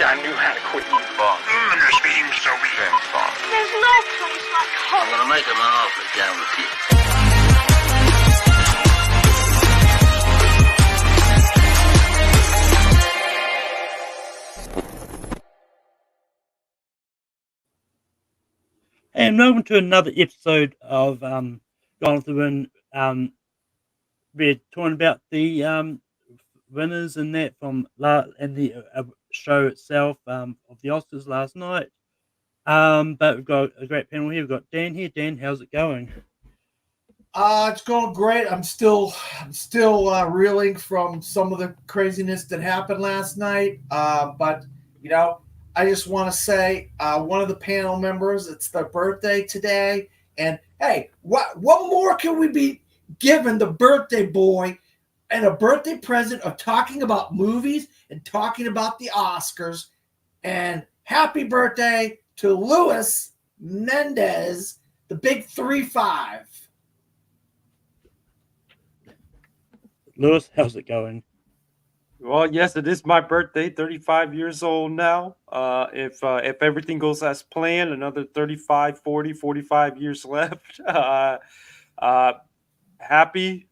I knew how to quit eating bugs. This seems so James Bond. There's no place like home. I'm gonna make him an offer again with you. And welcome to another episode of Gone with the Wind. We're talking about the winners and that from the show itself of the Oscars last night. But we've got a great panel here. We've got Dan here. Dan, how's it going? It's going great. I'm still reeling from some of the craziness that happened last night. But you know, I just want to say, one of the panel members, it's their birthday today, and hey, what more can we be giving the birthday boy and a birthday present of talking about movies and talking about the Oscars? And happy birthday to Luis Mendez, the big 3-5. Lewis, how's it going? Well, yes, it is my birthday, 35 years old now. If everything goes as planned, another 35, 40, 45 years left. Happy,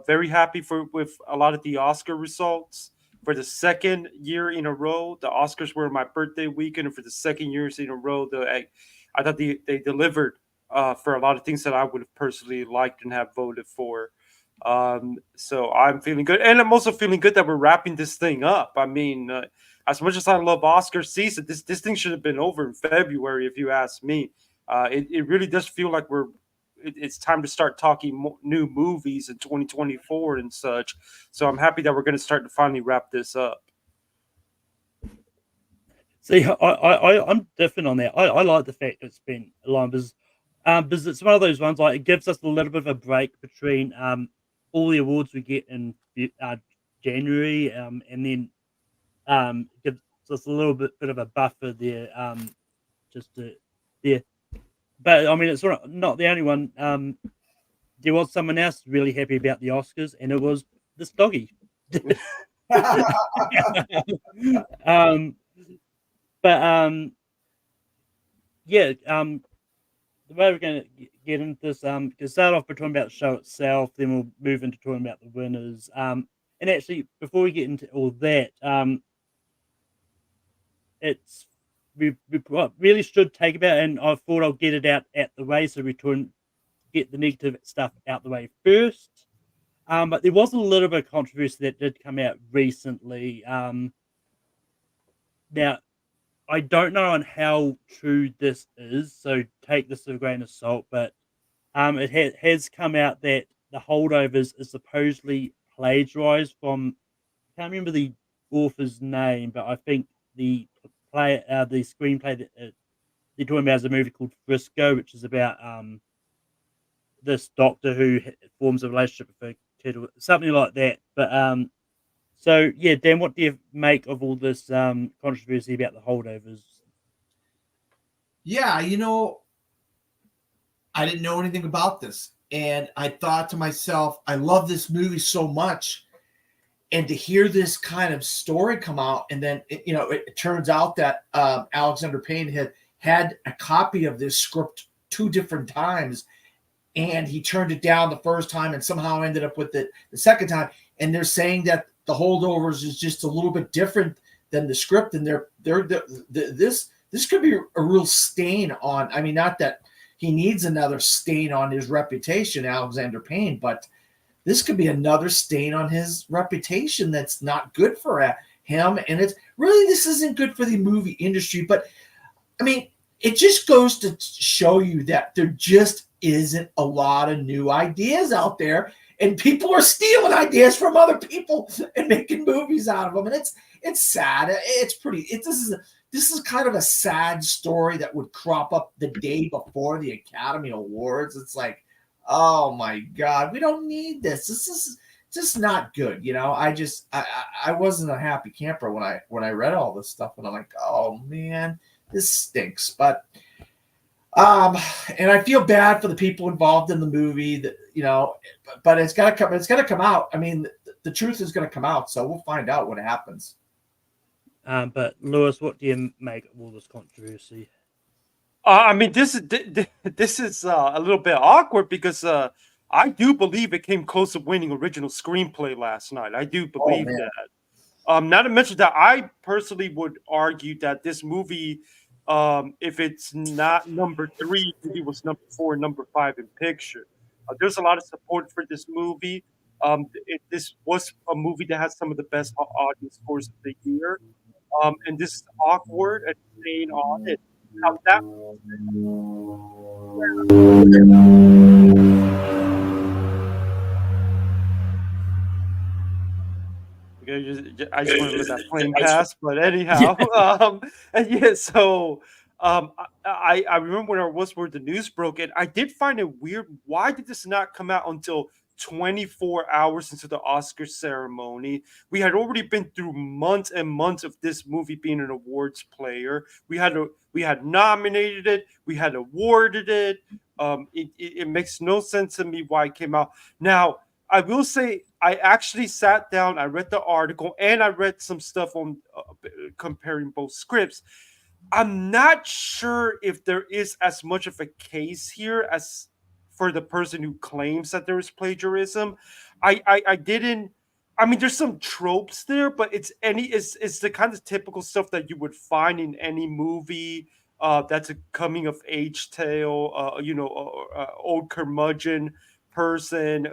very happy with a lot of the Oscar results. For the second year in a row, the Oscars were my birthday weekend, and for the second years in a row, I thought they delivered for a lot of things that I would have personally liked and have voted for. So I'm feeling good, and I'm also feeling good that we're wrapping this thing up. I mean, as much as I love Oscar season, this thing should have been over in February, if you ask me. It really does feel like it's time to start talking new movies in 2024 and such. So I'm happy that we're going to start to finally wrap this up. See, I'm different on that. I like the fact it's been long because it's one of those ones, like, it gives us a little bit of a break between all the awards we get in January, and then gives us a little bit of a buffer there, there. But I mean, it's not the only one. There was someone else really happy about the Oscars, and it was this doggy. Yeah. The way we're going to get into this, to start off by talking about the show itself, then we'll move into talking about the winners. And actually, before we get into all that, we really should take about, and I thought I'll get it out the way so we can get the negative stuff out the way first. But there was a little bit of controversy that did come out recently. Now, I don't know on how true this is, so take this with a grain of salt, but it has come out that The Holdovers is supposedly plagiarized from, I can't remember the author's name, but I think the screenplay that they're talking about is a movie called Frisco, which is about this doctor who forms a relationship with a kid, or something like that. But so, yeah, Dan, what do you make of all this controversy about The Holdovers? Yeah, you know, I didn't know anything about this. And I thought to myself, I love this movie so much. And to hear this kind of story come out, and then, it turns out that Alexander Payne had a copy of this script 2 different times. And he turned it down the first time and somehow ended up with it the second time. And they're saying that The Holdovers is just a little bit different than the script, and this could be a real stain on. I mean, not that he needs another stain on his reputation, Alexander Payne, but this could be another stain on his reputation that's not good for him. And this isn't good for the movie industry. But I mean, it just goes to show you that there just isn't a lot of new ideas out there. And people are stealing ideas from other people and making movies out of them. And it's sad. This is kind of a sad story that would crop up the day before the Academy Awards. It's like, oh my God, we don't need this. This is just not good. I wasn't a happy camper when I read all this stuff, and I'm like, oh man, this stinks. But and I feel bad for the people involved in the movie, but it's got to come out. I mean, the truth is going to come out, so we'll find out what happens. But Lewis, what do you make of all this controversy? I mean, this is a little bit awkward because I do believe it came close to winning original screenplay last night. I do believe man. that. Not to mention that I personally would argue that this movie, if it's not number 3, maybe it was number 4, number 5 in picture. There's a lot of support for this movie. This was a movie that has some of the best audience scores of the year. And this is awkward and staying on it. Now that I just want to let that plane pass, but anyhow, and yeah, so I remember when where the news broke, and I did find it weird. Why did this not come out until 24 hours into the Oscar ceremony? We had already been through months and months of this movie being an awards player. We had nominated it, we had awarded it. It makes no sense to me why it came out now. I will say I actually sat down, I read the article, and I read some stuff on comparing both scripts. I'm not sure if there is as much of a case here as for the person who claims that there is plagiarism. I didn't. I mean, there's some tropes there, but it's the kind of typical stuff that you would find in any movie. That's a coming of age tale. Old curmudgeon person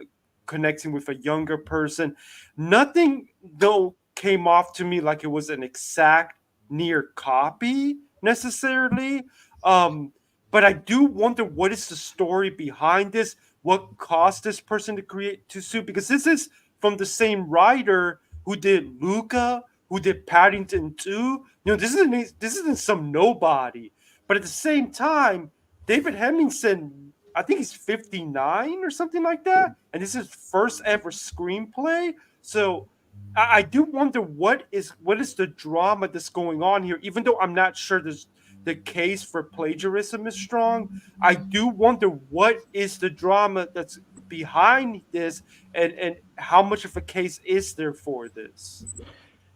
connecting with a younger person. Nothing though came off to me like it was an exact near copy necessarily. But I do wonder what is the story behind this? What caused this person to sue? Because this is from the same writer who did Luca, who did Paddington 2. This isn't some nobody. But at the same time, David Hemmingson, I think he's 59 or something like that, and this is his first ever screenplay. So I do wonder what is the drama that's going on here. Even though I'm not sure the case for plagiarism is strong, I do wonder what is the drama that's behind this, and how much of a case is there for this.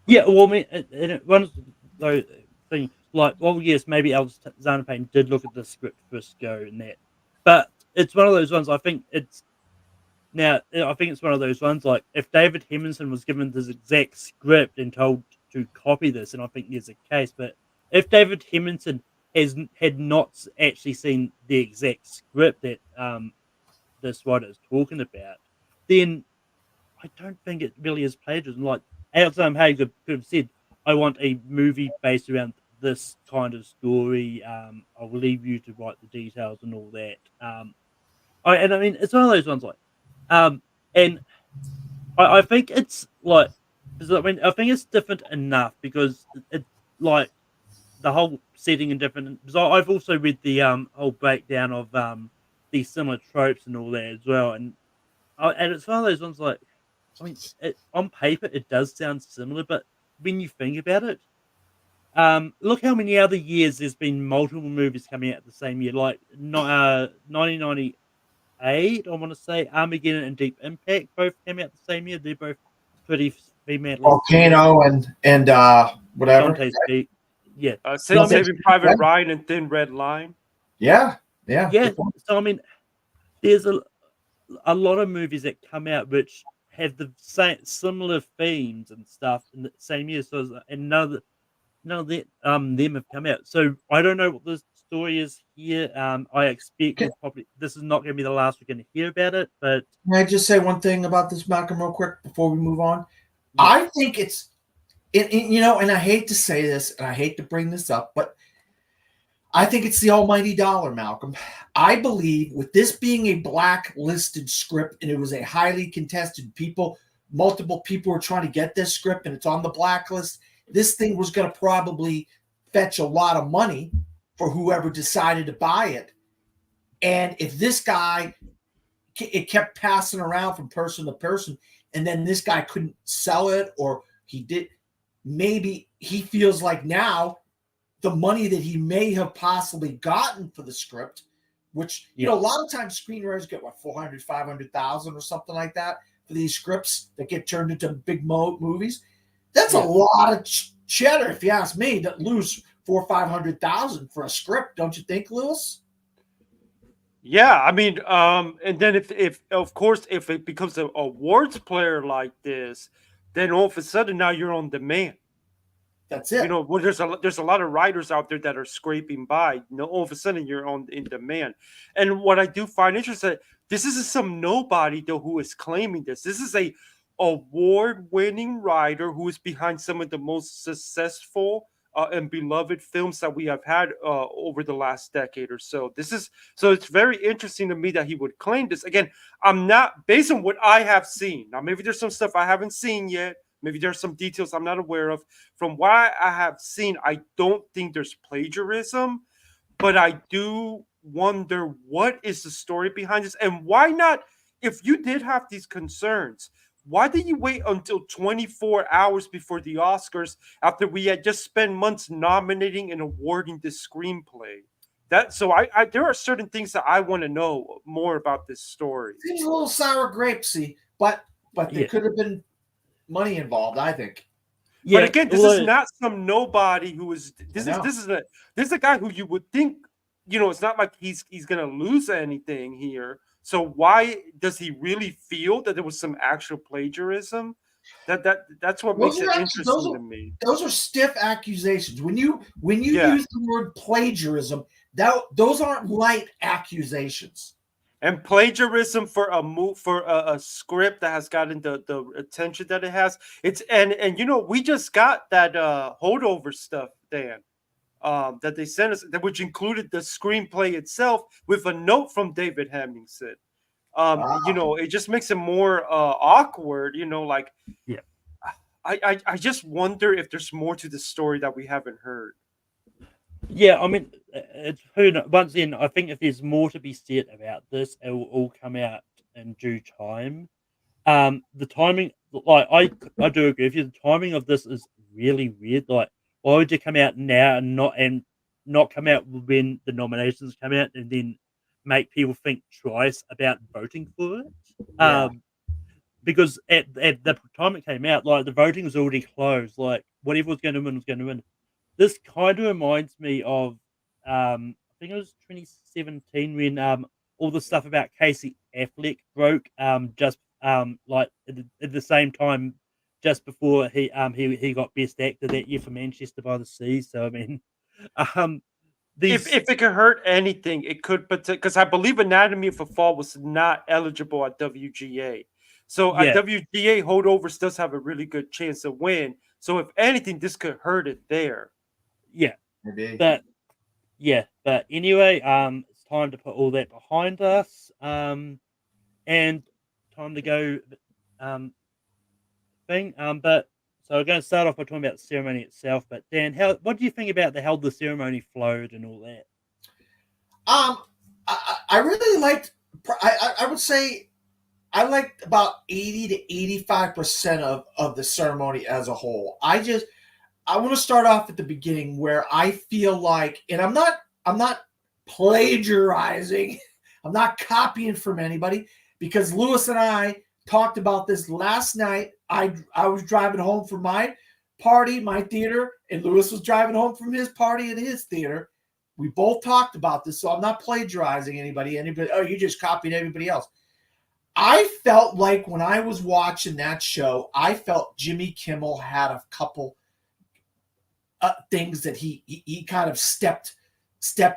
Yeah, well, I mean, one of those things, like, well, yes, maybe Alexander Payne did look at the script first go and that, but it's one of those ones. I think it's one of those ones. Like, if David Hemmingson was given this exact script and told to copy this, and I think there's a case. But if David Hemmingson had not actually seen the exact script that this writer is talking about, then I don't think it really is plagiarism. Like, Alexander Payne could have said, "I want a movie based around this kind of story. I'll leave you to write the details and all that." I mean, it's one of those ones, like, and I think it's like, I think it's different enough because it like the whole setting and different. Because I've also read the whole breakdown of these similar tropes and all that as well, and it's one of those ones, like, I mean, on paper it does sound similar, but when you think about it, look how many other years there's been multiple movies coming out the same year, like 1998. I want to say Armageddon and Deep Impact both came out the same year. They're both pretty female. Volcano and whatever. Yeah. Saving Private Ryan and Thin Red Line. Yeah. So I mean, there's a lot of movies that come out which have the similar themes and stuff in the same year. So none of them have come out. So I don't know what the story is here. I expect this is not going to be the last we're going to hear about it. But can I just say one thing about this, Malcolm, real quick before we move on? Yeah. I think it's, and I hate to say this, and I hate to bring this up, but I think it's the almighty dollar, Malcolm. I believe with this being a blacklisted script, and it was a highly contested multiple people were trying to get this script, and it's on the blacklist. This thing was going to probably fetch a lot of money for whoever decided to buy it. And if this guy, it kept passing around from person to person, and then this guy couldn't sell it, or he did, maybe he feels like now the money that he may have possibly gotten for the script, which, a lot of times screenwriters get, 400, 500,000 or something like that for these scripts that get turned into big movies. That's a lot of cheddar, if you ask me, to lose 400,000 or 500,000 for a script, don't you think, Lewis? Yeah, I mean, and then if of course if it becomes an awards player like this, then all of a sudden now you're on demand. That's You it. know, well, there's a lot of writers out there that are scraping by. You know, all of a sudden you're on in demand. And what I do find interesting, this isn't some nobody though who is claiming this. This is a award-winning writer who is behind some of the most successful and beloved films that we have had over the last decade or so. This is so it's very interesting to me that he would claim this. Again, I'm not based on what I have seen. Now, maybe there's some stuff I haven't seen yet. Maybe there's some details I'm not aware of. From what I have seen, I don't think there's plagiarism, but I do wonder what is the story behind this and why not, if you did have these concerns, why did you wait until 24 hours before the Oscars after we had just spent months nominating and awarding this screenplay? That so I there are certain things that I want to know more about this story. Seems a little sour grapesy, but there Yeah. could have been money involved, I think. Yeah, But again, this well, is not some nobody who is this I is know. this is a guy who you would think, you know, it's not like he's gonna lose anything here. So why does he really feel that there was some actual plagiarism? That's what Those makes it are interesting to me. those are stiff accusations. When you Yeah. use the word plagiarism, those aren't light accusations. And plagiarism for a script that has gotten the attention that it has. It's and you know, we just got that holdover stuff, Dan. That they sent us, that which included the screenplay itself with a note from David Hemmingson. Wow. You know, it just makes it more awkward. You know, like Yeah. I just wonder if there's more to the story that we haven't heard. yeah. I mean, it's who once again. I think if there's more to be said about this, it will all come out in due time. The timing, like I do agree with you. The timing of this is really weird. Like, why would you come out now and not come out when the nominations come out, and then make people think twice about voting for it? Yeah. Because at the time it came out, like the voting was already closed. Like whatever was going to win was going to win. This kind of reminds me of I think it was 2017 when all the stuff about Casey Affleck broke just like at the same time just before he got best actor that year for Manchester by the Sea. So I mean these If it could hurt anything, it could, because I believe Anatomy of a Fall was not eligible at WGA. So at Yeah. WGA, holdovers does have a really good chance to win. So if anything, this could hurt it there. yeah. Maybe. But anyway, it's time to put all that behind us. And time to go thing. But so we're going to start off by talking about the ceremony itself. But Dan, what do you think about how the ceremony flowed and all that? I really liked. I would say I liked about 80 to 85% of the ceremony as a whole. I want to start off at the beginning where I feel like, and I'm not plagiarizing, I'm not copying from anybody, because Lewis and I talked about this last night. I was driving home from my party, my theater, and Lewis was driving home from his party at his theater. We both talked about this, so I'm not plagiarizing anybody. Oh, you just copied everybody else. I felt like when I was watching that show, I felt Jimmy Kimmel had a couple things that he kind of stepped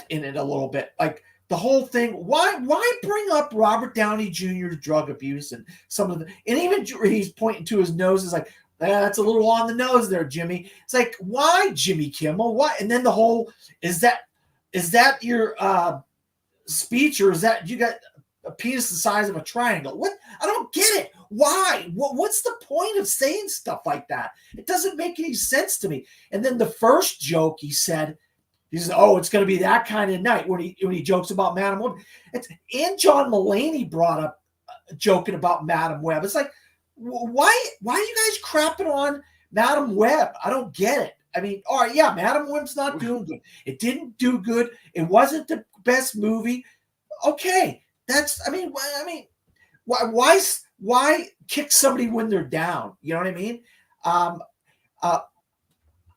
in it a little bit. Like the whole thing, why bring up Robert Downey Jr.'s drug abuse and some of the, and even he's pointing to his nose, is like, that's a little on the nose there, Jimmy. It's like, why, Jimmy Kimmel? Why? And then the whole, is that your speech, or is that you got a penis the size of a triangle? What? I don't get it. Why? What's the point of saying stuff like that? It doesn't make any sense to me. And then the first joke he said, oh, it's going to be that kind of night, when he jokes about Madam Web. And John Mulaney brought up joking about Madam Web. It's like, why are you guys crapping on Madam Web? I don't get it. I mean, all right, yeah, Madam Web's not doing good. It didn't do good. It wasn't the best movie. Okay, why kick somebody when they're down? You know what I mean?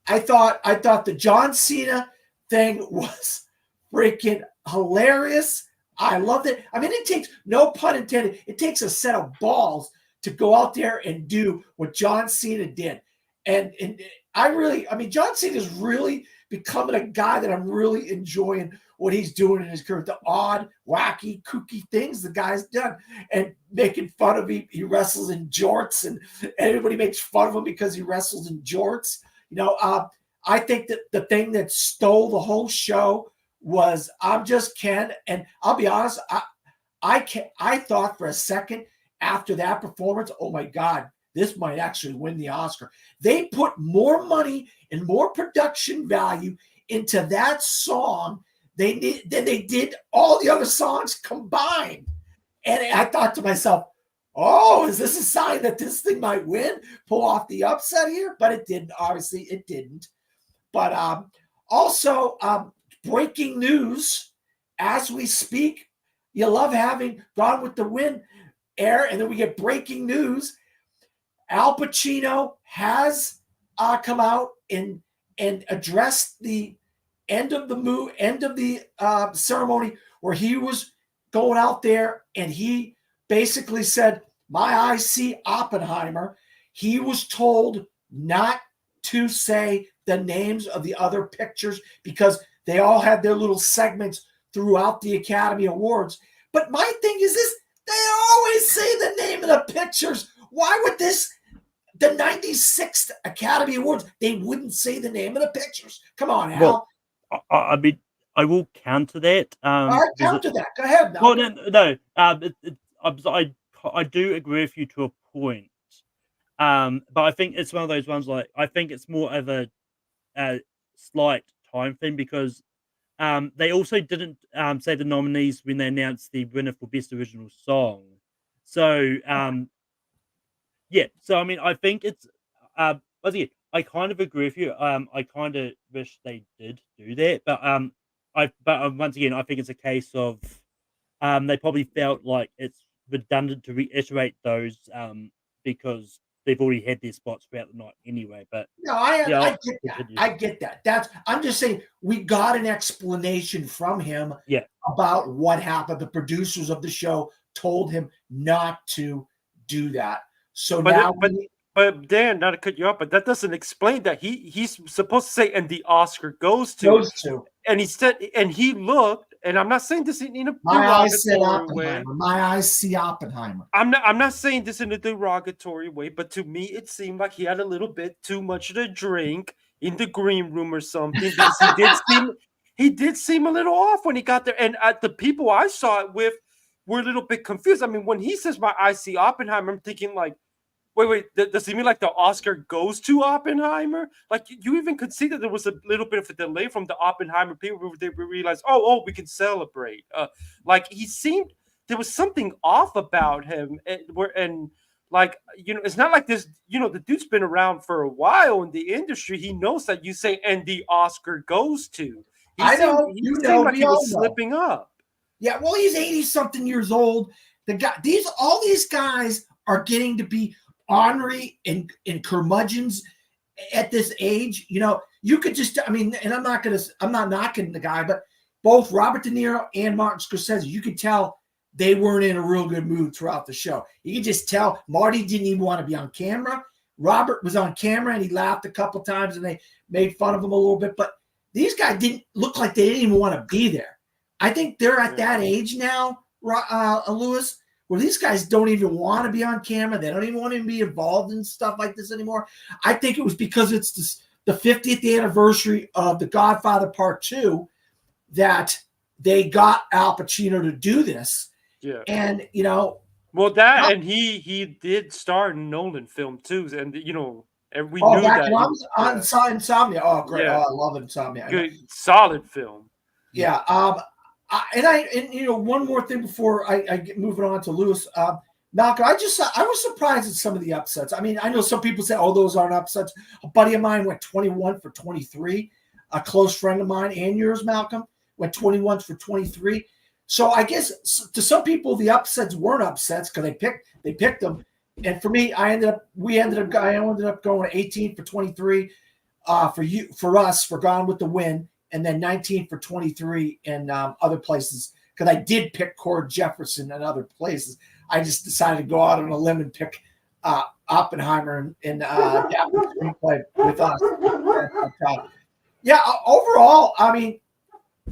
I thought the John Cena thing was freaking hilarious. I loved it. I mean, it takes, no pun intended, it takes a set of balls to go out there and do what John Cena did. And John Cena is really becoming a guy that I'm really enjoying what he's doing in his career. The odd, wacky, kooky things the guy's done, and making fun of he wrestles in jorts, and everybody makes fun of him because he wrestles in jorts. I think that the thing that stole the whole show was I'm Just Ken. And I'll be honest, I thought for a second after that performance, oh my God, this might actually win the Oscar. They put more money and more production value into that song than they did all the other songs combined. And I thought to myself, oh, is this a sign that this thing might win, pull off the upset here? But it didn't. Obviously, it didn't. But also, breaking news as we speak. You love having Gone with the Wind air, and then we get breaking news. Al Pacino has come out and addressed the end of the ceremony, where he was going out there and he basically said, "My eyes see Oppenheimer." He was told not to say the names of the other pictures because they all had their little segments throughout the Academy Awards. But my thing is this: they always say the name of the pictures. Why would the 96th Academy Awards, they wouldn't say the name of the pictures? Come on, Al. Well, I mean, I will counter that. All right, counter that. Go ahead. Now. Well, no. I do agree with you to a point. But I think it's one of those ones, like, I think it's more of a slight time thing, because they also didn't say the nominees when they announced the winner for Best Original Song. So, yeah. So, I mean, I think it's but yeah, I kind of agree with you. I kind of wish they did do that, but once again, I think it's a case of they probably felt like it's redundant to reiterate those because they've already had their spots throughout the night anyway. But no, I get that. I get that. I'm just saying we got an explanation from him about what happened. The producers of the show told him not to do that. So but Dan, not to cut you off, but that doesn't explain that he's supposed to say, and the Oscar goes to. And he said, and he looked, and I'm not saying this in a derogatory way. My eyes see Oppenheimer. I'm not saying this in a derogatory way, but to me, it seemed like he had a little bit too much to drink in the green room or something. Because he did seem a little off when he got there, and the people I saw it with were a little bit confused. I mean, when he says "my eyes see Oppenheimer," I'm thinking like, wait, does he mean like the Oscar goes to Oppenheimer? Like, you even could see that there was a little bit of a delay from the Oppenheimer people. They realized, oh, we can celebrate. Like, he seemed, there was something off about him. And like, it's not like this, the dude's been around for a while in the industry. He knows that you say, and the Oscar goes to. He seemed like he was slipping up. Yeah, well, he's 80-something years old. All these guys are getting to be ornery and curmudgeons at this age. You could just, and I'm not knocking the guy, but both Robert De Niro and Martin Scorsese, you could tell they weren't in a real good mood throughout the show. You could just tell Marty didn't even want to be on camera. Robert was on camera and he laughed a couple times and they made fun of him a little bit, but these guys didn't look like they didn't even want to be there. I think they're at that age now, Lewis, where these guys don't even want to be on camera. They don't even want to be involved in stuff like this anymore. I think it was because it's the 50th anniversary of The Godfather Part 2 that they got Al Pacino to do this. Yeah. And, well, that, and he did star in Nolan film too. And, and we knew that. On Insomnia. Oh, great. Yeah. Oh, I love Insomnia. Good, solid film. Yeah. One more thing before I get moving on to Lewis, Malcolm, I was surprised at some of the upsets. I mean, I know some people say, "Oh, those aren't upsets." A buddy of mine went 21 for 23. A close friend of mine, and yours, Malcolm, went 21 for 23. So I guess to some people the upsets weren't upsets because they picked them. And for me, I ended up going 18 for 23. for us for Gone with the Wind, and then 19 for 23 in other places. Because I did pick Cord Jefferson and other places. I just decided to go out on a limb and pick Oppenheimer and adapted screenplay with us. Yeah, overall, I mean,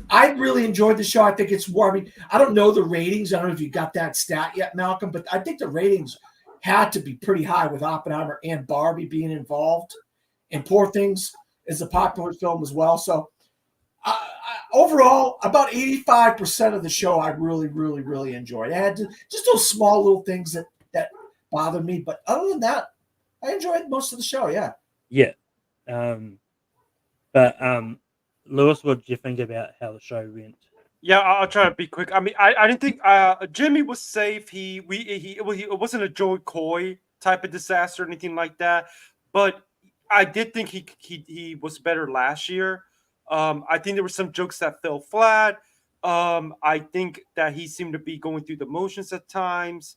I really enjoyed the show. I think it's more. I mean, I don't know the ratings. I don't know if you got that stat yet, Malcolm, but I think the ratings had to be pretty high with Oppenheimer and Barbie being involved. And Poor Things is a popular film as well. So overall, about 85% of the show I really, really, really enjoyed. I had just those small little things that bothered me. But other than that, I enjoyed most of the show, yeah. Yeah. But Lewis, what did you think about how the show went? Yeah, I'll try to be quick. I mean, I didn't think Jimmy was safe. It wasn't a Joey Coy type of disaster or anything like that. But I did think he was better last year. I think there were some jokes that fell flat. I think that he seemed to be going through the motions at times.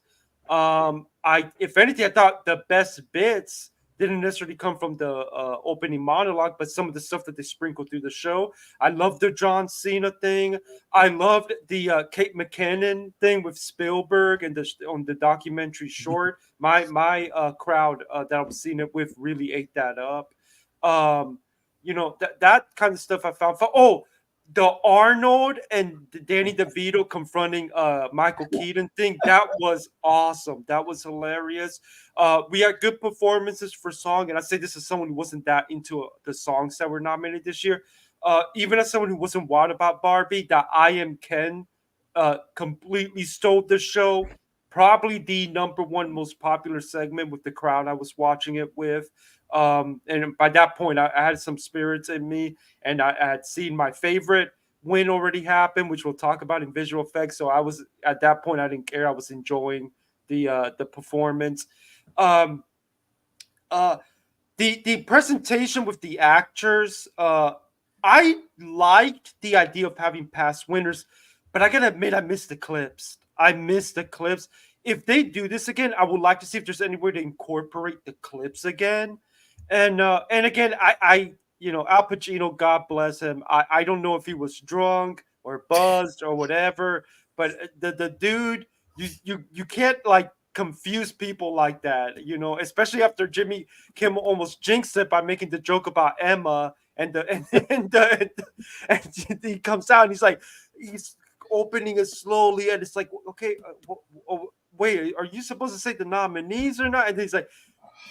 If anything, I thought the best bits didn't necessarily come from the opening monologue, but some of the stuff that they sprinkled through the show. I loved the John Cena thing. I loved the Kate McKinnon thing with Spielberg and on the documentary short. My crowd that I was seeing it with really ate that up. That kind of stuff I found. The Arnold and Danny DeVito confronting Michael Keaton thing, that was awesome. That was hilarious. We had good performances for song, and I say this as someone who wasn't that into the songs that were nominated this year. Even as someone who wasn't wild about Barbie, that I Am Ken completely stole the show. Probably the number one most popular segment with the crowd I was watching it with. And by that point, I had some spirits in me, and I had seen my favorite win already happen, which we'll talk about in visual effects. So I was at that point, I didn't care. I was enjoying the performance. The presentation with the actors, I liked the idea of having past winners, but I gotta admit, I missed the clips. If they do this again, I would like to see if there's any way to incorporate the clips again. And again, I Al Pacino, God bless him. I don't know if he was drunk or buzzed or whatever, but the dude, you can't like confuse people like that, especially after Jimmy Kimmel almost jinxed it by making the joke about Emma and he comes out and he's opening it slowly and it's like, okay, wait, are you supposed to say the nominees or not? And he's like,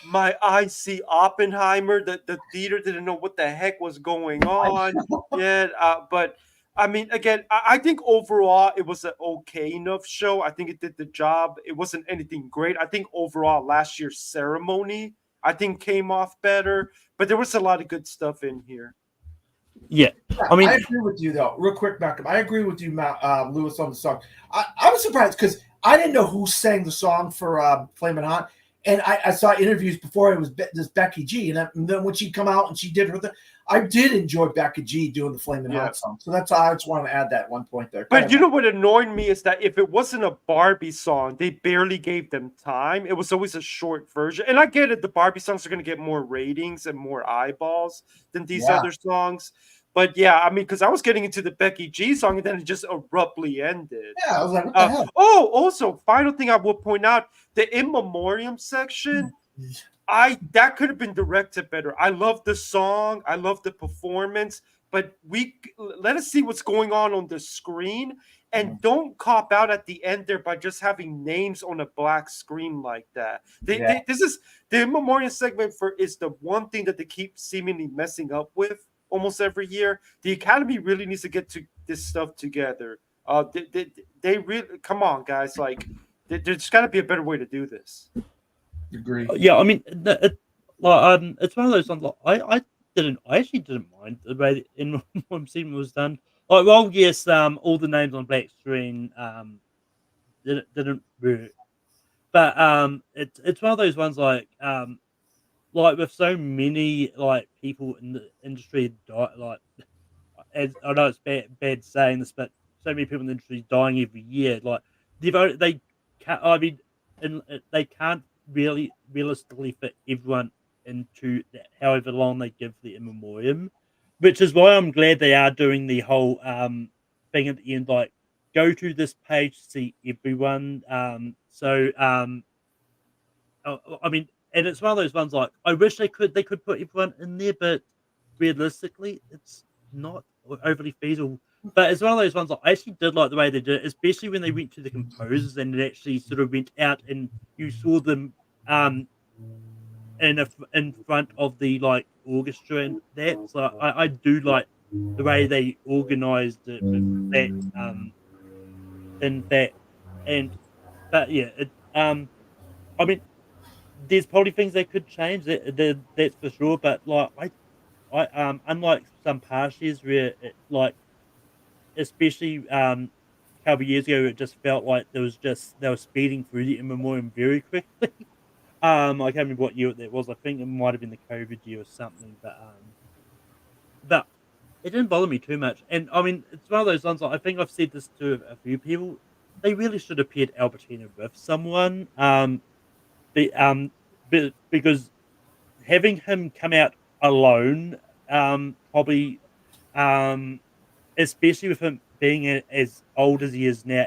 my eyes see Oppenheimer. The theater didn't know what the heck was going on yet. But I mean, again, I think overall it was an okay enough show. I think it did the job. It wasn't anything great. I think overall last year's ceremony, I think came off better. But there was a lot of good stuff in here. Yeah, I mean, I agree with you though. Real quick, Malcolm. I agree with you, Lewis, on the song. I was surprised because I didn't know who sang the song for Flamin' Hot, and I saw interviews before it was this Becky G, and then when she come out and she did her thing, I did enjoy Becky G doing the Flamin' Hot song. So that's I just want to add that one point there. But you know what annoyed me is that if it wasn't a Barbie song, they barely gave them time. It was always a short version, and I get it. The Barbie songs are going to get more ratings and more eyeballs than these other songs. But yeah, I mean, because I was getting into the Becky G song, and then it just abruptly ended. Yeah, I was like, what the hell? Oh, also, final thing I will point out: the In Memoriam section. That could have been directed better. I love the song, I love the performance, but let us see what's going on the screen, and don't cop out at the end there by just having names on a black screen like that. This is the In Memoriam segment is the one thing that they keep seemingly messing up with almost every year. The Academy really needs to get to this stuff together. They really come on, guys. Like, there's got to be a better way to do this. Agree. Yeah, I mean, it's one of those ones. Like, I actually didn't mind the way the In Memoriam segment was done. Like, well, yes, all the names on black screen didn't work, but it's one of those ones like with so many like people in the industry as I know it's bad saying this, but so many people in the industry dying every year. Like they can't really realistically fit everyone into however long they give the in memoriam, which is why I'm glad they are doing the whole thing at the end, like go to this page to see everyone. I mean, and it's one of those ones like I wish they could put everyone in there, but realistically, it's not overly feasible. But it's one of those ones like I actually did like the way they did it, especially when they went to the composers and it actually sort of went out and you saw them in front of the like orchestra and that. So I do like the way they organized it with that and that and but yeah I mean there's probably things they could change that's for sure, but like I unlike some past years where it, like especially a couple of years ago it just felt like they were speeding through the in memoriam very quickly. I can't remember what year that was. I think it might have been the COVID year or something, but it didn't bother me too much. And I mean, it's one of those ones. Like, I think I've said this to a few people. They really should have paired Albertina with someone. Because having him come out alone, probably, especially with him being as old as he is now,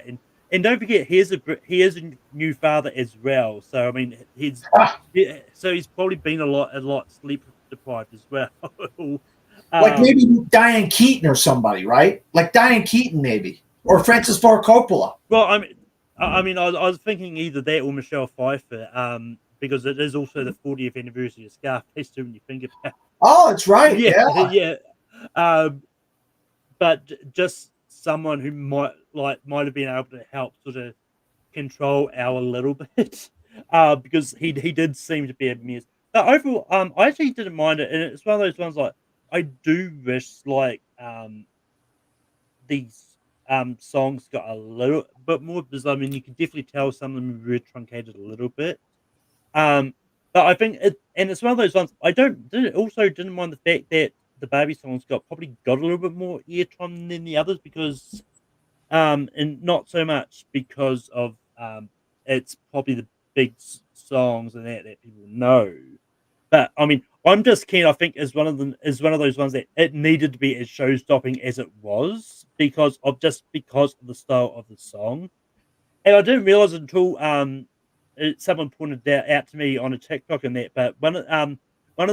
and don't forget he is a new father as well. So I mean, he's probably been a lot sleep deprived as well. Like maybe Diane Keaton or somebody, right? Like Diane Keaton, maybe, or Francis Ford Coppola. Well, I was thinking either that or Michelle Pfeiffer, because it is also the 40th anniversary of Scarface too. When you think about it. Oh, that's right. Yeah. But just someone who might have been able to help sort of control Al a little bit, because he did seem to be a mess. But overall, I actually didn't mind it, and it's one of those ones like I do wish like these songs got a little bit more, because I mean you can definitely tell some of them were truncated a little bit. But I think it's one of those ones I didn't mind the fact that the baby songs probably got a little bit more airtime than the others, because and not so much because of it's probably the big songs and that people know. But I mean, I'm just keen. I think is one of those ones that it needed to be as show stopping as it was because of the style of the song. And I didn't realize until someone pointed that out to me on a TikTok and that. But one of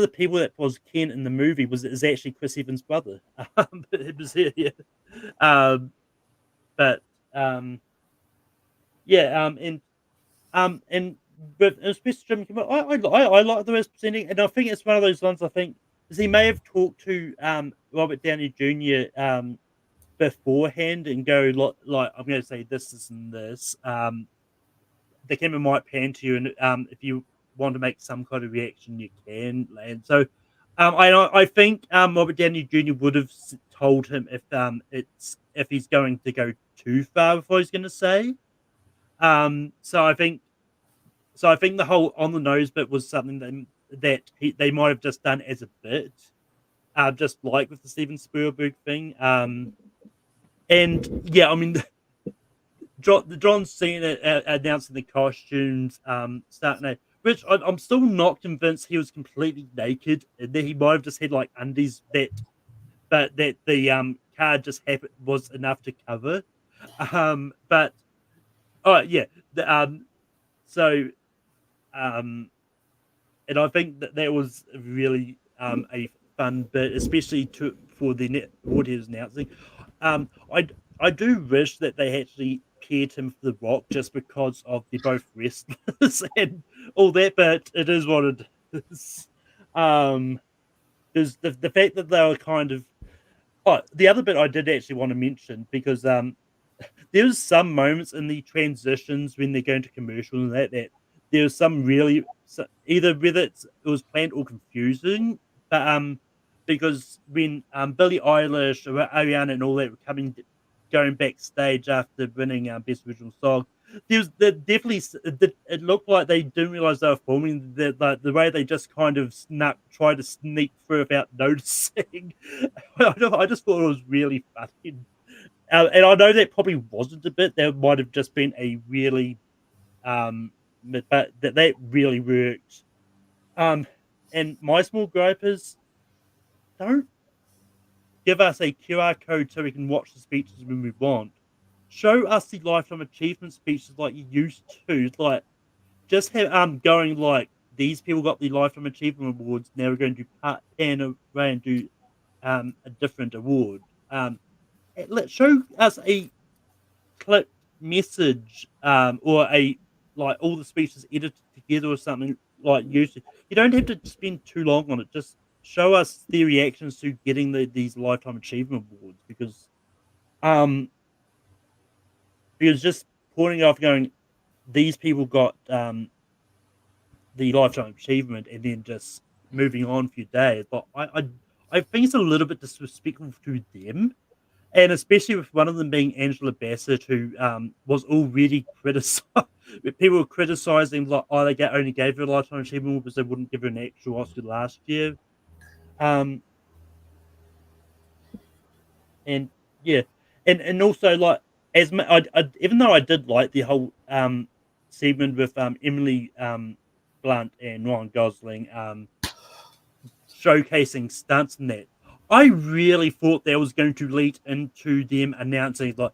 the people that was Ken in the movie is actually Chris Evans' brother. It was here, yeah. And but especially Jim Kimmel, I like the way it's presenting, and I think it's one of those ones. I think because he may have talked to Robert Downey Jr. Beforehand and go like I'm going to say this and this. The camera might pan to you, and if you want to make some kind of reaction, you can. And so, I think Robert Downey Jr. would have told him if he's going to go too far before he's going to say. So I think the whole on the nose bit was something that they might have just done as a bit, just like with the Steven Spielberg thing. And yeah, I mean, John Cena announcing the costumes, starting out, which I'm still not convinced he was completely naked. That he might have just had like undies but that the card just was enough to cover. But oh yeah, and I think that was really a fun bit, especially for the what he was announcing. I do wish that they actually paired him for The Rock just because of they're both wrestlers and all that, but it is what it is. Is the fact that they were kind of the other bit I did actually want to mention because there was some moments in the transitions when they're going to commercial and that there was some really either whether it was planned or confusing, but because when Billie Eilish, Ariana, and all that were going backstage after winning Best Original Song, it looked like they didn't realize they were filming the way they just kind of tried to sneak through without noticing. I just thought it was really funny. And I know that probably wasn't a bit. That might have just been a really, but that really worked. And and my small gripe is, don't give us a QR code so we can watch the speeches when we want. Show us the lifetime achievement speeches like you used to. Like, just have going like, these people got the lifetime achievement awards. Now we're going to part 10 away and do a different award. Let show us a clip message or a like all the speeches edited together or something like usually. You don't have to spend too long on it. Just show us their reactions to getting these lifetime achievement awards because just pointing off going, these people got the lifetime achievement and then just moving on for your day. But I think it's a little bit disrespectful to them. And especially with one of them being Angela Bassett, who was already criticized. People were criticizing, like, oh, they only gave her a lifetime achievement because they wouldn't give her an actual Oscar last year. And yeah, and also like even though I did like the whole segment with Emily Blunt and Ryan Gosling showcasing stunts and that. I really thought that was going to lead into them announcing like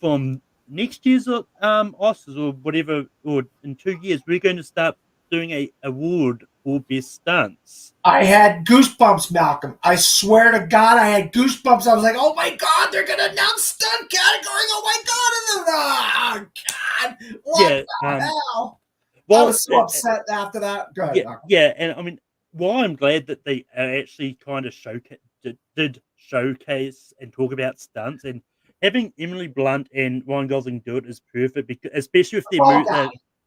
from next year's Oscars or whatever, or in 2 years, we're going to start doing a award for best stunts. I had goosebumps, Malcolm. I swear to God, I had goosebumps. I was like, oh my God, they're going to announce stunt category. Oh my God. What the hell? Well, I was so upset after that. Go ahead, Malcolm. Yeah, and I mean, while I'm glad that they actually kind of did showcase and talk about stunts, and having Emily Blunt and Ryan Gosling do it is perfect, because especially if they're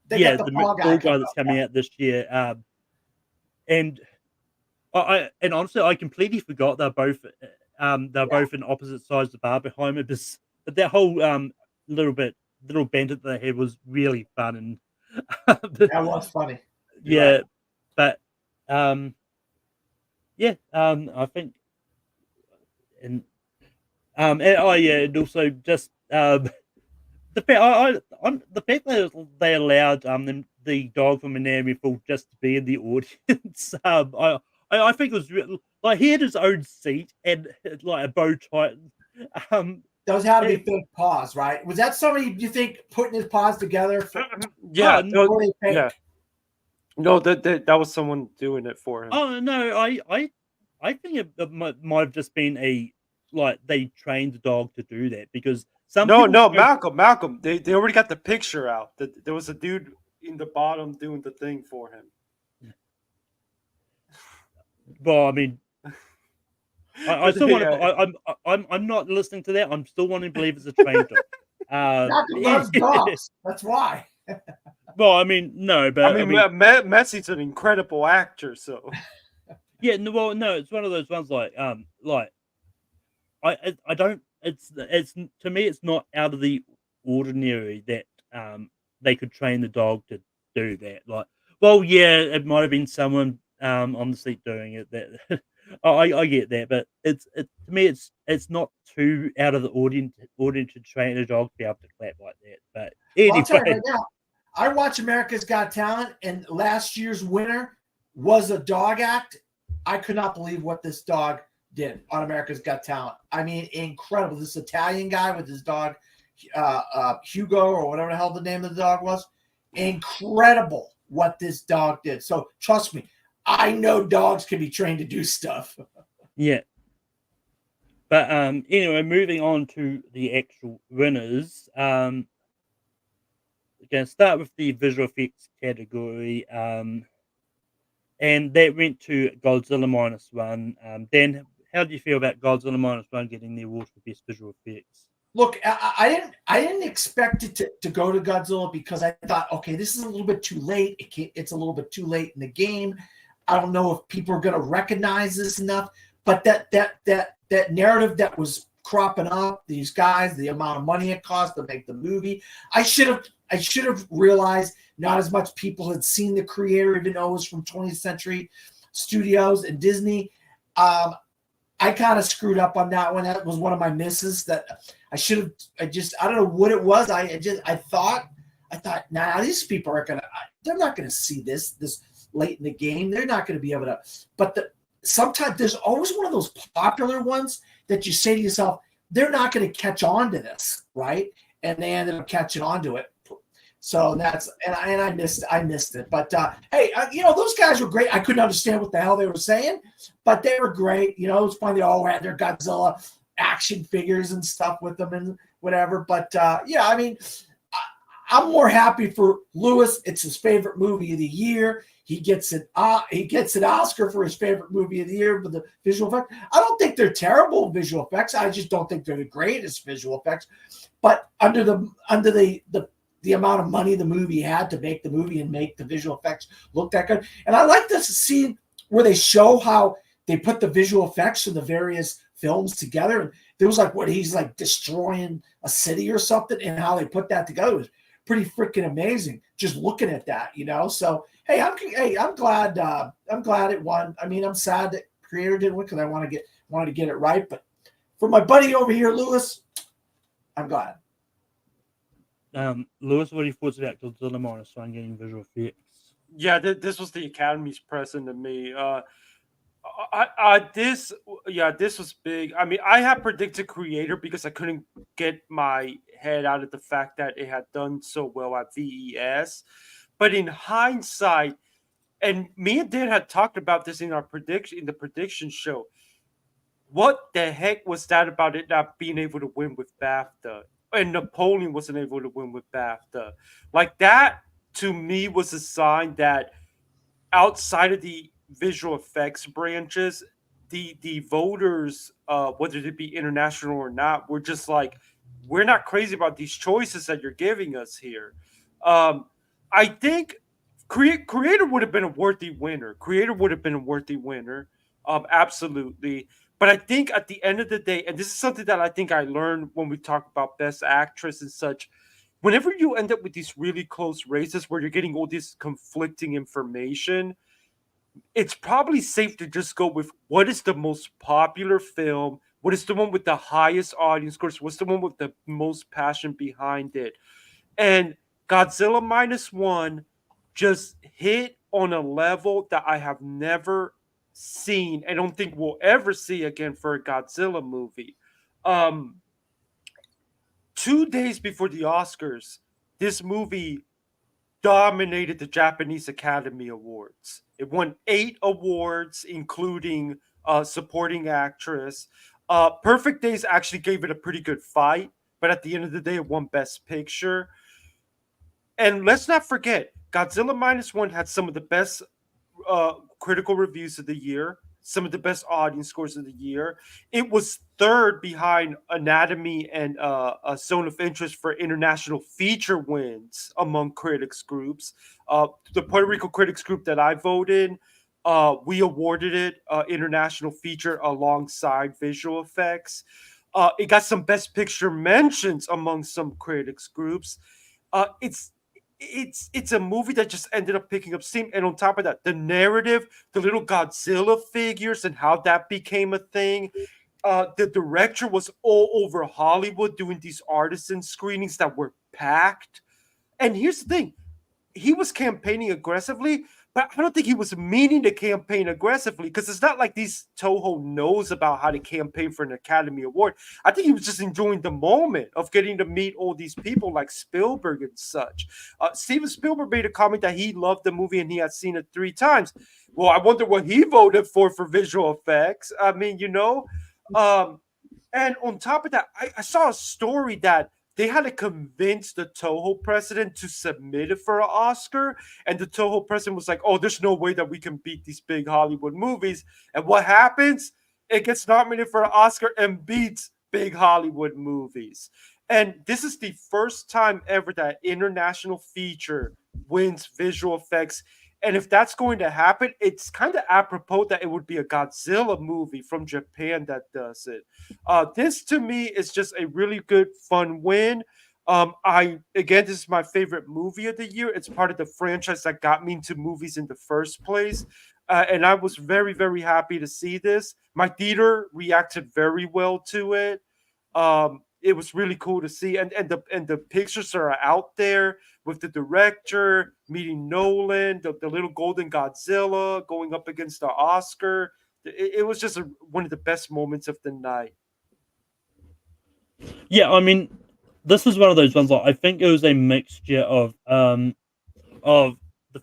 the Fall Guy that's coming out this year. And I honestly, I completely forgot they're both in opposite sides of Barbenheimer, but that whole little banter that they had was really fun, and that was funny. Yeah, right. But I think, and also just the fact that they allowed the dog from Miami Fall just to be in the audience. I think it was really, like, he had his own seat and like a bow tie. Those had to be fake paws, right? Was that somebody you think putting his paws together? Yeah. No, that was someone doing it for him. Oh no, I think it might have just been they trained the dog to do that, because Malcolm, they already got the picture out. There was a dude in the bottom doing the thing for him. Well, I mean, I still want to. I'm not listening to that. I'm still wanting to believe it's a trained dog. Malcolm loves dogs. That's why. Well, I mean, no, but I mean Messi's an incredible actor, so. Yeah, no, it's one of those ones like I don't. It's to me, it's not out of the ordinary that they could train the dog to do that. Like, well, yeah, it might have been someone on the seat doing it. That I get that, but to me, it's not too out of the ordinary to train a dog to be able to clap like that. But anyway, I'll tell you right now, I watch America's Got Talent, and last year's winner was a dog act. I could not believe what this dog did on America's Got Talent. I mean, incredible. This Italian guy with his dog, Hugo, or whatever the hell the name of the dog was. Incredible what this dog did. So trust me, I know dogs can be trained to do stuff. Yeah. But anyway, moving on to the actual winners. We're going to start with the visual effects category. And that went to Godzilla -1. Dan, how do you feel about Godzilla -1 getting the award for best visual effects? Look, I didn't expect it to go to Godzilla, because I thought, okay, this is a little bit too late. It's a little bit too late in the game. I don't know if people are going to recognize this enough. But that narrative that was cropping up, these guys, the amount of money it cost to make the movie, I should have realized not as much people had seen the creator, even though it was from 20th Century Studios and Disney. I kind of screwed up on that one. That was one of my misses that I should have. I don't know what it was. I thought, nah, these people they're not gonna see this late in the game, they're not going to be able to. But sometimes there's always one of those popular ones that you say to yourself, they're not going to catch on to this, right? And they ended up catching on to it. So that's and I missed it. But hey, those guys were great. I couldn't understand what the hell they were saying, but they were great. It was funny. They all had their Godzilla action figures and stuff with them and whatever. But I mean, I'm more happy for Lewis. It's his favorite movie of the year. He gets an Oscar for his favorite movie of the year with the visual effects. I don't think they're terrible visual effects. I just don't think they're the greatest visual effects. But under the amount of money the movie had to make the movie and make the visual effects look that good. And I like this scene where they show how they put the visual effects in the various films together. And there was he's like destroying a city or something, and how they put that together was pretty freaking amazing. Just looking at that, So hey, I'm glad it won. I mean, I'm sad that Creator didn't win because I wanted to get it right. But for my buddy over here, Lewis, I'm glad. Lewis, what are your thoughts about Godzilla Minus One getting visual effects? Yeah, this was the Academy's present to me. This was big. I mean, I had predicted Creator because I couldn't get my head out of the fact that it had done so well at VES. But in hindsight, and me and Dan had talked about this in the prediction show. What the heck was that about it not being able to win with BAFTA? And Napoleon wasn't able to win with BAFTA. Like, that, to me, was a sign that outside of the visual effects branches, the voters, whether it be international or not, were just like, we're not crazy about these choices that you're giving us here. I think Creator would have been a worthy winner. Absolutely. But I think at the end of the day, and this is something that I think I learned when we talk about Best Actress and such, whenever you end up with these really close races where you're getting all this conflicting information, it's probably safe to just go with what is the most popular film, what is the one with the highest audience scores, what's the one with the most passion behind it. And Godzilla Minus One just hit on a level that I have never seen. I don't think we'll ever see again for a Godzilla movie. 2 days before the Oscars, this movie dominated the Japanese Academy Awards. It won 8 awards, including supporting actress. Perfect Days actually gave it a pretty good fight, but at the end of the day, it won Best Picture. And let's not forget, Godzilla Minus One had some of the best critical reviews of the year, some of the best audience scores of the year. It was third behind Anatomy and Zone of Interest for international feature wins among critics groups. The Puerto Rico critics group that I voted, we awarded it international feature alongside visual effects. It got some Best Picture mentions among some critics groups. It's a movie that just ended up picking up steam. And on top of that, the narrative, the little Godzilla figures and how that became a thing. The director was all over Hollywood doing these artisan screenings that were packed. And here's the thing. He was campaigning aggressively, but I don't think he was meaning to campaign aggressively, because it's not like these Toho knows about how to campaign for an Academy Award. I think he was just enjoying the moment of getting to meet all these people like Spielberg and such. Steven Spielberg made a comment that he loved the movie and he had seen it 3 times. Well, I wonder what he voted for visual effects. I mean, and on top of that, I saw a story that they had to convince the Toho president to submit it for an Oscar. And the Toho president was like, oh, there's no way that we can beat these big Hollywood movies. And what happens? It gets nominated for an Oscar and beats big Hollywood movies. And this is the first time ever that international feature wins visual effects. And if that's going to happen, it's kind of apropos that it would be a Godzilla movie from Japan that does it. This, to me, is just a really good, fun win. This is my favorite movie of the year. It's part of the franchise that got me into movies in the first place. And I was very, very happy to see this. My theater reacted very well to it. it was really cool to see, and the pictures are out there with the director meeting Nolan, the little golden Godzilla going up against the Oscar. It was just one of the best moments of the night. Yeah, I mean, this is one of those ones. Like, I think it was a mixture of the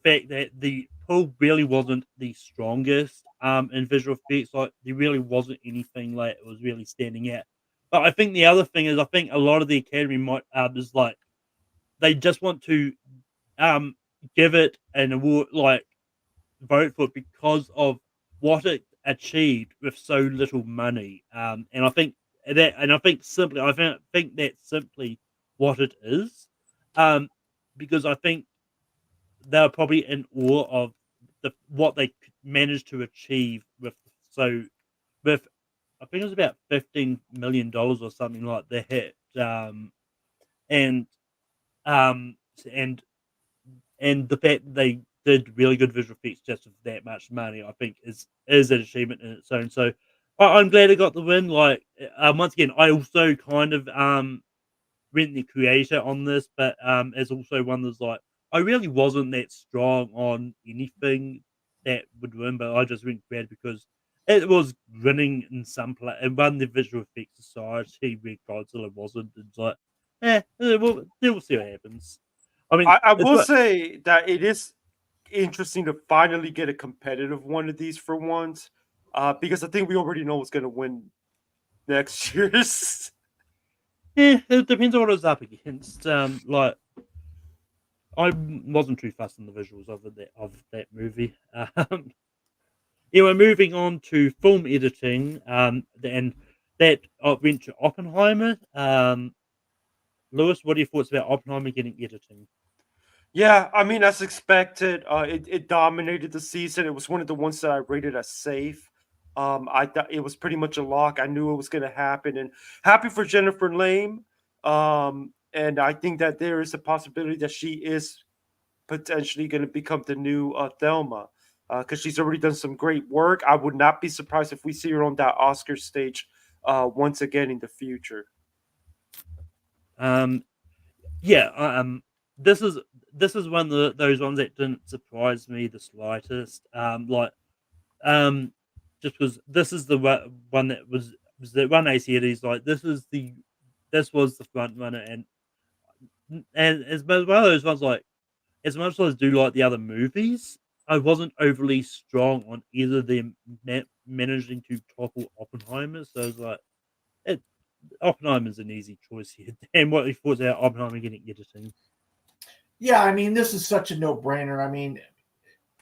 fact that the pull really wasn't the strongest in visual effects. Like, there really wasn't anything like it was really standing out. But I think the other thing is, I think a lot of the Academy might is like they just want to give it an award, like vote for it because of what it achieved with so little money. And I think think that's simply what it is. Because I think they're probably in awe of what they managed to achieve with I think it was about $15 million or something like that. And um and and the fact that they did really good visual effects just with that much money, I think is an achievement in its own. So I'm glad I got the win. Like once again, I also kind of went the creator on this, but as also one that's like I really wasn't that strong on anything that would win, but I just went creator because it was winning in some play and won the visual effects society where Godzilla wasn't. It's like, we'll see what happens. I mean, I will say that it is interesting to finally get a competitive one of these for once, because I think we already know what's going to win next year's. Yeah, it depends on what it's up against. Like I wasn't too fussed on the visuals of that movie. Anyway, moving on to film editing, and that went to Oppenheimer. Lewis, what are your thoughts about Oppenheimer getting editing? Yeah, I mean, as expected, it dominated the season. It was one of the ones that I rated as safe. I thought it was pretty much a lock. I knew it was going to happen, and happy for Jennifer Lame. And I think that there is a possibility that she is potentially going to become the new Thelma, because she's already done some great work. I would not be surprised if we see her on that Oscar stage once again in the future. Yeah. This is one of those ones that didn't surprise me the slightest. Just because this is the one that was the one I see it is like this was the front runner, and as one of those ones like as much as I do like the other movies, I wasn't overly strong on either of them managing to topple Oppenheimer. So it's like Oppenheimer's an easy choice here. And what you thought about Oppenheimer getting editing? Yeah, I mean, this is such a no-brainer. I mean,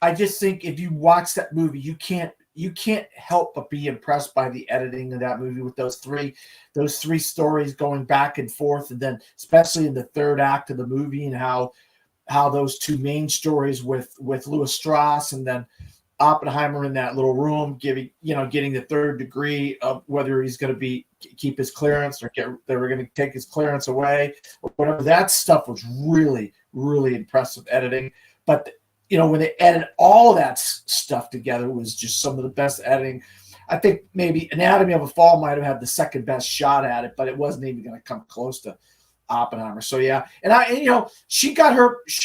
I just think if you watch that movie, you can't help but be impressed by the editing of that movie with those three stories going back and forth, and then especially in the third act of the movie and how those two main stories with Louis Strauss and then Oppenheimer in that little room getting the third degree of whether he's going to keep his clearance or they were going to take his clearance away or whatever. That stuff was really, really impressive editing. But when they edit all of that stuff together, was just some of the best editing. I think maybe Anatomy of a Fall might have had the second best shot at it, but it wasn't even going to come close to Oppenheimer. So yeah, and she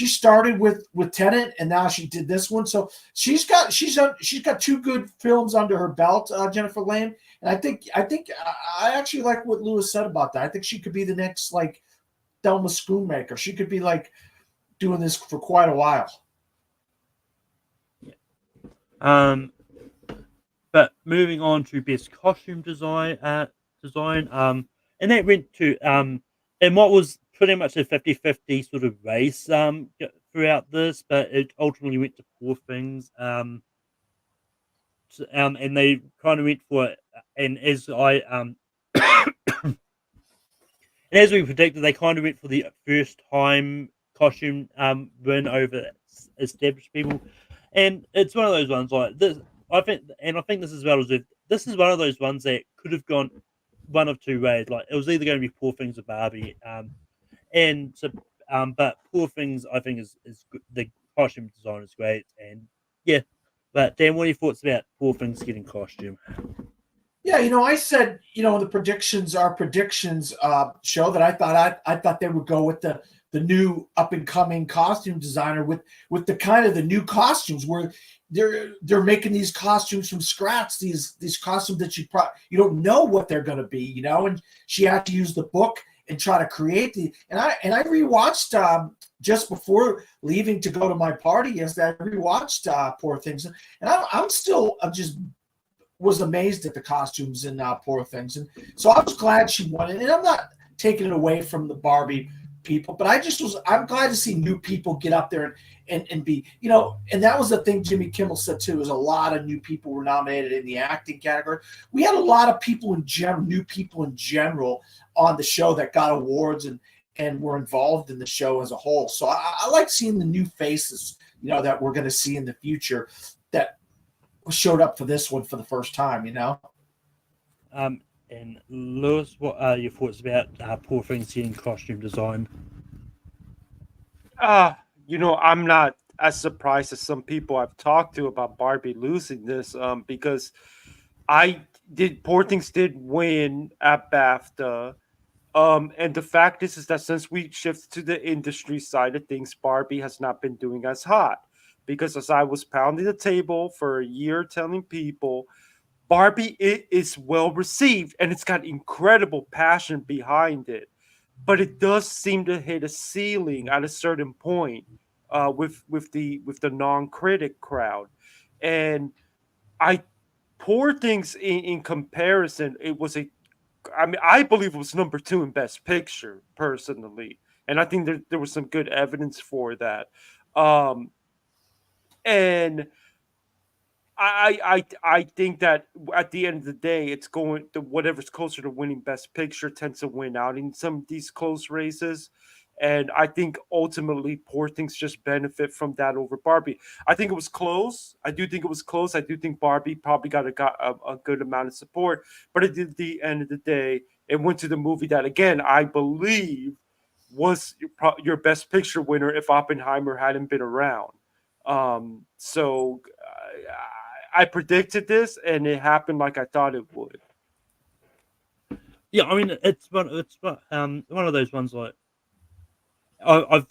started with Tenet, and now she did this one. So she's got two good films under her belt, Jennifer Lame. And I think I actually like what Lewis said about that. I think she could be the next like Thelma Schoonmaker. She could be like doing this for quite a while. But moving on to best costume design, and that went to and what was pretty much a 50-50 sort of race throughout this, but it ultimately went to Poor Things. And they kind of went for it, and as and as we predicted, they kind of went for the first time costume win over established people. And it's one of those ones like this. I think this is well as if this is one of those ones that could have gone one of two ways. Like it was either going to be Poor Things or Barbie, but Poor Things I think is good. The costume design is great, and yeah. But Dan, what are your thoughts about Poor Things getting costume? Yeah, I said, the predictions, our predictions show that I thought they would go with the new up and coming costume designer with the kind of the new costumes where they're making these costumes from scratch, these costumes that you don't know what they're going to be, and she had to use the book and try to create and I rewatched just before leaving to go to my party yesterday. I rewatched Poor Things, and I'm just was amazed at the costumes in Poor Things. And so I was glad she won it. And I'm not taking it away from the Barbie people, but I'm glad to see new people get up there and be, and that was the thing Jimmy Kimmel said too, is a lot of new people were nominated in the acting category. We had a lot of people in general, new people in general on the show that got awards and were involved in the show as a whole. So I like seeing the new faces, that we're going to see in the future that showed up for this one for the first time, And Lewis, what are your thoughts about Poor Things in costume design? I'm not as surprised as some people I've talked to about Barbie losing this, because Poor Things did win at BAFTA. And the fact is that since we shifted to the industry side of things, Barbie has not been doing as hot. Because as I was pounding the table for a year telling people, Barbie is well received and it's got incredible passion behind it. But it does seem to hit a ceiling at a certain point with the non-critic crowd. And Poor Things in comparison, I believe it was number 2 in Best Picture, personally. And I think there was some good evidence for that. And I think that at the end of the day, it's going to whatever's closer to winning Best Picture tends to win out in some of these close races. And I think ultimately Poor Things just benefit from that over Barbie. I think it was close. I do think it was close. I do think Barbie probably got a good amount of support. But at the end of the day, it went to the movie that, again, I believe was your Best Picture winner if Oppenheimer hadn't been around. So I predicted this, and it happened like I thought it would. Yeah, I mean, it's one of those ones like I've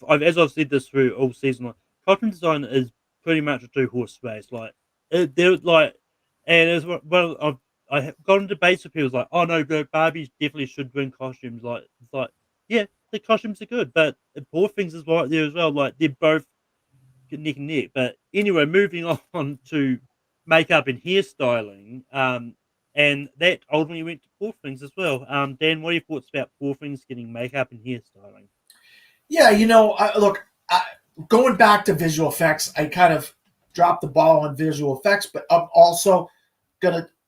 said this through all season. Like, costume design is pretty much a 2-horse race. Like, there's like, and as well, I have gotten debates with people like, oh no, Barbies definitely should win costumes. Like, it's like, yeah, the costumes are good, but Poor Things is right there as well. Like, they're both neck and neck. But anyway, moving on to makeup and hairstyling, and that ultimately went to Poor Things as well. Dan, what are your thoughts about Poor Things getting makeup and hairstyling? Yeah, going back to visual effects, I kind of dropped the ball on visual effects, but I'm also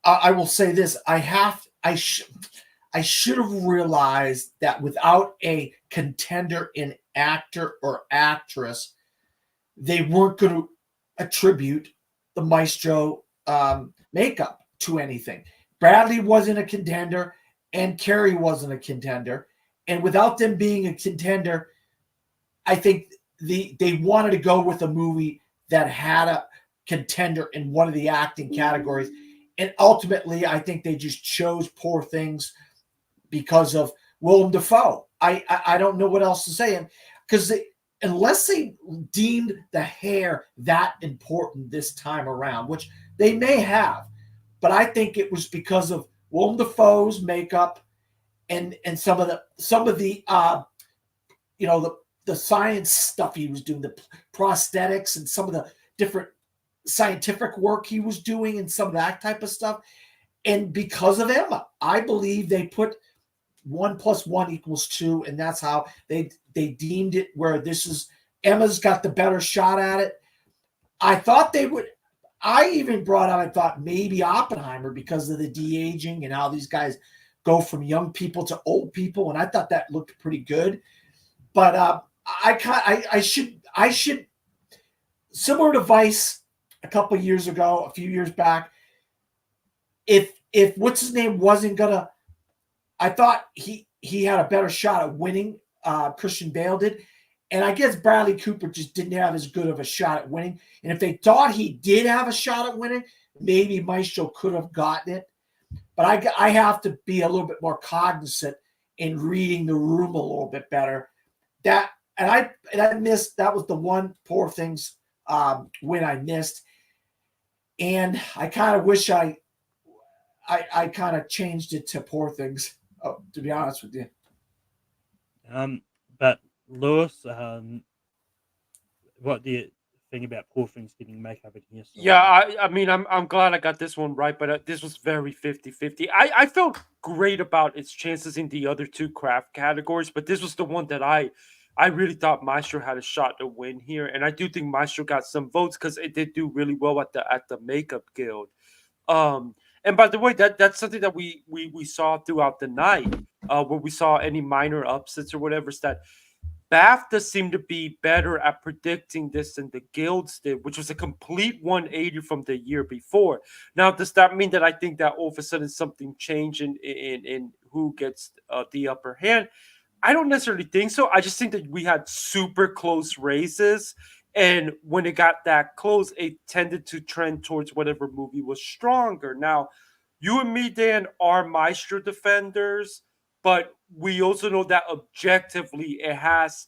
I will say this: I should have realized that without a contender in actor or actress, they weren't going to attribute the Maestro makeup to anything. Bradley wasn't a contender, and Carrie wasn't a contender. And without them being a contender, I think they wanted to go with a movie that had a contender in one of the acting categories. And ultimately, I think they just chose Poor Things because of Willem Dafoe. I don't know what else to say. Because unless they deemed the hair that important this time around, which they may have, but I think it was because of Willem Dafoe's makeup and some of the the science stuff he was doing, the prosthetics and some of the different scientific work he was doing and some of that type of stuff. And because of Emma, I believe they put 1 + 1 = 2, and that's how they deemed it, where Emma's got the better shot at it. I thought they would. I even brought out, I thought maybe Oppenheimer because of the de-aging and how these guys go from young people to old people, and I thought that looked pretty good. But I should similar to Vice a couple of years ago, a few years back. If what's his name wasn't gonna, I thought he had a better shot at winning. Christian Bale did. And I guess Bradley Cooper just didn't have as good of a shot at winning. And if they thought he did have a shot at winning, maybe Maestro could have gotten it. but I have to be a little bit more cognizant in reading the room a little bit better. That and I missed, that was the one Poor Things when I missed, and I kind of wish I kind of changed it to Poor Things, to be honest with you. But Lewis, what do you think about Poor Things getting makeup in here? Yeah, I mean, I'm glad I got this one right, but this was very 50-50. I felt great about its chances in the other two craft categories, but this was the one that I really thought Maestro had a shot to win here, and I do think Maestro got some votes because it did do really well at the Makeup Guild. And by the way, that's something that we saw throughout the night, where we saw any minor upsets or whatever. Is that BAFTA seemed to be better at predicting this than the guilds did, which was a complete 180 from the year before. Now, does that mean that I think that all of a sudden something changed in who gets the upper hand? I don't necessarily think so. I just think that we had super close races. And when it got that close, it tended to trend towards whatever movie was stronger. Now, you and me, Dan, are Maestro defenders, but we also know that objectively it has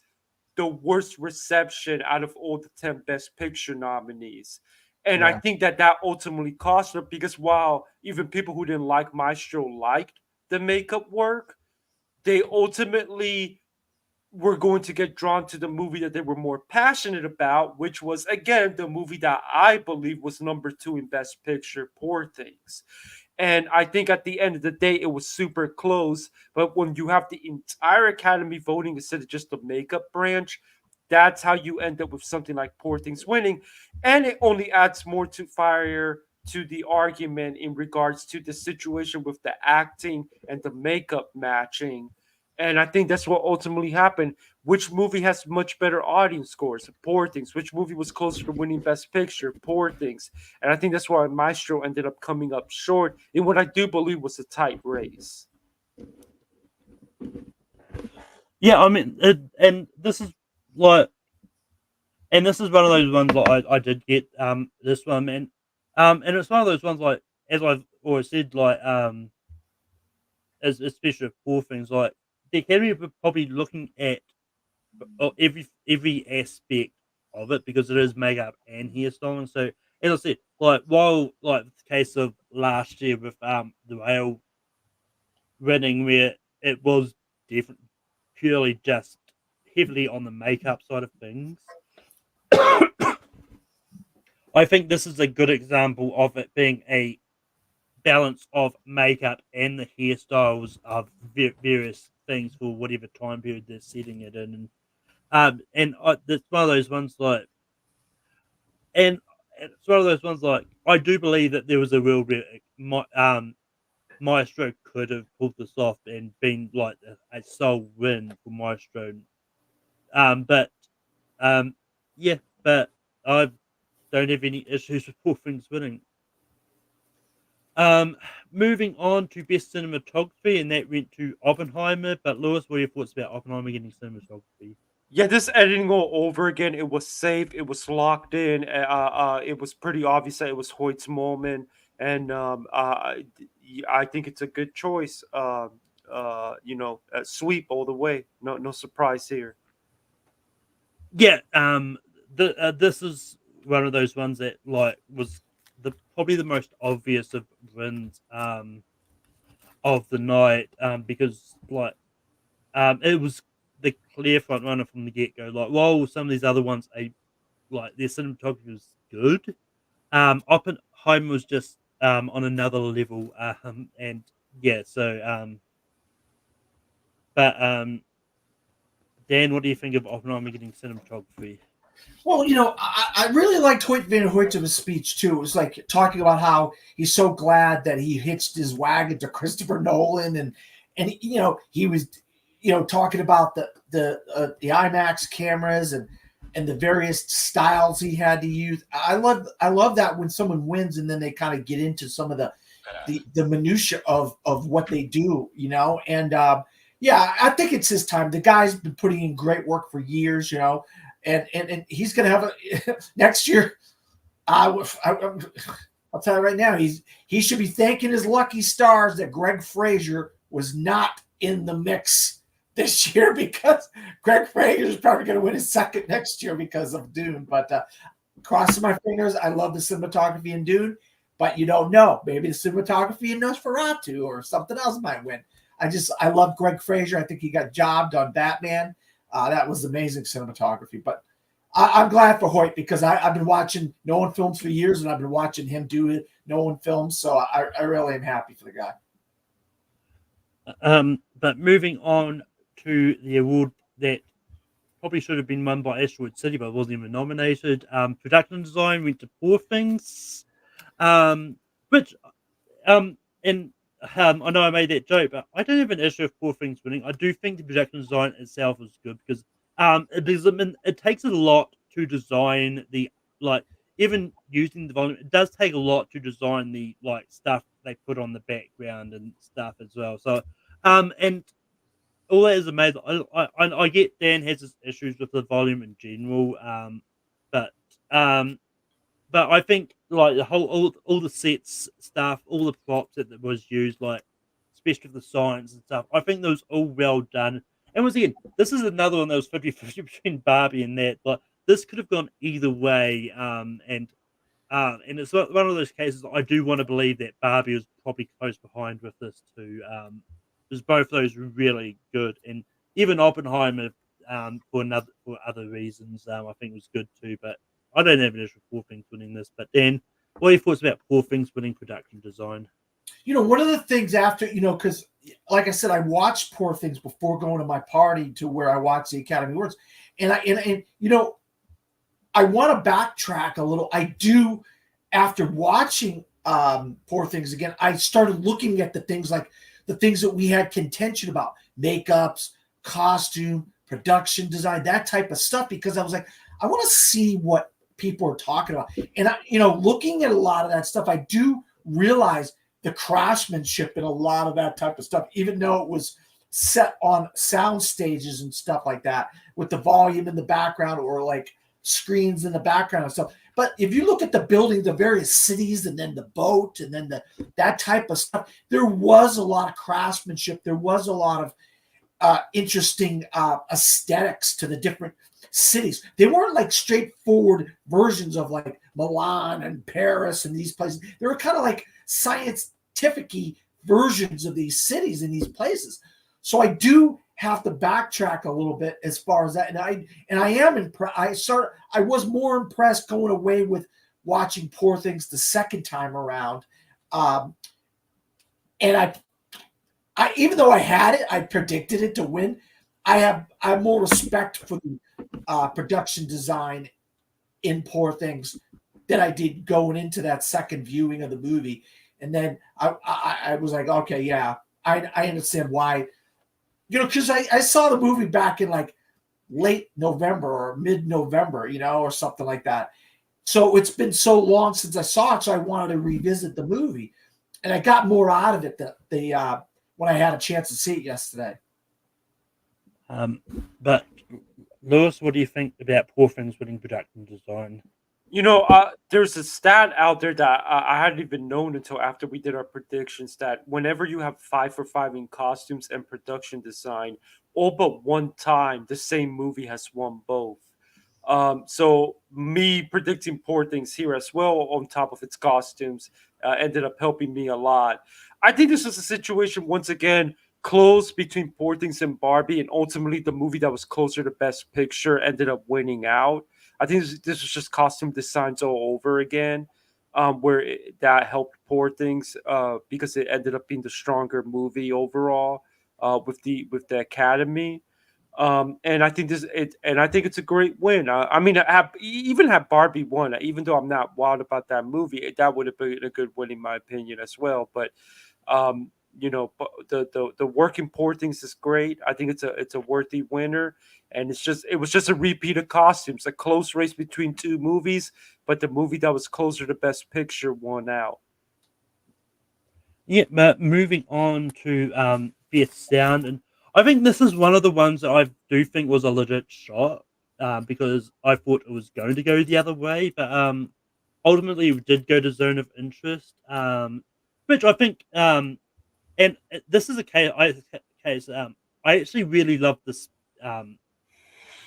the worst reception out of all the 10 Best Picture nominees. And I think that ultimately cost her, because while even people who didn't like Maestro liked the makeup work, they ultimately were going to get drawn to the movie that they were more passionate about, which was, again, the movie that I believe was number 2 in Best Picture, Poor Things. And I think at the end of the day, it was super close. But when you have the entire Academy voting instead of just the makeup branch, that's how you end up with something like Poor Things winning. And it only adds more to fire to the argument in regards to the situation with the acting and the makeup matching. And I think that's what ultimately happened. Which movie has much better audience scores? Poor Things. Which movie was closer to winning Best Picture? Poor Things. And I think that's why Maestro ended up coming up short in what I do believe was a tight race. Yeah, I mean, this is one of those ones that I did get this one, and it's one of those ones, like, as I've always said, like, as especially Poor Things, like, the Academy are probably looking at every aspect of it, because it is makeup and hairstyling. So, as I said, like, while, like, the case of last year with the Whale winning, where it was different, purely just heavily on the makeup side of things, I think this is a good example of it being a balance of makeup and the hairstyles of various things for whatever time period they're setting it in. And it's one of those ones, like, and it's one of those ones, like, I do believe that there was a real Maestro could have pulled this off and been like a sole win for Maestro. But I don't have any issues with Poor Things winning. Moving on to Best Cinematography, and that went to Oppenheimer. But Lewis, what are your thoughts about Oppenheimer getting cinematography? Yeah, this editing all over again. It was safe. It was locked in. It was pretty obvious that it was Hoyt's moment, and I think it's a good choice. Sweep all the way. No surprise here. Yeah. This is one of those ones that, like, was probably the most obvious of wins of the night, because, like, it was the clear front runner from the get go. Like, while some of these other ones, like, their cinematography was good, Oppenheimer was just on another level. And yeah, so Dan, what do you think of Oppenheimer getting cinematography? Well, I really liked Hoyt Van Hoyten's speech too. It was like talking about how he's so glad that he hitched his wagon to Christopher Nolan, and he was talking about the IMAX cameras and the various styles he had to use. I love that when someone wins and then they kind of get into some of the minutia of what they do, and I think it's his time. The guy's been putting in great work for years, and he's going to have next year. I'm I'll tell you right now, he should be thanking his lucky stars that Greg Fraser was not in the mix this year, because Greg Fraser is probably going to win his second next year because of Dune. But crossing my fingers, I love the cinematography in Dune, but you don't know. Maybe the cinematography in Nosferatu or something else might win. I love Greg Fraser. I think he got jobbed on Batman. That was amazing cinematography. But I'm glad for Hoyt, because I've been watching Nolan films for years, and I've been watching him do it, Nolan films. So I really am happy for the guy. But moving on to the award that probably should have been won by Asteroid City, but wasn't even nominated. Production design went to Poor Things, which and I know I made that joke, but I don't have an issue with Poor Things winning. I do think the production design itself is good, because it takes a lot to design the, like, even using the volume, it does take a lot to design the, like, stuff they put on the background and stuff as well. So and all that is amazing. I get Dan has his issues with the volume in general, but I think, like, the whole all the sets stuff, all the props that was used, like especially the science and stuff, I think those all well done. And once again, this is another one that was 50-50 between Barbie and that. Like, this could have gone either way, and it's one of those cases I do want to believe that Barbie was probably close behind with this too. Because both those were really good, and even Oppenheimer, for other reasons, I think was good too. But I don't have an issue with Poor Things winning this. But then, what are your thoughts about Poor Things winning production design? One of the things after, because like I said, I watched Poor Things before going to my party to where I watched the Academy Awards, and I want to backtrack a little. I do, after watching Poor Things again, I started looking at the things that we had contention about: makeups, costume, production design, that type of stuff, because I was like, I want to see what people are talking about. And looking at a lot of that stuff, I do realize the craftsmanship in a lot of that type of stuff, even though it was set on sound stages and stuff like that, with the volume in the background or like screens in the background and stuff. But if you look at the building, the various cities, and then the boat, and then that type of stuff, there was a lot of craftsmanship. There was a lot of interesting aesthetics to the different cities. They weren't like straightforward versions of like Milan and Paris and these places. They were kind of like scientific-y versions of these cities and these places. So I do have to backtrack a little bit as far as that. And I am impressed. I was more impressed going away with watching Poor Things the second time around. And I even though I had it, I predicted it to win. I have more respect for the production design in Poor Things than I did going into that second viewing of the movie. And then I was like, okay, yeah, I understand why. Because I saw the movie back in like late November or mid-November, or something like that. So it's been so long since I saw it, so I wanted to revisit the movie. And I got more out of it when I had a chance to see it yesterday. But Lewis, what do you think about Poor Things winning production design? There's a stat out there that I hadn't even known until after we did our predictions, that whenever you have 5 for 5 in costumes and production design, all but one time the same movie has won both. So me predicting Poor Things here as well, on top of its costumes, ended up helping me a lot. I think this was a situation, once again, close between Poor Things and Barbie, and ultimately the movie that was closer to Best Picture ended up winning out. I think this was just costume designs all over again, that helped Poor Things because it ended up being the stronger movie overall with the Academy. And I think it's a great win. Even had Barbie won, even though I'm not wild about that movie, that would have been a good win in my opinion as well. But the work in Poor Things is great. I think it's a worthy winner, and it was just a repeat of costumes, a close race between two movies, but the movie that was closer to Best Picture won out. Yeah, but moving on to Best Sound, and I think this is one of the ones that I do think was a legit shot, because I thought it was going to go the other way, but ultimately did go to Zone of Interest, which I think, and this is a case. I actually really love this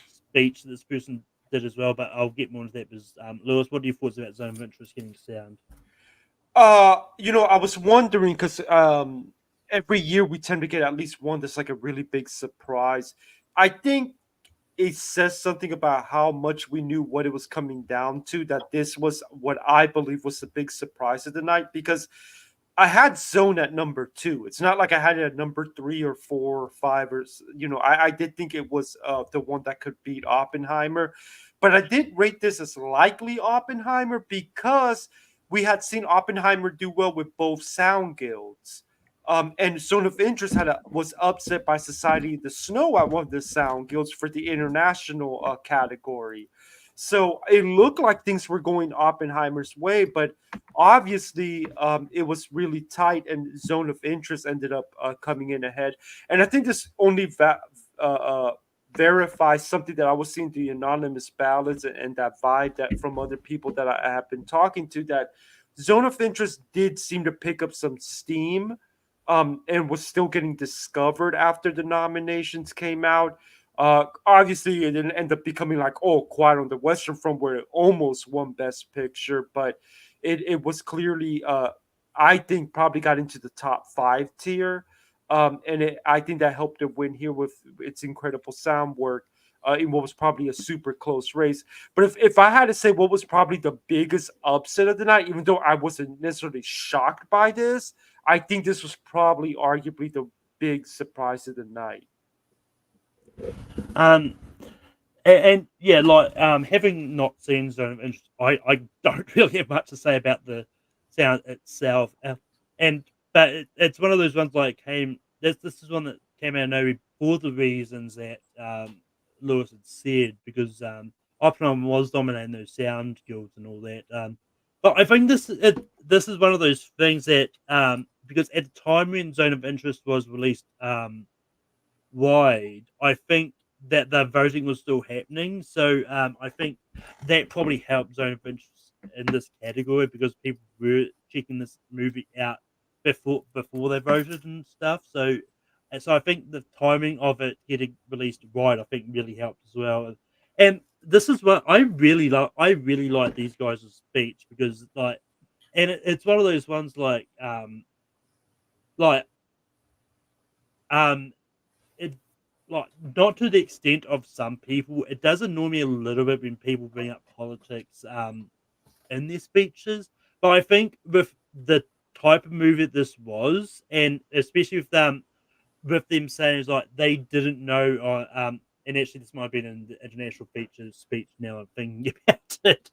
speech that this person did as well, but I'll get more into that. Because Lewis, what are your thoughts about Zone of Interest getting sound? I was wondering because every year we tend to get at least one that's like a really big surprise. I think it says something about how much we knew what it was coming down to, that this was what I believe was the big surprise of the night, because I had Zone at number 2. It's not like I had it at number 3 or 4 or 5 or I did think it was the one that could beat Oppenheimer, but I did rate this as likely Oppenheimer because we had seen Oppenheimer do well with both sound guilds. And Zone of Interest was upset by Society of the Snow at one of the sound guilds for the international category. So it looked like things were going Oppenheimer's way, but obviously it was really tight, and Zone of Interest ended up coming in ahead. And I think this only verifies something that I was seeing the anonymous ballots and that vibe that from other people that I have been talking to, that Zone of Interest did seem to pick up some steam. And was still getting discovered after the nominations came out. Obviously, it didn't end up becoming like, Quiet on the Western Front, where it almost won Best Picture, but it was clearly, I think, probably got into the top 5 tier. I think that helped it win here with its incredible sound work in what was probably a super close race. But if I had to say what was probably the biggest upset of the night, even though I wasn't necessarily shocked by this, I think this was probably arguably the big surprise of the night. And yeah, like having not seen Zone of Interest, I don't really have much to say about the sound itself. But it's one of those ones like this is one that came out of nowhere for the reasons that Lewis had said, because Oppenheimer was dominating those sound guilds and all that. But I think this is one of those things that because at the time when Zone of Interest was released wide, I think that the voting was still happening. So I think that probably helped Zone of Interest in this category, because people were checking this movie out before they voted and stuff. So I think the timing of it getting released right, I think, really helped as well. And this is what I really like. I really like these guys' speech, because it's one of those ones it not to the extent of some people. It does annoy me a little bit when people bring up politics in their speeches. But I think with the type of movie this was, and especially with them saying they didn't know, and actually this might have been in the international features speech. Now I'm thinking about it,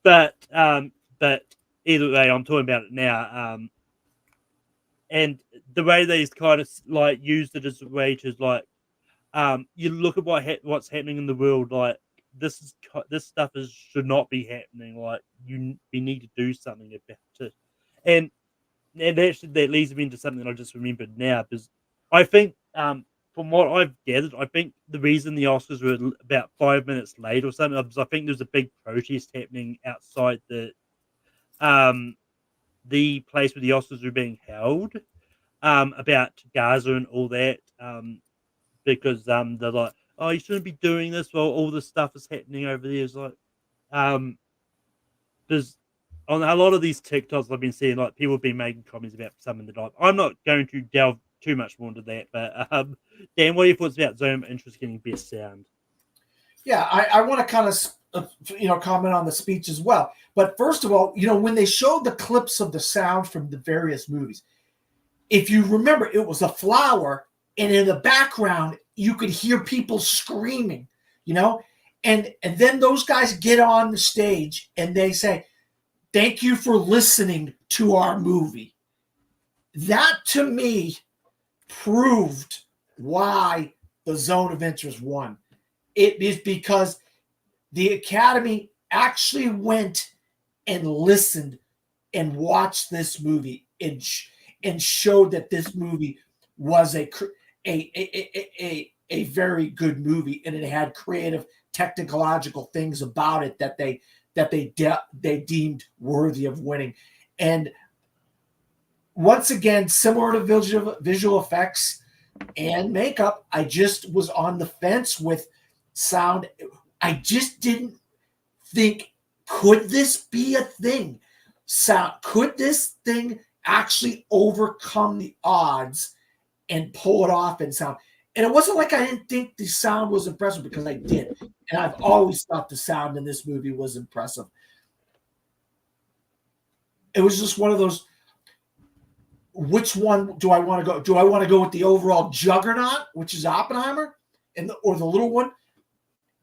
but either way, I'm talking about it now. And the way they kind of used it as a way to you look at what's happening in the world. This stuff should not be happening. We need to do something about it. And actually that leads me into something that I just remembered now, because I think from what I've gathered, I think the reason the Oscars were about 5 minutes late or something is I think there's a big protest happening outside the place where the Oscars were being held about Gaza and all that, because they're like, oh, you shouldn't be doing this while all this stuff is happening over there. It's there's on a lot of these TikToks I've been seeing, people have been making comments about something that I'm not going to delve too much more into that. But Dan, what are your thoughts about Zone of Interest getting best sound? Yeah, I want to kind of comment on the speech as well. But first of all, when they showed the clips of the sound from the various movies, if you remember, it was a flower, and in the background you could hear people screaming, and then those guys get on the stage and they say, "Thank you for listening to our movie." That to me proved why the Zone of Interest won. It is because the Academy actually went and listened and watched this movie and showed that this movie was a very good movie, and it had creative technological things about it that that they deemed worthy of winning. And once again, similar to visual effects and makeup, I just was on the fence with sound. I just didn't think, could this be a thing? Sound, could this thing actually overcome the odds and pull it off in sound? And it wasn't like I didn't think the sound was impressive, because I did. And I've always thought the sound in this movie was impressive. It was just one of those, which one do I want to go? Do I want to go with the overall juggernaut, which is Oppenheimer, or the little one?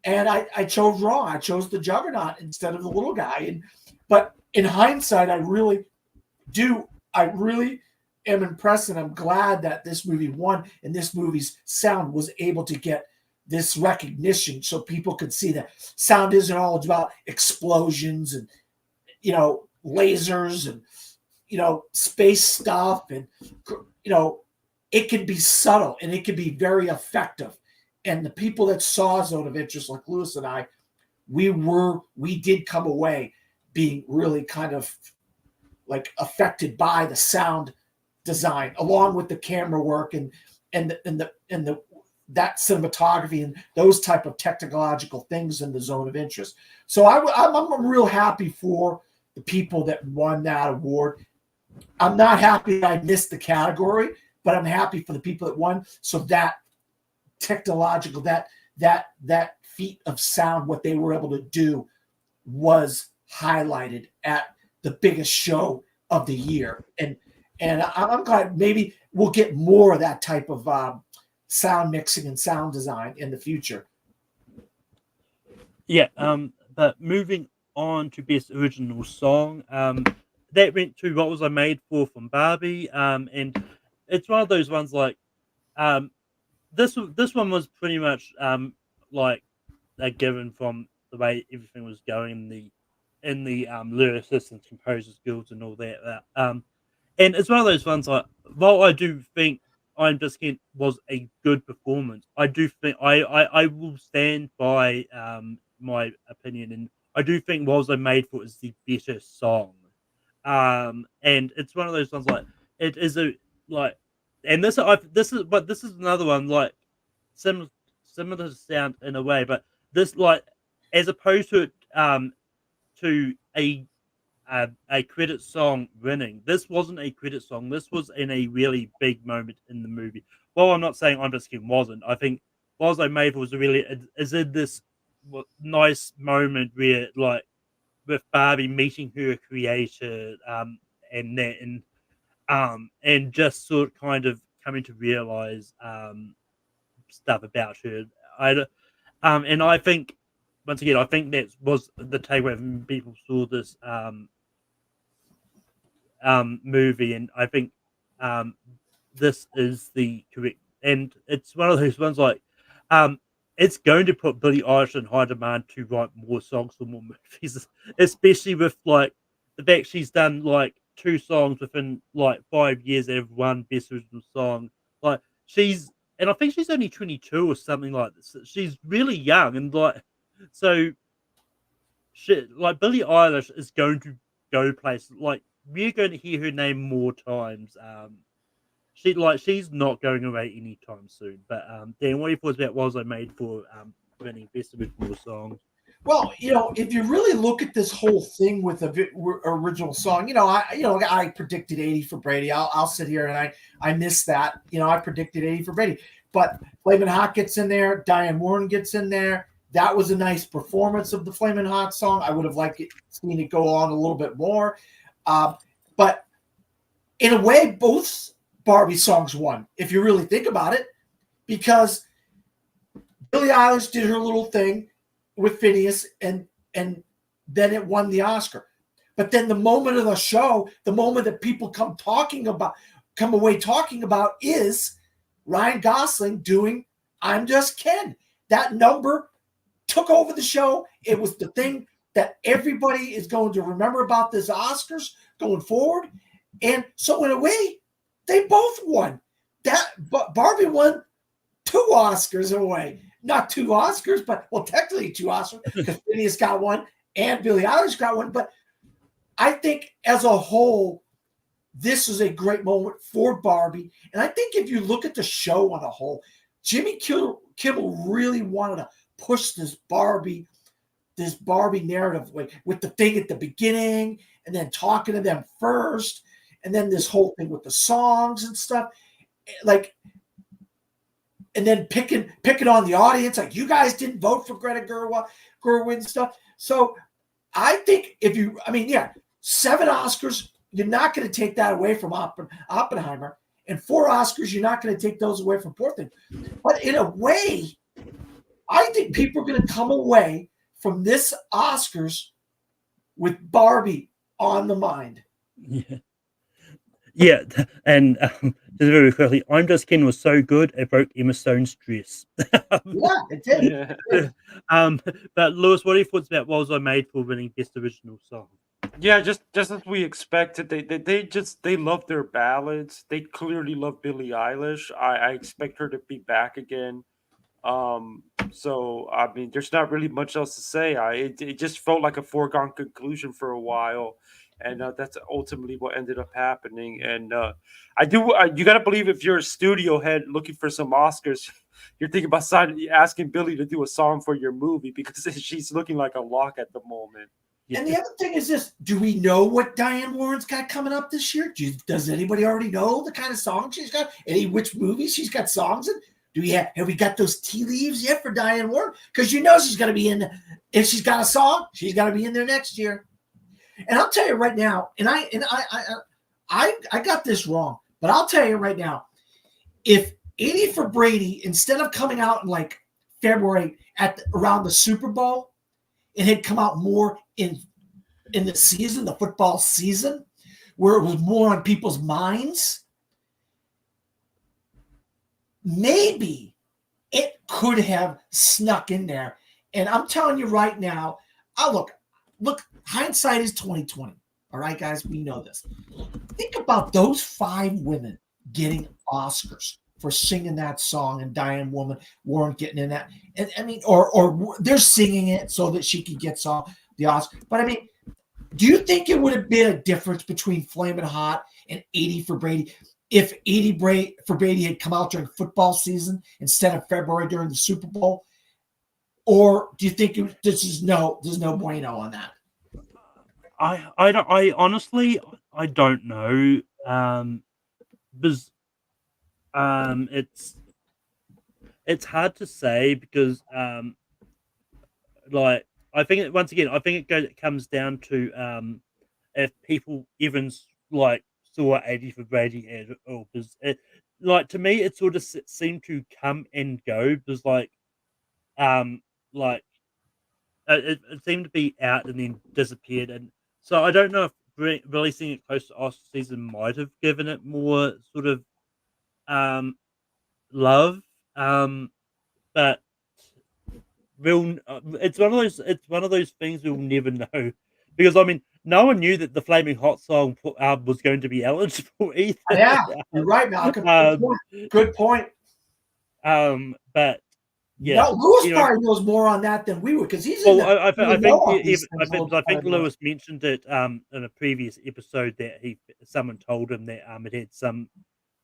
And I chose wrong. I chose the juggernaut instead of the little guy. But in hindsight, I really am impressed, and I'm glad that this movie won, and this movie's sound was able to get this recognition, so people could see that sound isn't all about explosions and lasers and space stuff, and it can be subtle and it can be very effective. And the people that saw Zone of Interest, like Lewis and I, we did come away being really kind of like affected by the sound design, along with the camera work and that cinematography and those type of technological things in the Zone of Interest. So I'm real happy for the people that won that award. I'm not happy I missed the category, but I'm happy for the people that won. So that technological, that feat of sound, what they were able to do, was highlighted at the biggest show of the year. And I'm glad maybe we'll get more of that type of sound mixing and sound design in the future. Yeah, but moving on to Best Original Song, that went to What Was I Made For from Barbie, and it's one of those ones like this one was pretty much like a given from the way everything was going in the lyricists and composers guilds and all that. And it's one of those ones like, while I do think I'm Just Ken was a good performance, I do think I will stand by my opinion, and I do think What Was I Made For is the better song. And it's one of those ones like, it is a like, and this is another one like similar to sound in a way, but this, like, as opposed to a credit song winning, this wasn't a credit song. This was in a really big moment in the movie. Well, I'm not saying I'm Just Ken wasn't. I think What Was I Made For was is in this nice moment where, like, with Barbie meeting her creator, and just sort of kind of coming to realize stuff about her. And I think, once again, I think that was the takeaway when people saw this movie, and I think this is the correct. And it's one of those ones like, it's going to put Billie Eilish in high demand to write more songs for more movies, especially with like the fact she's done like 2 songs within like 5 years that have won Best Original Song. Like, and I think she's only 22 or something like this. She's really young, and like, so like Billie Eilish is going to go places. Like, we're going to hear her name more times. She's not going away anytime soon. But Dan, what are your thoughts about What Was I Made For winning Best Original Song? Well, if you really look at this whole thing with the original song, I predicted 80 for Brady. I'll sit here and I missed that. I predicted 80 for Brady, but Flamin' Hot gets in there. Diane Warren gets in there. That was a nice performance of the Flamin' Hot song. I would have liked seen it go on a little bit more, but in a way, both Barbie songs won, if you really think about it, because Billie Eilish did her little thing with Phineas, and then it won the Oscar. But then the moment of the show, the moment that people come away talking about is Ryan Gosling doing I'm Just Ken. That number took over the show. It was the thing that everybody is going to remember about this Oscars going forward. And so in a way, they both won. Barbie won 2 Oscars in a way. Not 2 Oscars, but, well, technically 2 Oscars, because Phineas got one and Billie Eilish got one. But I think as a whole, this is a great moment for Barbie. And I think if you look at the show on a whole, Jimmy Kimmel really wanted to push this Barbie narrative with the thing at the beginning and then talking to them first. And then this whole thing with the songs and stuff. Like, and then picking on the audience, like, you guys didn't vote for Greta Gerwig and stuff. So I think 7 Oscars, you're not going to take that away from Oppenheimer, and 4 Oscars, you're not going to take those away from Poor Things. But in a way, I think people are going to come away from this Oscars with Barbie on the mind. Yeah, and just very quickly, I'm Just Ken was so good it broke Emma Stone's dress. Yeah, it did. Yeah. But Lewis, what are your thoughts about What Was I Made For winning Best Original Song? Yeah, just as we expected, they love their ballads. They clearly love Billie Eilish. I expect her to be back again. So I mean, there's not really much else to say. It just felt like a foregone conclusion for a while, and that's ultimately what ended up happening. And you got to believe if you're a studio head looking for some Oscars, you're thinking about asking Billie to do a song for your movie because she's looking like a lock at the moment. And the other thing is this: do we know what Diane Warren's got coming up this year? Does anybody already know the kind of songs she's got? Which movies she's got songs in? Have we got those tea leaves yet for Diane Warren? Because she's going to be in. If she's got a song, she's got to be in there next year. And I'll tell you right now, and I got this wrong, but I'll tell you right now, if 80 for Brady, instead of coming out in like February around the Super Bowl, it had come out more in the season, the football season, where it was more on people's minds, maybe it could have snuck in there. And I'm telling you right now, look, hindsight is 2020. All right, guys, we know this. Think about those 5 women getting Oscars for singing that song, and Diane Warren getting in that. And I mean, or they're singing it so that she could get the Oscar. But I mean, do you think it would have been a difference between Flamin' Hot and 80 for Brady if 80 for Brady had come out during football season instead of February during the Super Bowl? Or do you think there's no bueno on that? I honestly don't know. Because it's hard to say because like I think it comes down to if people even like saw 80 for Brady at all, because like to me it sort of seemed to come and go, because it seemed to be out and then disappeared, and so I don't know if releasing it close to Oscar season might have given it more sort of love, but it's one of those things we'll never know, because I mean no one knew that the Flaming Hot song was going to be eligible either. Yeah, you're right, Malcolm. Good point. But yeah, no, Lewis probably knows more on that than we would, because he's. I think Lewis mentioned it in a previous episode that someone told him that it had some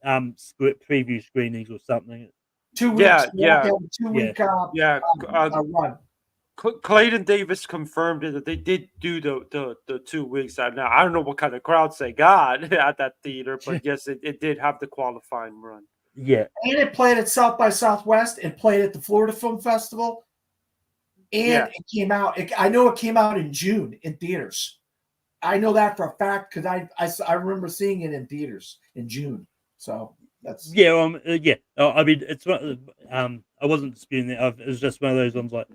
preview screenings or something. 2 weeks. Yeah. 2 week. Run. Clayton Davis confirmed it that they did do the 2 weeks. Now I don't know what kind of crowds they got at that theater, but yes, it did have the qualifying run. Yeah, and it played at South by Southwest. It played at the Florida Film Festival, and it came out. I know it came out in June in theaters. I know that for a fact because I remember seeing it in theaters in June. So that's I mean, it's I wasn't disputing that. It was just one of those ones like.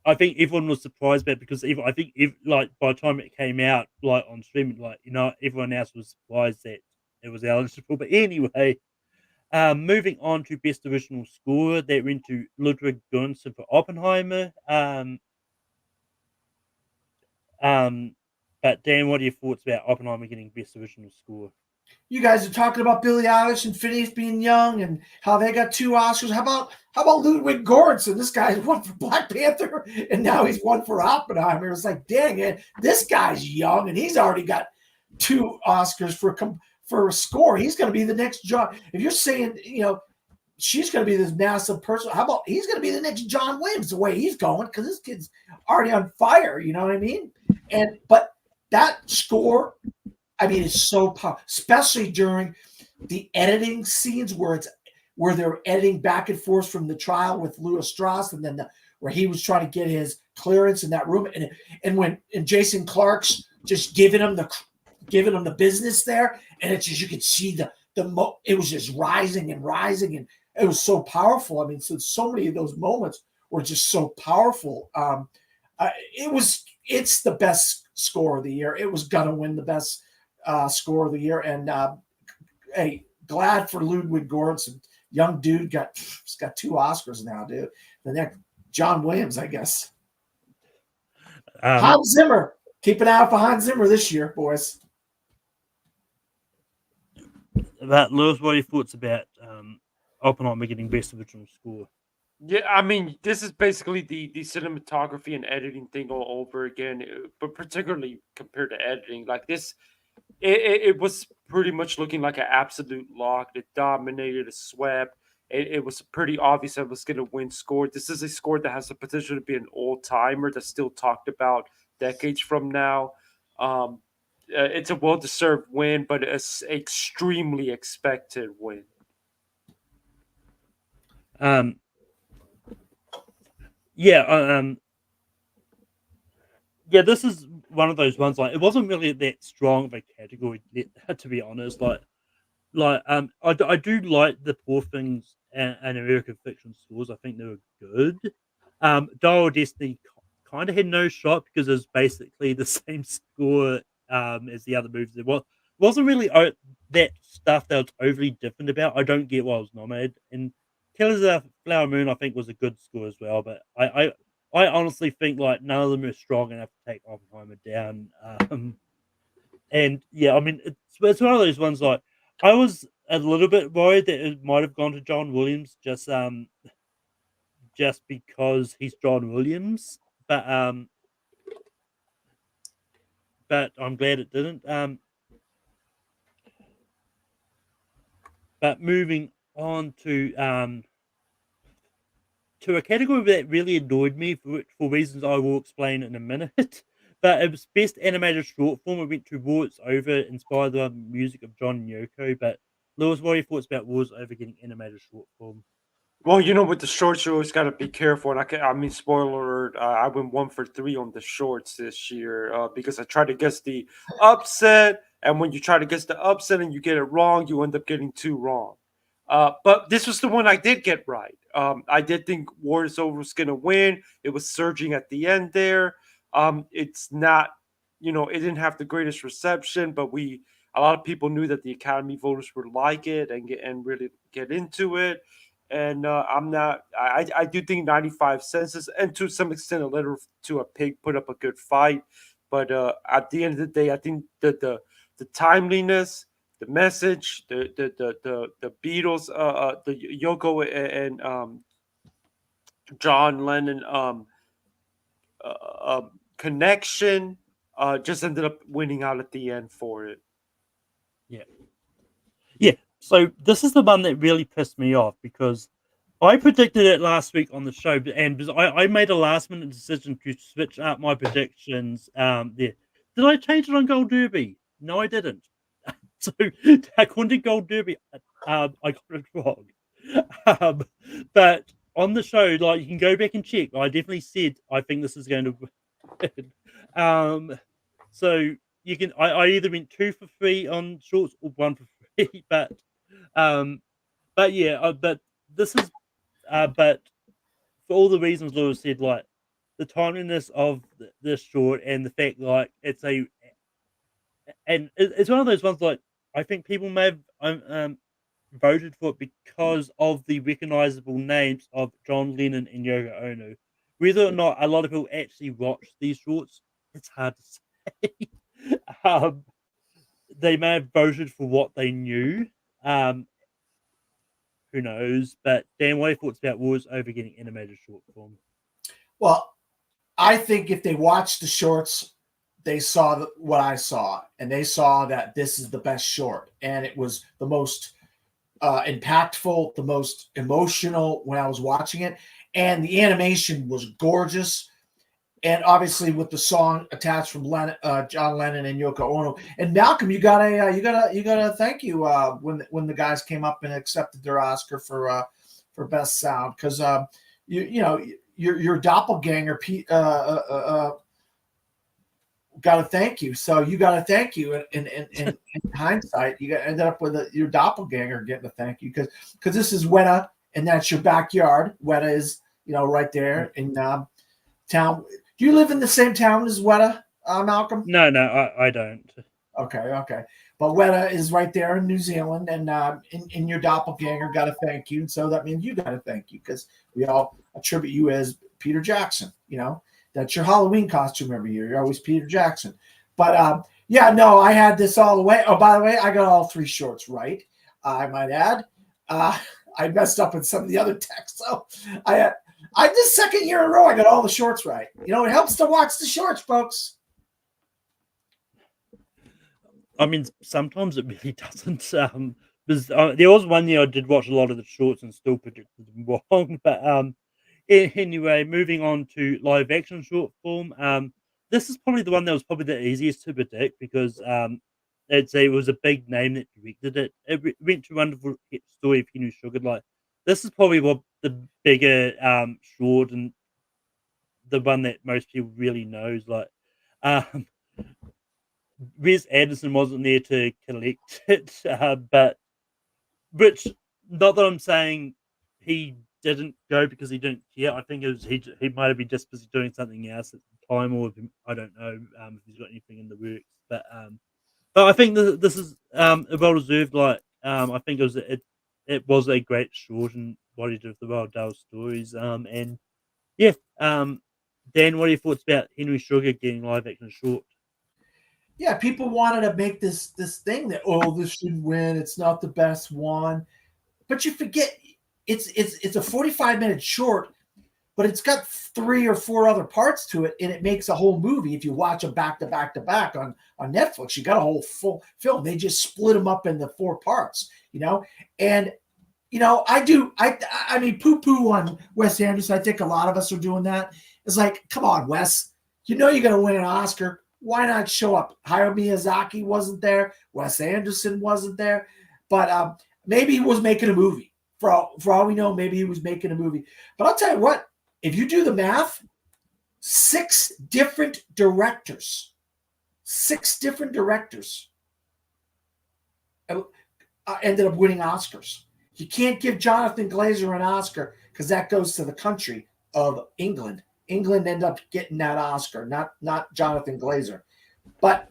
I think everyone was surprised by it because I think by the time it came out like on streaming, everyone else was surprised that it was eligible. But anyway, moving on to Best Original Score, that went to Ludwig Göransson for Oppenheimer. But Dan, what are your thoughts about Oppenheimer getting Best Original Score? You guys are talking about Billie Eilish and Phineas being young and how they got 2 Oscars. How about How about Ludwig Göransson? This guy's won for Black Panther, and now he's won for Oppenheimer. It's like, dang it, this guy's young, and he's already got 2 Oscars for a score. He's going to be the next John. If you're saying, she's going to be this massive person, how about he's going to be the next John Williams the way he's going, because this kid's already on fire. You know what I mean? But that score, I mean, it's so powerful, especially during the editing scenes where they're editing back and forth from the trial with Louis Strauss, and then where he was trying to get his clearance in that room, and Jason Clark's just giving him the business there, and it's just, you could see it was just rising, and it was so powerful. I mean, so many of those moments were just so powerful. It's the best score of the year. It was gonna win the best score of the year, and hey, glad for Ludwig Göransson. Young dude he's got 2 Oscars now, dude. The next John Williams, I guess. Hans Zimmer. Keep an eye out for Hans Zimmer this year, boys. Lewis, what are your thoughts about Oppenheimer getting best original score? Yeah, I mean, this is basically the cinematography and editing thing all over again, but particularly compared to editing. Like this, it was pretty much looking like an absolute lock. It dominated, it swept. It was pretty obvious that it was going to win score. This is a score that has the potential to be an all-timer that's still talked about decades from now. It's a well-deserved win, but it's extremely expected win. This is one of those ones. Like, it wasn't really that strong of a category, to be honest. I do like the Poor Things and American Fiction scores. I think they were good. Dial of Destiny kind of had no shot because it was basically the same score as the other movies. It wasn't really that stuff that was overly different about. I don't get why I was nominated. And Killers of the Flower Moon, I think, was a good score as well. But I honestly think like none of them are strong enough to take Oppenheimer down. And yeah, I mean, it's one of those ones. Like, I was a little bit worried that it might have gone to John Williams just because he's John Williams, but I'm glad it didn't. But moving on to a category that really annoyed me for reasons I will explain in a minute. But it was best animated short form. It went to War It's Over, inspired by the music of John Yoko. But Lewis, what are your thoughts about War It's Over getting animated short form? Well, with the shorts, you always got to be careful. And I mean, spoiler alert, I went 1 for 3 on the shorts this year because I tried to guess the upset. And when you try to guess the upset and you get it wrong, you end up getting 2 wrong. But this was the one I did get right. I did think War Is Over was going to win. It was surging at the end there. It's not, it didn't have the greatest reception, but a lot of people knew that the Academy voters would like it and really get into it. And I do think 95 Cents and to some extent A Letter to a Pig put up a good fight. But at the end of the day, I think that the timeliness, the message, the Beatles, the Yoko and John Lennon connection just ended up winning out at the end for it. Yeah. So this is the one that really pissed me off because I predicted it last week on the show, and because I made a last-minute decision to switch up my predictions. There, did I change it on Gold Derby? No, I didn't. So according to Gold Derby, I got it wrong. But on the show, like, you can go back and check. I definitely said I think this is going to win. So you can. I either went 2 for 3 on shorts or 1 for 3, but yeah, but this is, but for all the reasons Lewis said, like the timeliness of this short and the fact like it's one of those ones like I think people may have voted for it because of the recognizable names of John Lennon and Yoko Ono. Whether or not a lot of people actually watch these shorts, it's hard to say. They may have voted for what they knew. who knows? But Dan, what are your thoughts about Wars over getting animated short form? Well, I think if they watched the shorts, they saw what I saw, and they saw that this is the best short, and it was the most impactful, the most emotional when I was watching it, and the animation was gorgeous. And obviously, with the song attached from John Lennon and Yoko Ono, and Malcolm, you got a thank you when the guys came up and accepted their Oscar for best sound, because your doppelganger got to thank you. So you got to thank you. In hindsight, you ended up with your doppelganger getting a thank you because this is Weta, and that's your backyard. Weta is right there in town. Do you live in the same town as Weta, Malcolm? No, I don't. Okay. But Weta is right there in New Zealand, and in your doppelganger got to thank you. So that means you got to thank you because we all attribute you as Peter Jackson. That's your Halloween costume every year. You're always Peter Jackson. But I had this all the way. Oh, by the way, I got all 3 shorts right. I might add. I messed up in some of the other texts. So I this second year in a row, I got all the shorts right. It helps to watch the shorts, folks. I mean, sometimes it really doesn't. Because there was one year I did watch a lot of the shorts and still predicted them wrong. But anyway, moving on to live action short form. This is probably the one that was probably the easiest to predict because it was a big name that directed it. It went to Wonderful Story of Henry Sugar. This is probably what the bigger short and the one that most people really knows. Wes Anderson wasn't there to collect it, but which not that I'm saying he didn't go because he didn't care. I think it was he might have been just busy doing something else at the time, or I don't know if he's got anything in the works. But I think this is well deserved. I think it was a great short and what he did with the Roald Dahl stories. Dan, what are your thoughts about Henry Sugar getting live action short? Yeah, people wanted to make this thing that this should win. It's not the best one, but you forget it's a 45-minute short, but it's got 3 or 4 other parts to it, and it makes a whole movie. If you watch them back to back to back on Netflix, you got a whole full film. They just split them up into 4 parts, and I mean, poo-poo on Wes Anderson. I think a lot of us are doing that. It's like, come on, Wes. You're going to win an Oscar. Why not show up? Hayao Miyazaki wasn't there. Wes Anderson wasn't there. But maybe he was making a movie. For all we know, maybe he was making a movie. But I'll tell you what, if you do the math, 6 different directors ended up winning Oscars. You can't give Jonathan Glazer an Oscar because that goes to the country of England. England ended up getting that Oscar, not Jonathan Glazer. But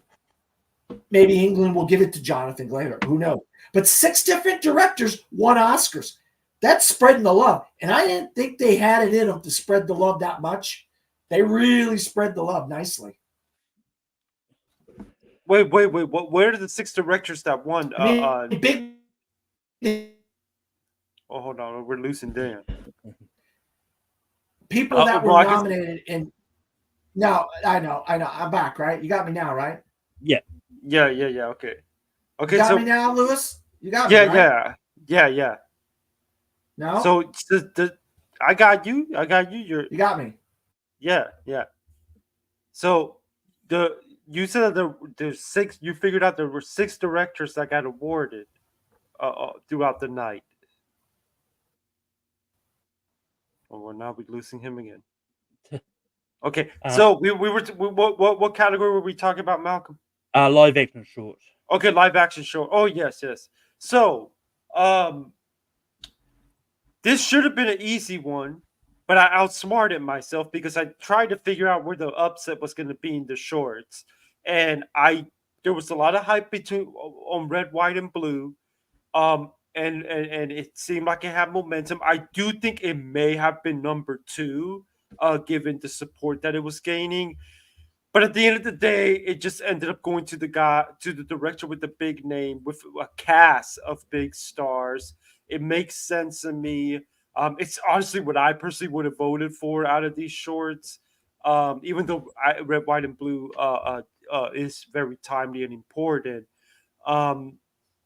maybe England will give it to Jonathan Glazer. Who knows? But 6 different directors won Oscars. That's spreading the love. And I didn't think they had it in them to spread the love that much. They really spread the love nicely. Wait. What? Where are the 6 directors that won? Oh, hold on. We're losing Dan. People that were nominated in. No, I know. I'm back, right? You got me now, right? Yeah. Okay. You got me now, Lewis? You got me, right? Yeah. No? So I got you. You got me. Yeah. So you said that there's 6. You figured out there were 6 directors that got awarded throughout the night. Oh, well, now we're losing him again. Okay, so we were what category were we talking about, Malcolm? Live action short. Okay, live action short. Oh yes. So, this should have been an easy one, but I outsmarted myself because I tried to figure out where the upset was going to be in the shorts, and there was a lot of hype on Red, White, and Blue, and it seemed like it had momentum. I do think it may have been number 2. Given the support that it was gaining, but at the end of the day, it just ended up going to the director with the big name, with a cast of big stars. It makes sense to me. It's honestly what I personally would have voted for out of these shorts. Even though Red, White, and Blue is very timely and important. Um,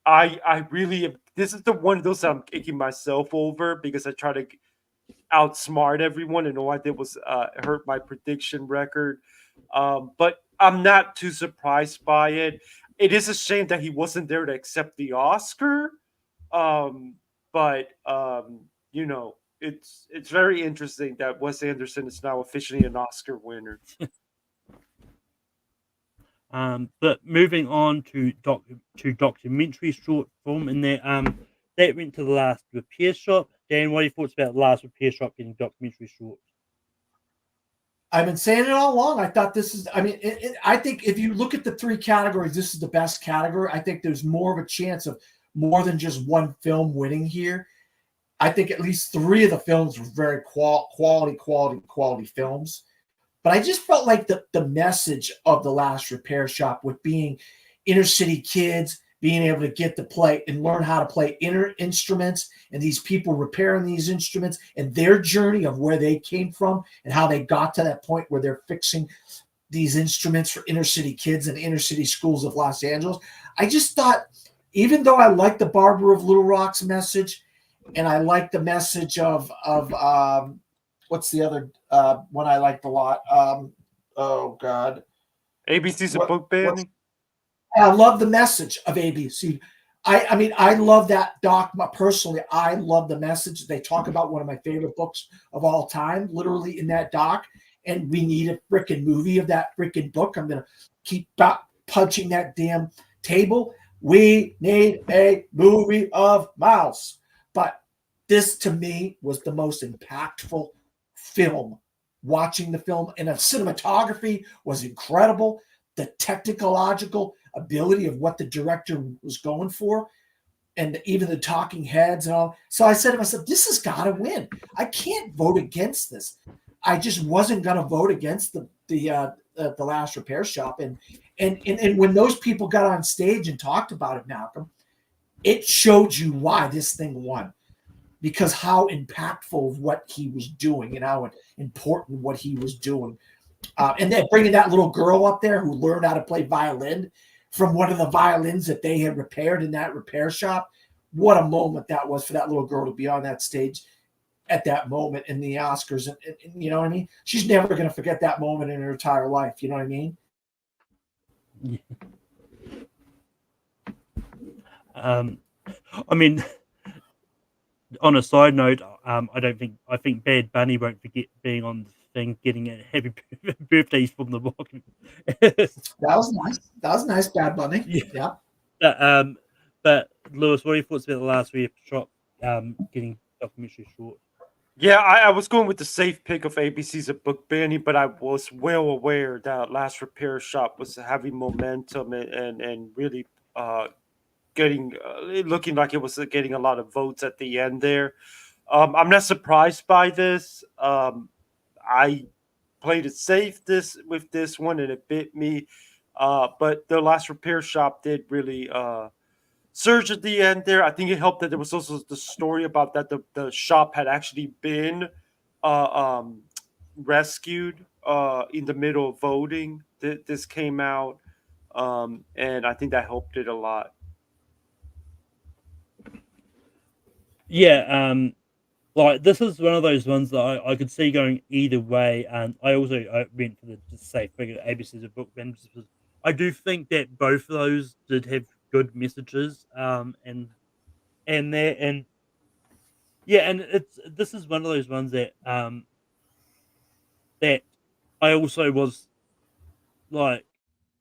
I really this is the one of those that I'm kicking myself over because I try to outsmart everyone, and all I did was hurt my prediction record. But I'm not too surprised by it. It is a shame that he wasn't there to accept the Oscar. Um, but you know, it's very interesting that Wes Anderson is now officially an Oscar winner. But moving on to documentary short film, and that went to The Last Repair Shop. Dan, what are your thoughts about The Last Repair Shop getting documentary short? I've been saying it all along. I thought this is, I mean, I think if you look at the three categories, this is the best category. I think there's more of a chance of more than just one film winning here. I think at least three of the films were very quality films. But I just felt like the message of The Last Repair Shop with being inner city kids, being able to get to play and learn how to play instruments, and these people repairing these instruments and their journey of where they came from and how they got to that point where they're fixing these instruments for inner city kids and inner city schools of Los Angeles. I just thought, even though I like the Barber of Little Rock's message, and I like the message of what's the other one I liked a lot? Oh God, ABC's a book banning. I love the message of ABC. I mean, I love that doc. Personally, I love the message. They talk about one of my favorite books of all time, literally in that doc. And we need a freaking movie of that freaking book. I'm going to keep punching that damn table. We need a movie of Mouse. But this, to me, was the most impactful film. Watching the film, and the cinematography was incredible. The technological ability of what the director was going for, and even the talking heads and all. So I said to myself, this has got to win. I can't vote against this. I just wasn't going to vote against the Last Repair Shop. And when those people got on stage and talked about it, Malcolm, it showed you why this thing won. Because how impactful what he was doing and how important what he was doing. And then bringing that little girl up there who learned how to play violin from one of the violins that they had repaired in that repair shop. What a moment that was for that little girl to be on that stage at that moment in the Oscars. And you know what I mean? She's never going to forget that moment in her entire life. You know what I mean? Yeah. I mean, on a side note, I think Bad Bunny won't forget being on the thing, getting a happy birthdays from the book. That was nice. That was nice, Bad Bunny. Yeah. But Lewis, what are your thoughts about The Last Repair Shop getting documentary short? Yeah, I was going with the safe pick of ABC's a book banning, but I was well aware that Last Repair Shop was having momentum and really getting looking like it was getting a lot of votes at the end there. I'm not surprised by this. I played it safe with this one, and it bit me. But The Last Repair Shop did really surge at the end there. I think it helped that there was also the story about that the shop had actually been rescued in the middle of voting. This came out, and I think that helped it a lot. Yeah, like this is one of those ones that I could see going either way, and I went for the safe figure ABC's a book ban because I do think that both of those did have good messages, and this is one of those ones that that I also was like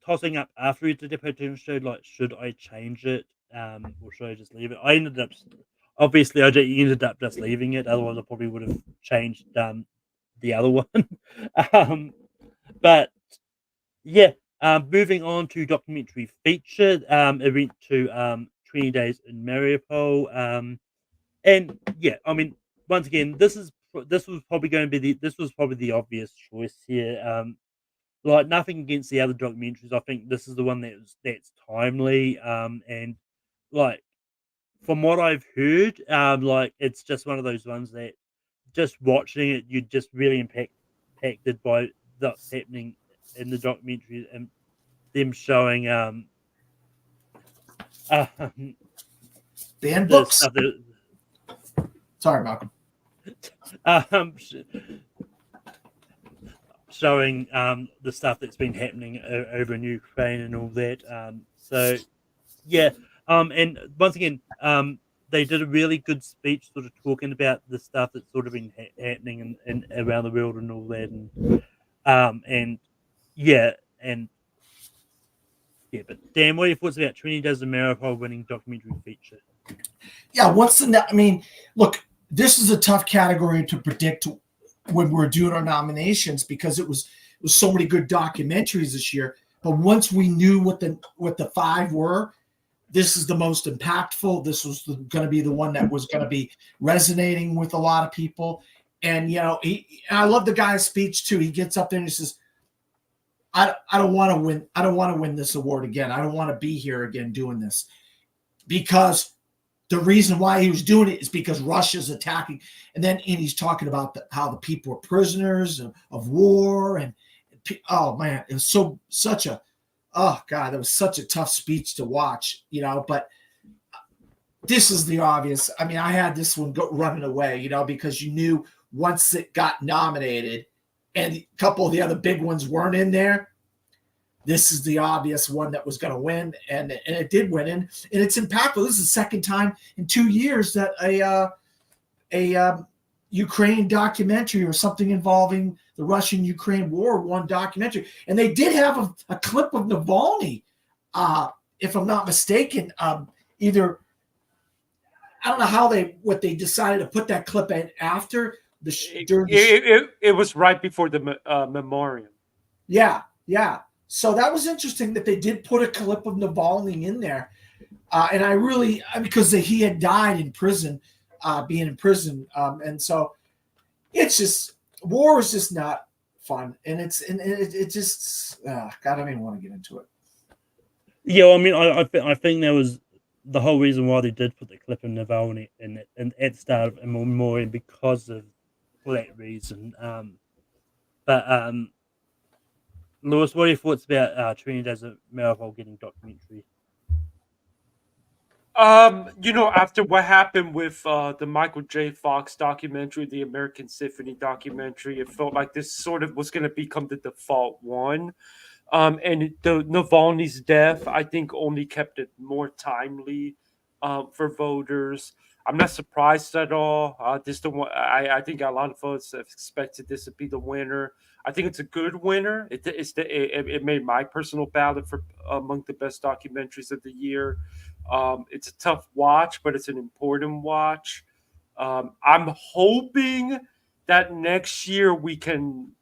tossing up after the Deportation show, like should I change it, or should I just leave it? I ended up just leaving it. Otherwise, I probably would have changed the other one. But yeah, moving on to documentary feature. It went to 20 Days in Mariupol. And yeah, I mean, once again, this was probably the obvious choice here. Like nothing against the other documentaries. I think this is the one that's timely. And like from what I've heard, like it's just one of those ones that just watching it, you're just really impacted by what's happening in the documentary and them showing um Banned the books. stuff that Sorry, Malcolm. sh- showing the stuff that's been happening over in Ukraine and all that. So yeah, and once again, they did a really good speech, sort of talking about the stuff that's sort of been happening and around the world and all that, and yeah, and yeah. But Dan, what are your thoughts about 20 Days of Mariupol winning documentary feature? Yeah, what's the? I mean, look, this is a tough category to predict when we're doing our nominations because it was so many good documentaries this year. But once we knew what the 5 were, this is the most impactful. This was going to be the one that was going to be resonating with a lot of people. And I love the guy's speech too. He gets up there and he says, I don't want to win. I don't want to win this award again. I don't want to be here again doing this, because the reason why he was doing it is because Russia's attacking. And he's talking about how the people are prisoners of war. And oh man, it was such a tough speech to watch, but this is the obvious. I mean, I had this one running away, because you knew once it got nominated and a couple of the other big ones weren't in there, this is the obvious one that was going to win, and it did win. And it's impactful. This is the second time in 2 years that a Ukraine documentary or something involving the Russian-Ukraine war won documentary. And they did have a clip of Navalny, if I'm not mistaken. Either I don't know what they decided to put that clip in after it was right before the memoriam. Yeah. So that was interesting that they did put a clip of Navalny in there. And I really, because he had died in prison, being in prison. And so it's just, war is just not fun. And it just, God, I don't even want to get into it. Yeah, I mean, I think that was the whole reason why they did put the clip of Navalny in it, and at the start of memoriam, because of that reason. But Lewis, what are your thoughts about 20 Days of Mariupol getting documentary? After what happened with the Michael J. Fox documentary, the American Symphony documentary, it felt like this sort of was going to become the default one. And the Navalny's death, I think, only kept it more timely for voters. I'm not surprised at all. I think a lot of folks have expected this to be the winner. I think it's a good winner. It made my personal ballot for among the best documentaries of the year. It's a tough watch, but it's an important watch. I'm hoping that next year we can,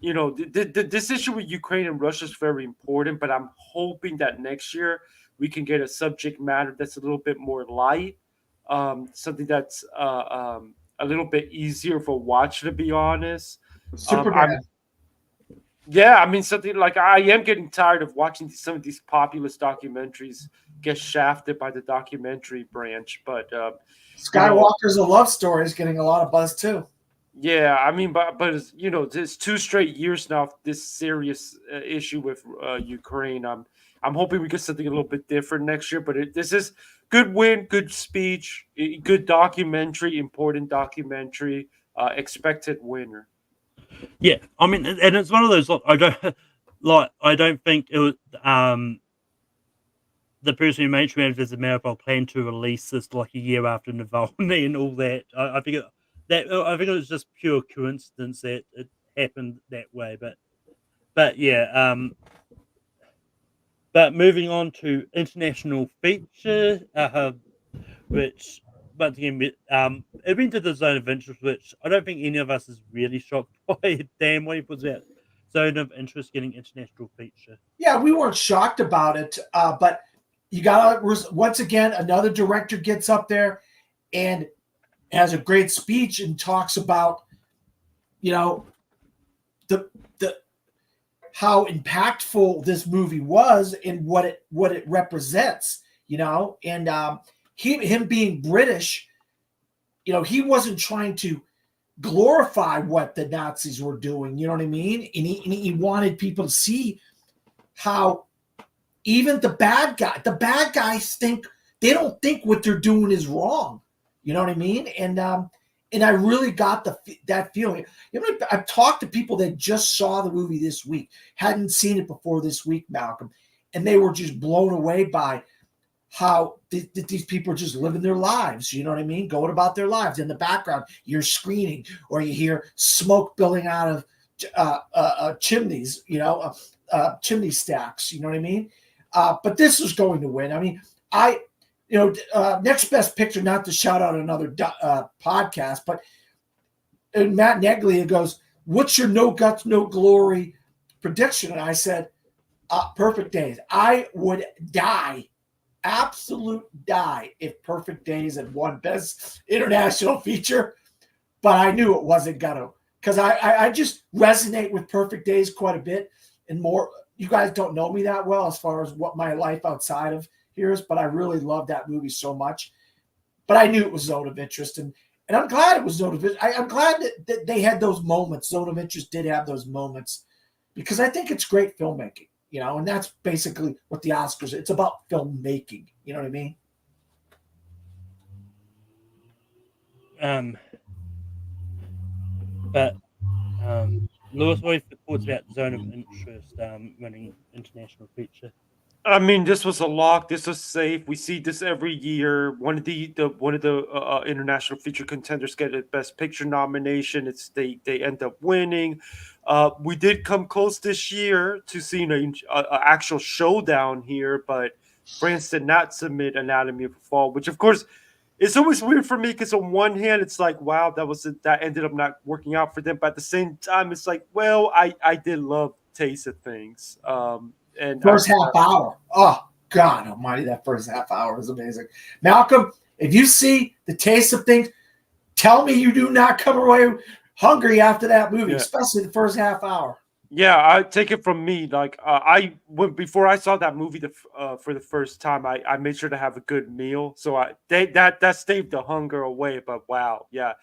this issue with Ukraine and Russia is very important, but I'm hoping that next year we can get a subject matter that's a little bit more light, something that's a little bit easier for watch, to be honest. Superman. Something like, I am getting tired of watching some of these populist documentaries get shafted by the documentary branch. But Skywalker's a love story is getting a lot of buzz too. Yeah, I mean, but it's 2 straight years now of this serious issue with Ukraine. I'm hoping we get something a little bit different next year. But this is good win, good speech, good documentary, important documentary, expected winner. Yeah, I mean, and it's one of those. I don't think it was the person who made 20 Days of Mariupol planned to release this like a year after Navalny and all that. I think it was just pure coincidence that it happened that way. But yeah. But moving on to international feature, which once again, it went to the zone of interest, which I don't think any of us is really shocked by. Dan, what do you put about zone of interest getting international feature? Yeah, we weren't shocked about it, but you got to, once again, another director gets up there and has a great speech and talks about, the how impactful this movie was and what it represents, and him being British, you know, he wasn't trying to glorify what the Nazis were doing. You know what I mean? And he wanted people to see how even the bad guys they don't think what they're doing is wrong. You know what I mean? And I really got that feeling. You know, I've talked to people that just saw the movie this week, hadn't seen it before this week, Malcolm, and they were just blown away by how these people are just living their lives. You know what I mean? Going about their lives. In the background, you're screening, or you hear smoke billowing out of chimneys. You know, chimney stacks. You know what I mean? But this is going to win. I mean, Next Best Picture, not to shout out another podcast, but Matt Neglia goes, "What's your no guts, no glory prediction?" And I said, Perfect Days. I would die, absolute die, if Perfect Days had won Best International Feature, but I knew it wasn't gonna, because I just resonate with Perfect Days quite a bit and more. You guys don't know me that well as far as what my life outside of here is, but I really love that movie so much. But I knew it was Zone of Interest, and I'm glad it was Zone of Interest. I'm glad that they had those moments. Zone of Interest did have those moments, because I think it's great filmmaking, you know, and that's basically what the Oscars, it's about filmmaking. You know what I mean? Lewis, what are your thoughts about Zone of Interest winning international feature? I mean, this was a lock. This was safe. We see this every year. One of the international feature contenders get a Best Picture nomination. They end up winning. We did come close this year to seeing an actual showdown here, but France did not submit Anatomy of a Fall, which of course it's always weird for me, because on one hand it's like, wow, that ended up not working out for them, but at the same time it's like, well, I did love Taste of Things. And first half hour. Oh, God almighty, that first half hour is amazing. Malcolm, if you see the Taste of Things, tell me you do not come away hungry after that movie, especially the first half hour. Yeah, I take it from me. Like before I saw that movie for the first time, I made sure to have a good meal. So that staved the hunger away. But wow, yeah.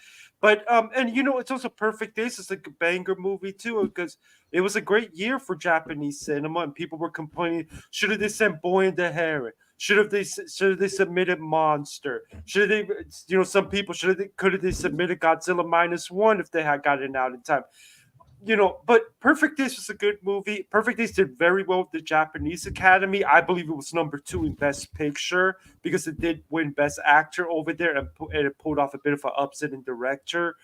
But and you know, it's also Perfect Days. It's like a banger movie too, because it was a great year for Japanese cinema, and people were complaining, should have they sent Boy and the Heron? Should have they submitted Monster? Should they, you know, some people could have they submitted Godzilla -1 if they had gotten out in time? You know, but Perfect Days was a good movie. Perfect Days did very well with the Japanese Academy. I believe it was number 2 in Best Picture, because it did win Best Actor over there, and it pulled off a bit of an upset in Director.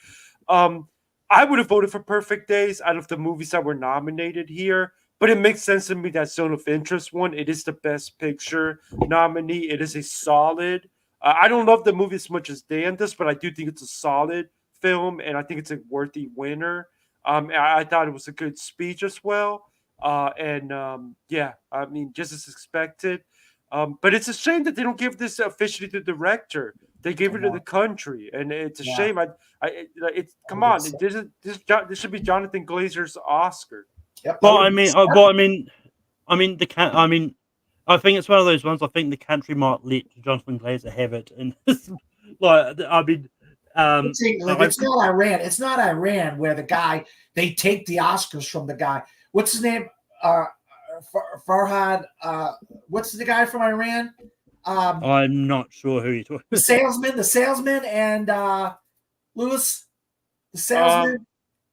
I would have voted for Perfect Days out of the movies that were nominated here, but it makes sense to me that Zone of Interest won. It is the Best Picture nominee. It is a solid. I don't love the movie as much as Dan does, but I do think it's a solid film, and I think it's a worthy winner. I thought it was a good speech as well. Yeah, I mean, just as expected. But it's a shame that they don't give this officially to the director. They gave it to the country, and it's a shame. Come on, this should be Jonathan Glazer's Oscar. Yep. Well, I think it's one of those ones. I think the country might let Jonathan Glazer have it, and it's England. It's not Iran. It's not Iran where they take the Oscars from the guy. What's his name? Farhad. What's the guy from Iran? I'm not sure who you're talking. The salesman, and Lewis, the salesman,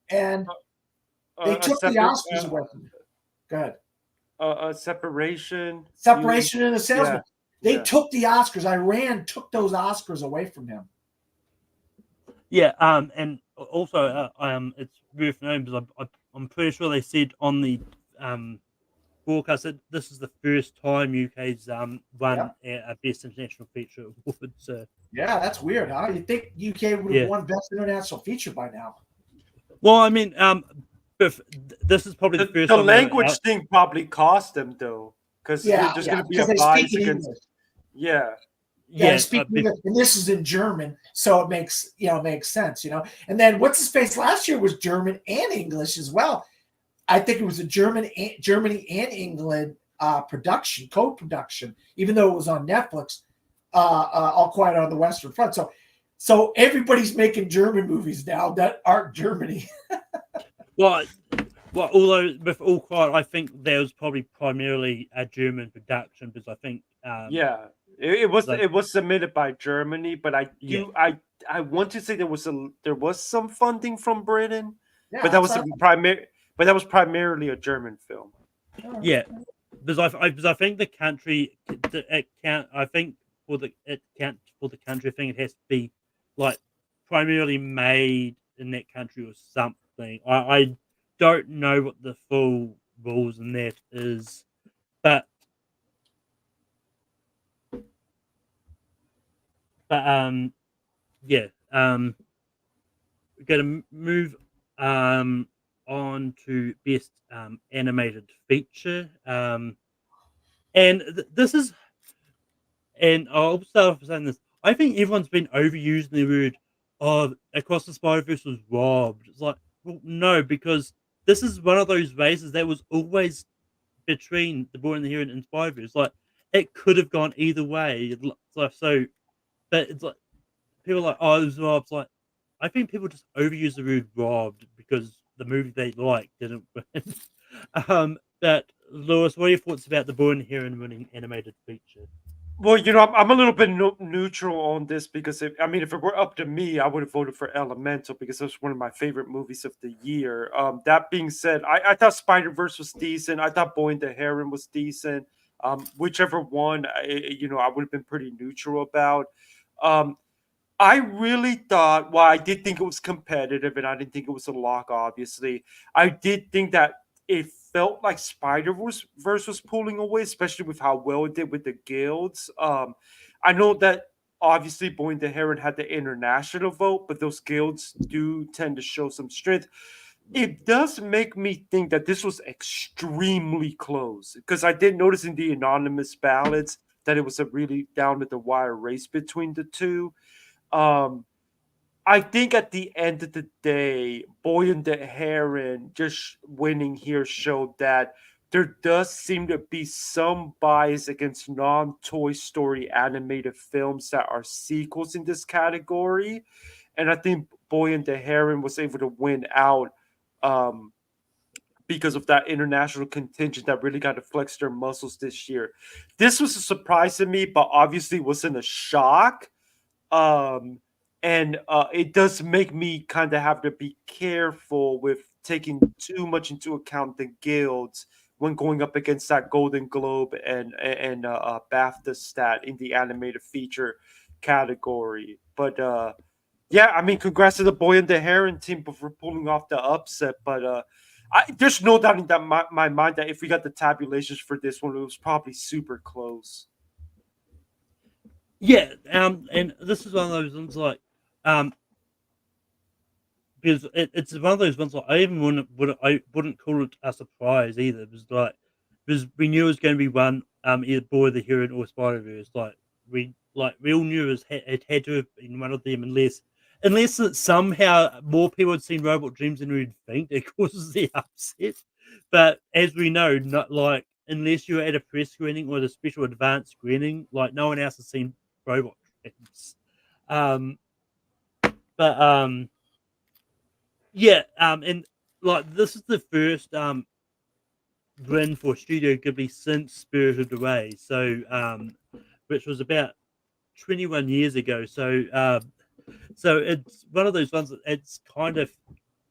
and they took the Oscars away from him. Go ahead. Separation and the salesman. They took the Oscars. Iran took those Oscars away from him. Yeah, and also it's worth noting, because I'm pretty sure they said on the broadcast that this is the first time UK's won a Best International Feature award. So yeah, that's weird, huh? You think UK would have won Best International Feature by now? Well, I mean, this is probably the first. The language thing probably cost them though, because there's going to be a bias against. And this is in German, so it makes sense, you know. And then what's his face last year was German and English as well. I think it was a Germany and England co-production, even though it was on Netflix. All Quiet on the Western Front. So everybody's making German movies now that aren't Germany. Well, although with All Quiet, I think there was probably primarily a German production because I think Yeah, it was like- it was submitted by Germany, but Yeah. I want to say there was some funding from Britain, Yeah, but that was that's primarily a German film. yeah, because I think the country it can't. I think for the country thing, it has to be like primarily made in that country or something. I don't know what the full rules in that is, but yeah, we're gonna move on to best animated feature. And this is, and I'll start off saying this. I think everyone's been overusing the word "oh, Across the Spider-Verse was robbed." It's like, well, no, because this is one of those races that was always between The Boy and the Heron and Spider-Verse. Like, it could have gone either way. So, but it's like people are like, oh, it was robbed. It's like, I think people just overuse the word robbed because the movie they like didn't win. But Lewis, what are your thoughts about The Boy and the Heron winning animated feature? Well, I'm a little bit neutral on this because if it were up to me, I would have voted for Elemental because that's one of my favorite movies of the year. That being said, I thought Spider-Verse was decent. I thought Boy and the Heron was decent. Whichever one, I would have been pretty neutral about. I really thought, well, I did think it was competitive, and I didn't think it was a lock. Obviously, I did think that it felt like Spider-Verse was pulling away, especially with how well it did with the guilds. I know that obviously Boy and the Heron had the international vote, but those guilds do tend to show some strength. It does make me think that this was extremely close because I did notice in the anonymous ballots that it was a really down to the wire race between the two. I think at the end of the day, Boy and the Heron just winning here showed that there does seem to be some bias against non-Toy Story animated films that are sequels in this category. And I think Boy and the Heron was able to win out because of that international contingent that really got to flex their muscles this year. This was a surprise to me, but obviously wasn't a shock. And it does make me kind of have to be careful with taking too much into account the guilds when going up against that Golden Globe and BAFTA stat in the animated feature category. But yeah, congrats to the Boy and the Heron team for pulling off the upset. But there's no doubt in my mind that if we got the tabulations for this one, it was probably super close. Yeah, and this is one of those ones like, because it's one of those ones like I even wouldn't call it a surprise either. Because we knew it was going to be one either Boy the Heron or Spider-Verse. We all knew it had to have been one of them unless that somehow more people had seen Robot Dreams than we'd think it causes the upset. But as we know, not like unless you're at a press screening or the special advanced screening, like no one else has seen Robot Dreams. Yeah, and like this is the first win for Studio Ghibli since Spirited Away, so which was about 21 years ago. So it's one of those ones that it's kind of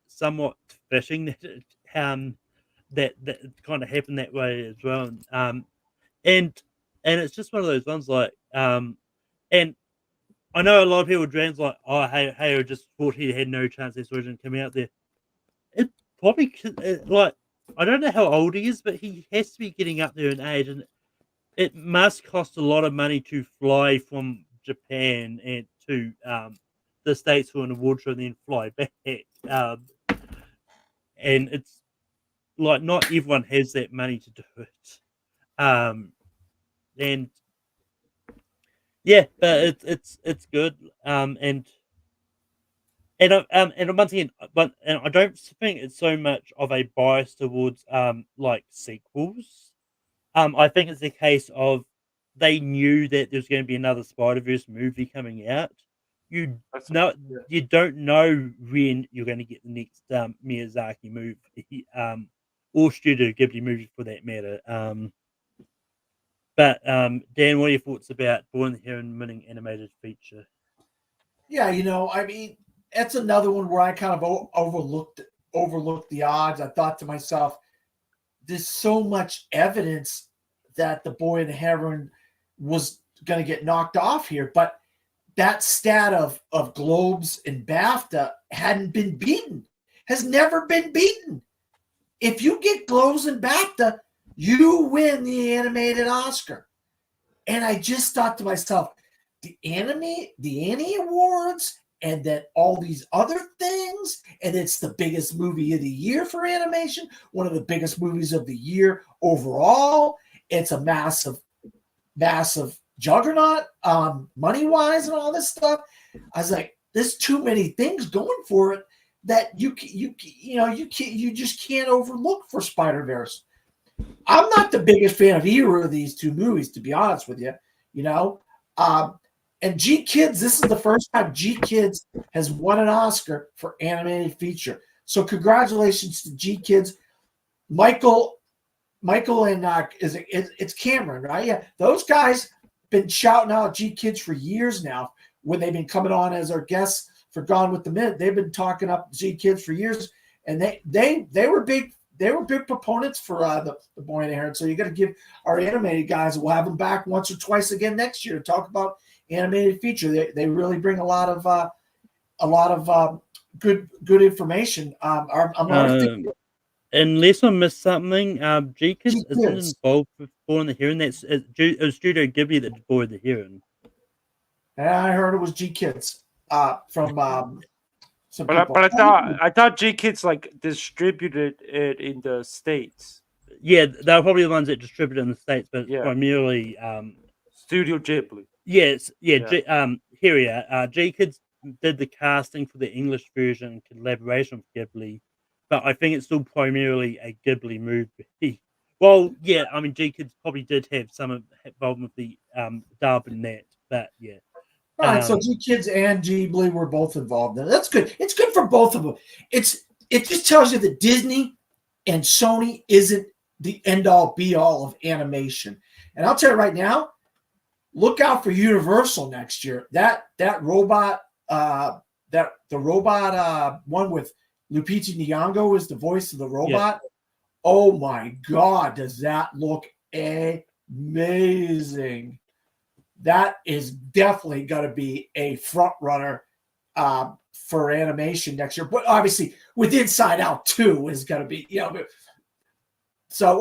somewhat fitting that that it kind of happened that way as well. And it's just one of those ones like and I know a lot of people dreams like, oh, hey, I just thought he had no chance this version coming out there. It probably like I don't know how old he is, but he has to be getting up there in age, and it must cost a lot of money to fly from Japan and to the States for an award show and then fly back. And it's like not everyone has that money to do it. And yeah, but it's good. And once again, and I don't think it's so much of a bias towards like sequels. I think it's a case of they knew that there's going to be another Spider-Verse movie coming out, you That's know yeah. you don't know when you're going to get the next Miyazaki movie, or Studio Ghibli movie for that matter. But Dan, what are your thoughts about Boy and the Heron winning animated feature? Yeah, I mean, that's another one where I kind of overlooked the odds. I thought to myself, there's so much evidence that the Boy and the Heron was going to get knocked off here, but that stat of Globes and BAFTA hadn't been beaten, has never been beaten. If you get Globes and BAFTA, you win the animated Oscar. And I just thought to myself, the Annie Awards, and then all these other things, and it's the biggest movie of the year for animation, one of the biggest movies of the year overall. It's a massive juggernaut, money-wise and all this stuff. I was like, there's too many things going for it that you just can't overlook for Spider-Verse. I'm not the biggest fan of either of these two movies, to be honest with you. And G Kids, this is the first time G Kids has won an Oscar for animated feature. So congratulations to G Kids. Michael and it's Cameron, right? Yeah, those guys been shouting out G Kids for years now. When they've been coming on as our guests for Gone with the Minute, they've been talking up G Kids for years, and they were big. They were big proponents for the Boy and the Heron. So you got to give our animated guys. We'll have them back once or twice again next year to talk about animated feature. They really bring a lot of good information. Unless I missed something, G Kids isn't G-Kids. involved with Boy and the Heron. It was Studio Ghibli that did Boy and the Heron. And I heard it was G Kids from some But people. I thought G Kids like distributed it in the States. Yeah, they were probably the ones that distributed in the States, but Yeah. primarily Studio Ghibli. yes, yeah. Yeah. Here we are. G Kids did the casting for the English version in collaboration with Ghibli, but I think it's still primarily a Ghibli movie. Well, yeah, I mean, G Kids probably did have some involvement with the dub and that, but yeah. All right, so G Kids and Ghibli were both involved in it. That's good. It's good for both of them. It just tells you that Disney and Sony isn't the end all be all of animation. And I'll tell you right now, look out for Universal next year. That robot, the robot one with Lupita Nyong'o is the voice of the robot. Yeah. Oh my God, does that look amazing? That is definitely going to be a front runner for animation next year. But obviously, with Inside Out 2 is going to be, So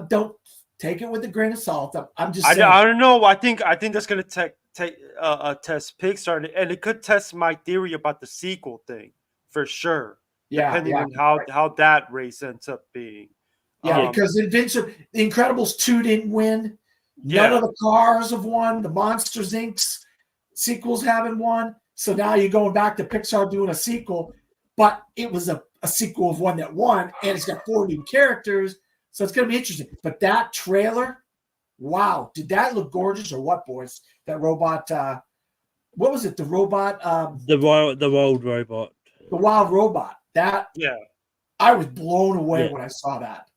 don't take it with a grain of salt. I'm just saying. I don't know. I think that's going to test Pixar, and it could test my theory about the sequel thing for sure. Yeah, depending on how that race ends up being. Yeah, because The Incredibles 2 didn't win. None of the Cars have won. The Monsters Inc. sequels haven't won. So now you're going back to Pixar doing a sequel, but it was a sequel of one that won, and it's got 4 new characters. So it's going to be interesting. But that trailer, wow, did that look gorgeous or what, boys? That robot, what was it? The robot? The wild robot. The wild robot. I was blown away when I saw that.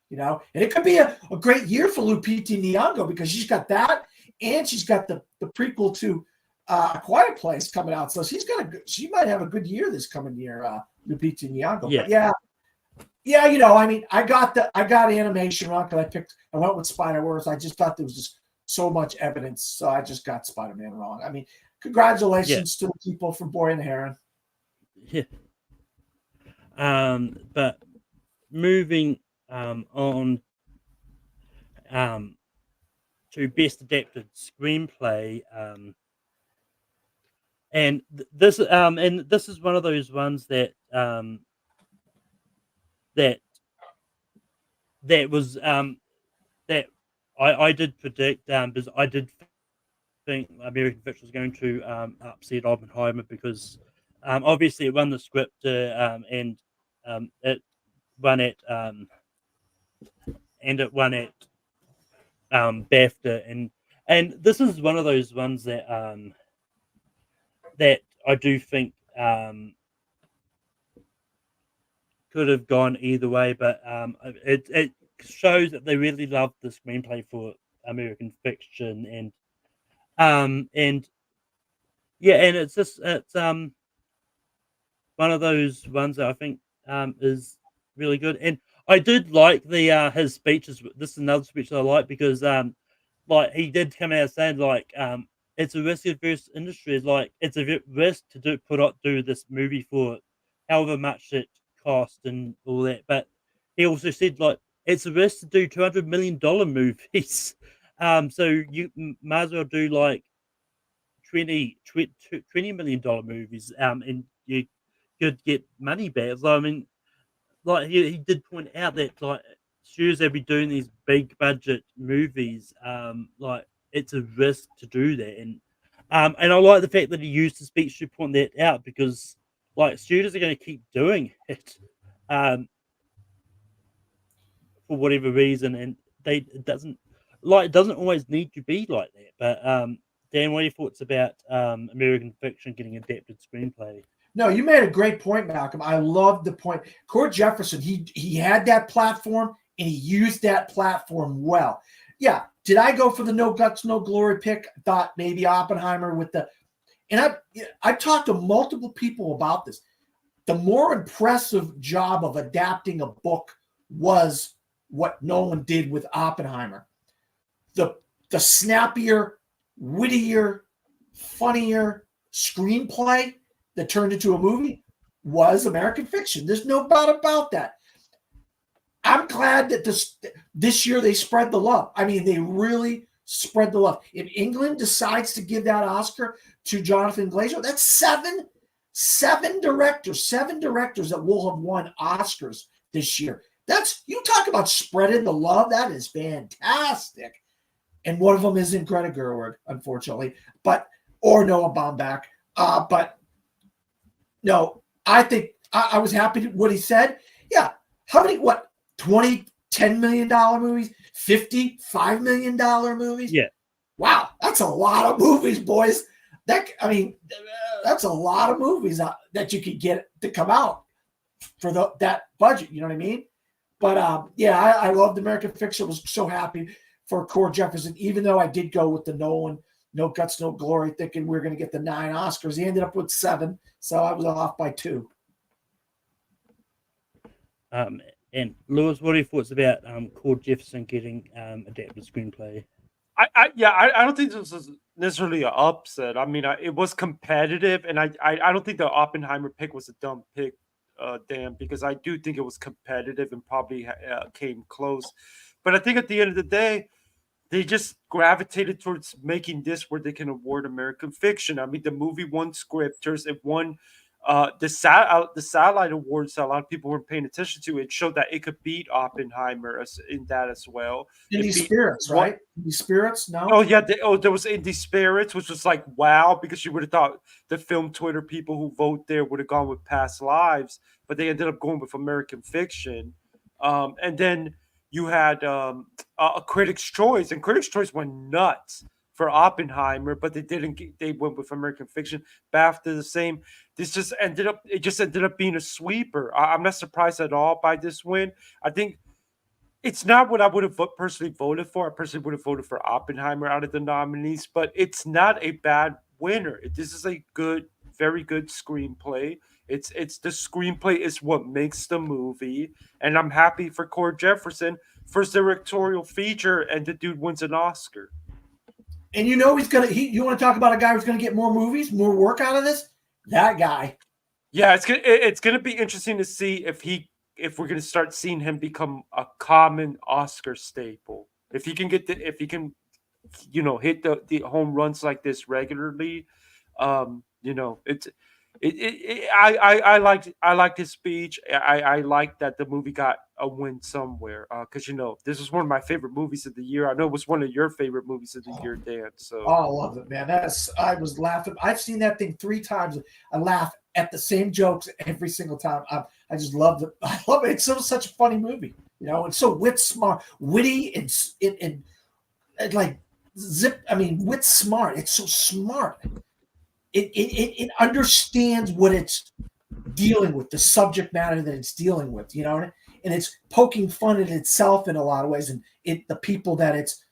And it could be a great year for Lupita Nyong'o because she's got that, and she's got the prequel to A Quiet Place coming out. So she might have a good year this coming year, Lupita Nyong'o. Yeah. But I mean, I got animation wrong because I went with Spider-Verse. I just thought there was just so much evidence, so I just got Spider-Man wrong. I mean, congratulations to the people from Boy and the Heron. Yeah. But moving on to best adapted screenplay, and this is one of those ones that was that I did predict because I did think American Fiction was going to upset Oppenheimer because obviously it won the script and it won at BAFTA, And this is one of those ones that that I do think could have gone either way, but it shows that they really love the screenplay for American Fiction, and yeah, and it's one of those ones that I think is really good. And I did like the his speeches. This is another speech that I like because like he did come out saying like it's a risk averse industry. Like it's a risk to do this movie for however much it cost and all that. But he also said like it's a risk to do $200 million movies. So you might as well do like 20 million dollar movies. And you could get money back. So I mean, like he did point out that like studios that be doing these big budget movies, like it's a risk to do that, and I like the fact that he used the speech to point that out because like studios are going to keep doing it, for whatever reason, and it doesn't always need to be like that. But Dan, what are your thoughts about American Fiction getting adapted screenplay? No, you made a great point, Malcolm. I love the point. Cord Jefferson, he had that platform and he used that platform well. Yeah, did I go for the no guts, no glory pick? I thought maybe Oppenheimer with the, and I talked to multiple people about this. The more impressive job of adapting a book was what Nolan did with Oppenheimer. The snappier, wittier, funnier screenplay that turned into a movie was American Fiction. There's no doubt about that. I'm glad that this year they spread the love. I mean, they really spread the love. If England decides to give that Oscar to Jonathan Glazer, that's seven directors that will have won Oscars this year. That's, you talk about spreading the love. That is fantastic. And one of them isn't Greta Gerwig, unfortunately, or Noah Baumbach. But no, I think I was happy with what he said. Yeah. How many, $20, $10 million movies, $50, $5 million movies? Yeah. Wow. That's a lot of movies, boys. That's a lot of movies that you could get to come out for that budget. You know what I mean? But yeah, I loved American Fiction. I was so happy for Cord Jefferson, even though I did go with the Nolan, no guts, no glory, thinking we were going to get the 9 Oscars. He ended up with 7, so I was off by 2. And Lewis, what are your thoughts about Cord Jefferson getting adapted screenplay? I don't think this was necessarily an upset. I mean, it was competitive, and I don't think the Oppenheimer pick was a dumb pick, Dan, because I do think it was competitive and probably came close. But I think at the end of the day, they just gravitated towards making this where they can award American Fiction. I mean, the movie won Scripters. It won the Satellite Awards that a lot of people weren't paying attention to. It showed that it could beat Oppenheimer in that as well. Indie Spirits, right? Indie Spirits, no? Oh, yeah. There was Indie Spirits, which was like, wow, because you would have thought the film Twitter people who vote there would have gone with Past Lives, but they ended up going with American Fiction. And then you had a Critics' Choice, and Critics' Choice went nuts for Oppenheimer, but they didn't. They went with American Fiction. BAFTA the same. It just ended up being a sweeper. I'm not surprised at all by this win. I think it's not what I would have personally voted for. I personally would have voted for Oppenheimer out of the nominees, but it's not a bad winner. This is a very good screenplay. It's the screenplay is what makes the movie, and I'm happy for Cord Jefferson, first directorial feature, and the dude wins an Oscar. And you know you want to talk about a guy who's gonna get more movies, more work out of this? That guy. Yeah, it's gonna be interesting to see if we're gonna start seeing him become a common Oscar staple. If he can hit the home runs like this regularly, I liked his speech. I liked that the movie got a win somewhere because this was one of my favorite movies of the year. I know it was one of your favorite movies of the year, Dan. So I love it, man. I was laughing. I've seen that thing 3 times. I laugh at the same jokes every single time. I just love it. I love it. It's such a funny movie. It's so witty and like wit smart. It's so smart. It understands what it's dealing with, the subject matter that it's dealing with, and it's poking fun at itself in a lot of ways, and the people that it's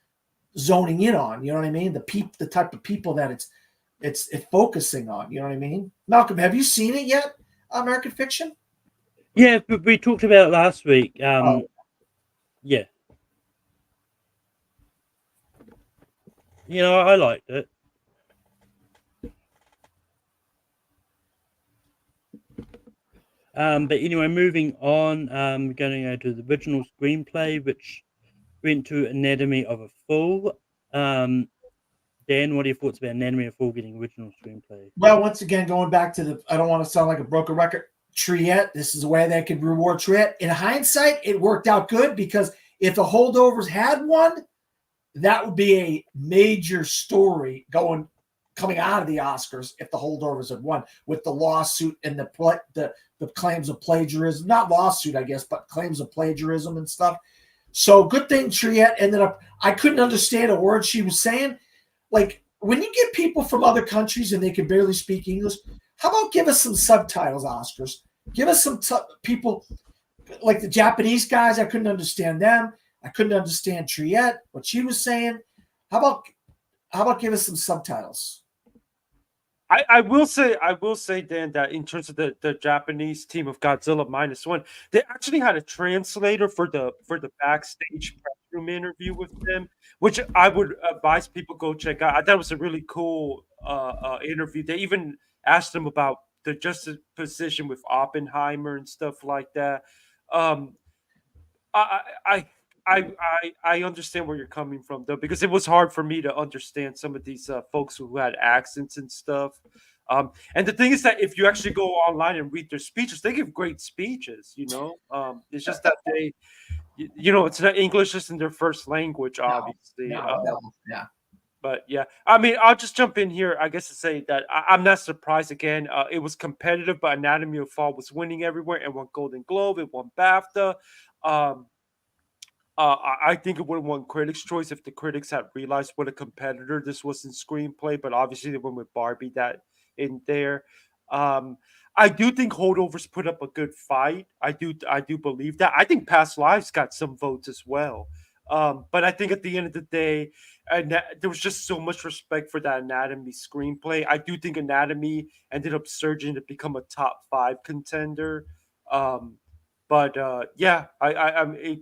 zoning in on, you know what I mean? The type of people that it's focusing on, you know what I mean? Malcolm, have you seen it yet? American Fiction? Yeah, but we talked about it last week. Yeah. I liked it. But anyway, moving on, we're going to go to the original screenplay, which went to Anatomy of a Fool. Dan, what are your thoughts about Anatomy of a Fool getting original screenplay? Well, once again, going back to I don't want to sound like a broken record, Triet, this is a way they could reward Triet. In hindsight, it worked out good because if the Holdovers had won, that would be a major story coming out of the Oscars if the Holdovers had won, with the lawsuit and the claims of plagiarism. Not lawsuit, I guess, but claims of plagiarism and stuff. So good thing Triet ended up, I couldn't understand a word she was saying. Like, when you get people from other countries and they can barely speak English, how about give us some subtitles, Oscars? Give us some people like the Japanese guys. I couldn't understand them. I couldn't understand Triet, what she was saying. How about give us some subtitles? I will say, Dan, that in terms of the Japanese team of Godzilla -1, they actually had a translator for the backstage press room interview with them, which I would advise people go check out. I thought it was a really cool interview. They even asked them about the juxtaposition with Oppenheimer and stuff like that. I understand where you're coming from, though, because it was hard for me to understand some of these folks who had accents and stuff. And the thing is that if you actually go online and read their speeches, they give great speeches. It's just that they, it's not English isn't their first language, obviously. Yeah. But yeah, I mean, I'll just jump in here, I guess, to say that I'm not surprised. Again, it was competitive, but Anatomy of a Fall was winning everywhere and won Golden Globe. It won BAFTA. I think it would have won Critics' Choice if the critics had realized what a competitor this was in screenplay, but obviously they went with Barbie that in there. I do think Holdovers put up a good fight. I do believe that. I think Past Lives got some votes as well. But I think at the end of the day, there was just so much respect for that Anatomy screenplay. I do think Anatomy ended up surging to become a top 5 contender. But yeah,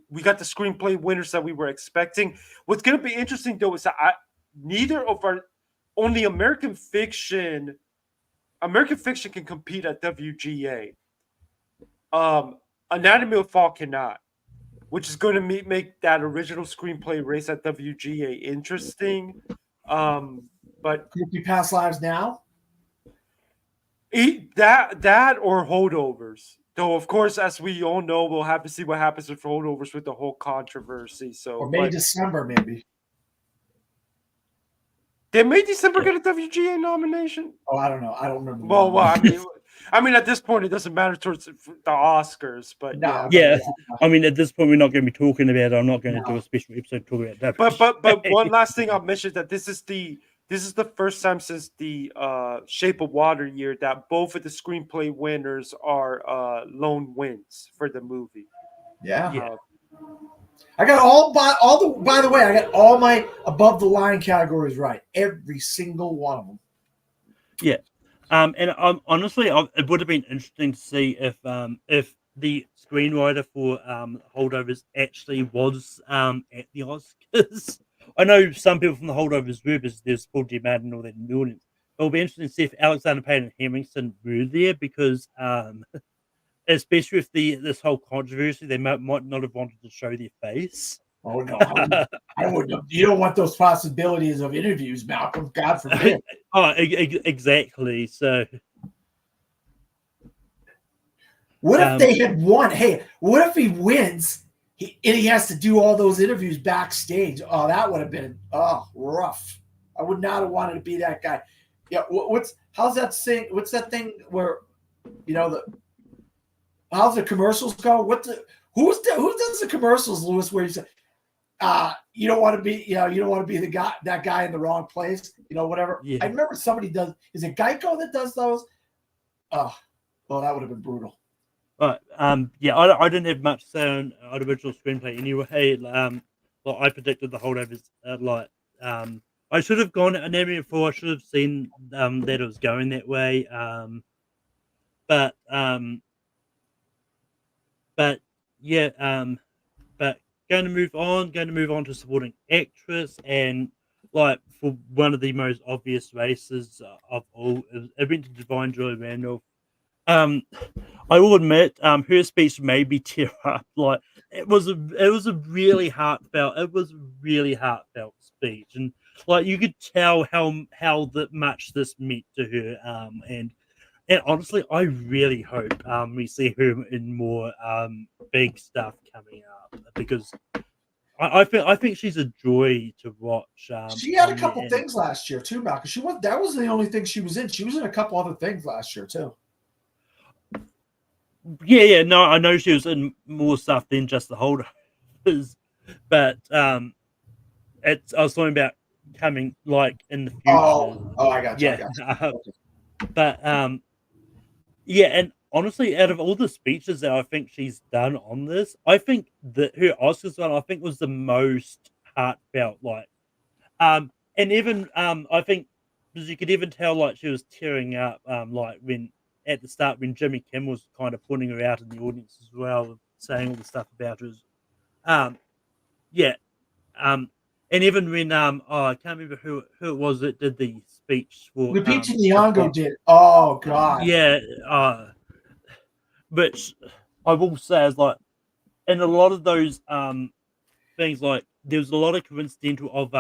we got the screenplay winners that we were expecting. What's going to be interesting, though, is that only American Fiction can compete at WGA. Anatomy of a Fall cannot, which is going to make that original screenplay race at WGA interesting. But could it be Past Lives now? That or Holdovers. Though, of course, as we all know, we'll have to see what happens with Holdovers with the whole controversy. So, or December, maybe. Did May December get a WGA nomination? Oh, I don't know. I don't remember. Well, I mean, at this point, it doesn't matter towards the Oscars, but no, yeah. I mean, at this point, we're not going to be talking about it. I'm not going to do a special episode talking about that. But one last thing I'll mention that this is the first time since the Shape of Water year that both of the screenplay winners are lone wins for the movie. Yeah. I got by the way, I got all my above the line categories right. Every single one of them. Yeah. And honestly, it would have been interesting to see if the screenwriter for Holdovers actually was at the Oscars. I know some people from the Holdovers were, because there's Paul Giamatti and all that in the audience. It'll be interesting to see if Alexander Payne and Hemingson were there, because especially with this whole controversy, they might not have wanted to show their face. Oh no, I wouldn't. You don't want those possibilities of interviews, Malcolm. God forbid. Exactly. So, what if they had won? Hey, what if he wins? He has to do all those interviews backstage. Oh, that would have been rough. I would not have wanted to be that guy. Yeah, how's that thing? What's that thing where, how's the commercials go? Who does the commercials, Louis? Where you say, you don't want to be, you don't want to be that guy in the wrong place, whatever. Yeah. I remember somebody does. Is it Geico that does those? Oh, well, that would have been brutal. But yeah, I didn't have much to say on original screenplay anyway. Well, I predicted the holdovers. I should have gone Anatomy of Fall. I should have seen that it was going that way. But yeah. But going to move on to supporting actress, and like for one of the most obvious races of all, it went to Divine Joy Randolph. I will admit, her speech made me tear up. Like it was a really heartfelt. It was a really heartfelt speech, and like you could tell how much this meant to her. And honestly, I really hope we see her in more big stuff coming up, because I think she's a joy to watch. She had a couple things last year too, Malcolm. That was the only thing she was in. She was in a couple other things last year too. Yeah, no, I know she was in more stuff than just the holdovers, but I was talking about coming like in the future. Oh, I got you. Yeah, I got you. But yeah, and honestly, out of all the speeches that I think she's done on this, I think that her Oscars one, I think, was the most heartfelt. Like, and even I think because you could even tell like she was tearing up, like when at the start when Jimmy Kimmel was kind of pointing her out in the audience as well, saying all the stuff about her. Yeah, and even when I can't remember who it was that did the speech for Lupita Nyong'o did. Oh God. Yeah, which I will say is like, in a lot of those things, like there was a lot of coincidental of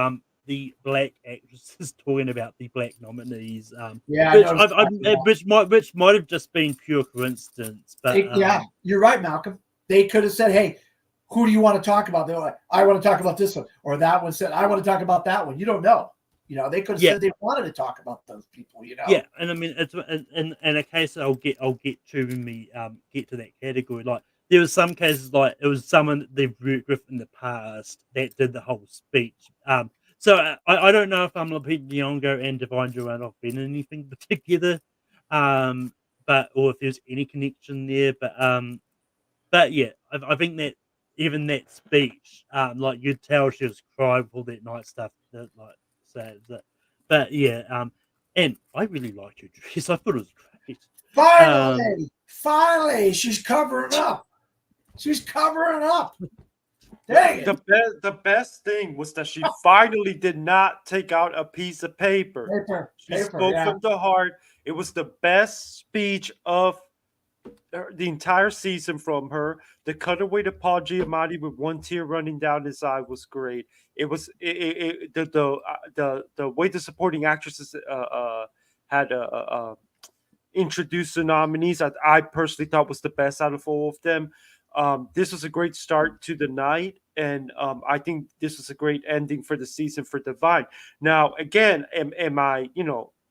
the black actresses talking about the black nominees. Which might have just been pure coincidence. But yeah, you're right, Malcolm. They could have said, "Hey, who do you want to talk about?" They're like, "I want to talk about this one," or that one said, "I want to talk about that one." You don't know. They could have said they wanted to talk about those people. Yeah, and I mean, it's in a case I'll get to when we get to that category. Like there was some cases like it was someone that they've worked with in the past that did the whole speech. So I don't know if Lupita Nyong'o and Divine Joy Randolph been in anything together, but or if there's any connection there. But yeah, I think that even that speech, like you'd tell she was crying for that night stuff. That like says that, but yeah, and I really liked her dress. I thought it was great. Finally, she's covering up. She's covering up. Dang it. The best thing was that she finally did not take out a piece of paper. She spoke from the heart. It was the best speech of the entire season from her. The cutaway to Paul Giamatti with one tear running down his eye was great. It was the way the supporting actresses had introduced the nominees. I personally thought was the best out of all of them. This was a great start to the night, and I think this was a great ending for the season for Divine. Now, again, am I,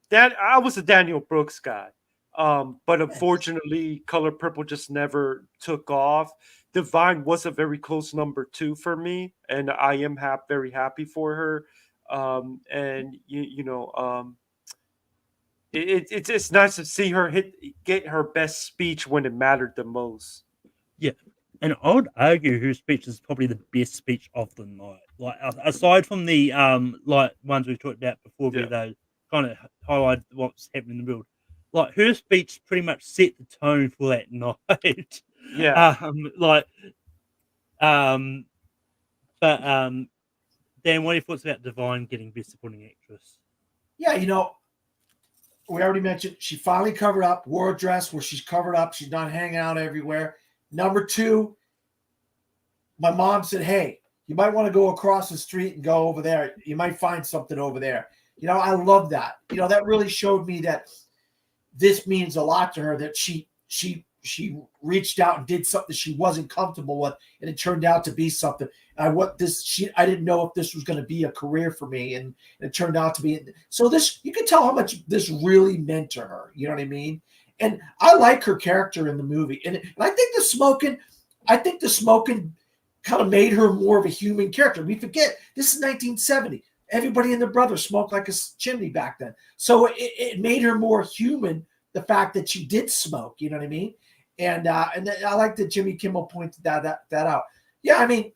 that I was a Daniel Brooks guy, but unfortunately, Color Purple just never took off. Divine was a very close number 2 for me, and I am very happy for her. It's nice to see her get her best speech when it mattered the most. Yeah, and I would argue her speech is probably the best speech of the night. Like aside from the like ones we talked about before, where they kind of highlight what's happening in the world. Like her speech pretty much set the tone for that night. Yeah. But Dan, what are your thoughts about Divine getting Best Supporting Actress? Yeah, we already mentioned she finally covered up, wore a dress where she's covered up. She's not hanging out everywhere. Number 2, my mom said, "Hey, you might want to go across the street and go over there. You might find something over there." I love that. That really showed me that this means a lot to her, that she reached out and did something she wasn't comfortable with, and it turned out to be something. I didn't know if this was going to be a career for me, and it turned out to be. So this, you can tell how much this really meant to her. You know what I mean? And I like her character in the movie, and I think the smoking kind of made her more of a human character. We forget this is 1970. Everybody and their brother smoked like a chimney back then. So it made her more human, the fact that she did smoke, you know what I mean? And I like that Jimmy Kimmel pointed that out. Yeah, I mean,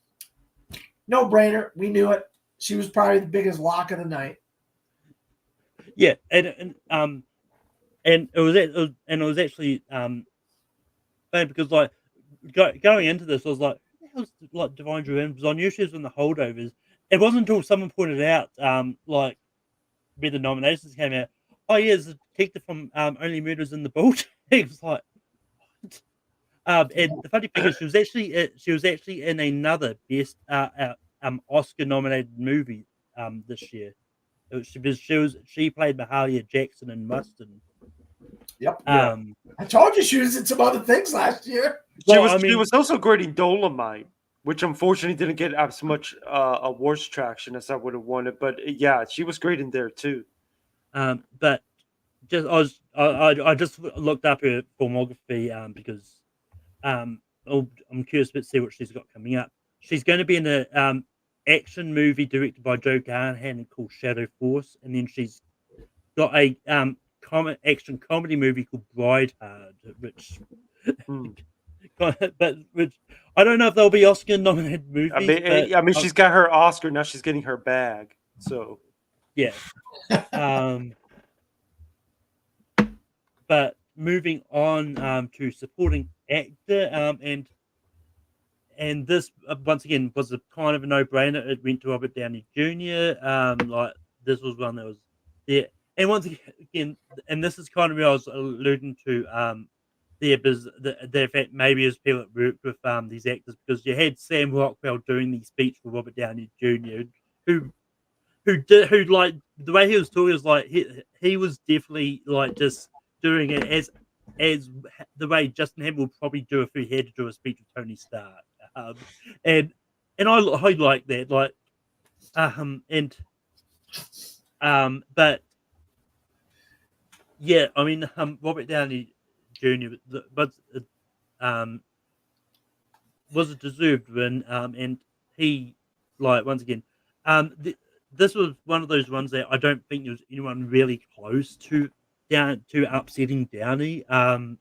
no brainer. We knew it. She was probably the biggest lock of the night. Yeah, and it was actually funny because like going into this, I was like, "How's like Divine Druin?" Because I knew she was in the holdovers. It wasn't until someone pointed out, like when the nominations came out, oh yeah, it's a detective from Only Murders in the Bulldogs. It was like, what? And the funny thing is, she was actually in another best Oscar nominated movie this year. She played Mahalia Jackson in Mustard. Yep. I told you she was in some other things last year. She was also great in Dolomite, which unfortunately didn't get as much awards traction as I would have wanted. But yeah, she was great in there too. But I just looked up her filmography because I'm curious to see what she's got coming up. She's going to be in a action movie directed by Joe Carnahan called Shadow Force, and then she's got a action comedy movie called Bride Hard, which I don't know if they'll be Oscar nominated movies. I mean, she's got her Oscar now. She's getting her bag. So yeah. But moving on to supporting actor, and this once again was a kind of a no-brainer. It went to Robert Downey Jr. Like this was one that was there, and once again, and this is kind of what I was alluding to the fact maybe as people that worked with these actors, because you had Sam Rockwell doing the speech for Robert Downey Jr. who like the way he was talking was like he was definitely like just doing it as the way Justin Hamilton would probably do if he had to do a speech with Tony Stark. And I like that, like, but yeah, I mean, Robert Downey Jr. Was a deserved win, and he, like, once again, this was one of those ones that I don't think there was anyone really close to upsetting Downey, but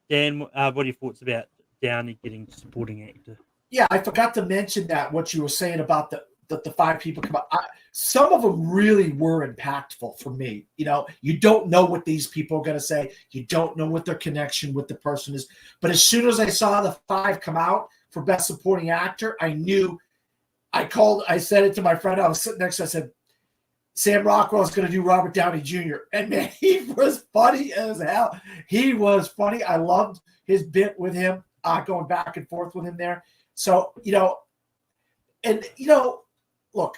Dan, what are your thoughts about Downey getting supporting actor? Yeah, I forgot to mention that what you were saying about the 5 people come out. Some of them really were impactful for me. You know, you don't know what these people are going to say. You don't know what their connection with the person is. But as soon as I saw the 5 come out for Best Supporting Actor, I knew. I said it to my friend I was sitting next to. I said, Sam Rockwell is going to do Robert Downey Jr. And man, he was funny as hell. He was funny. I loved his bit with him, going back and forth with him there. So, look,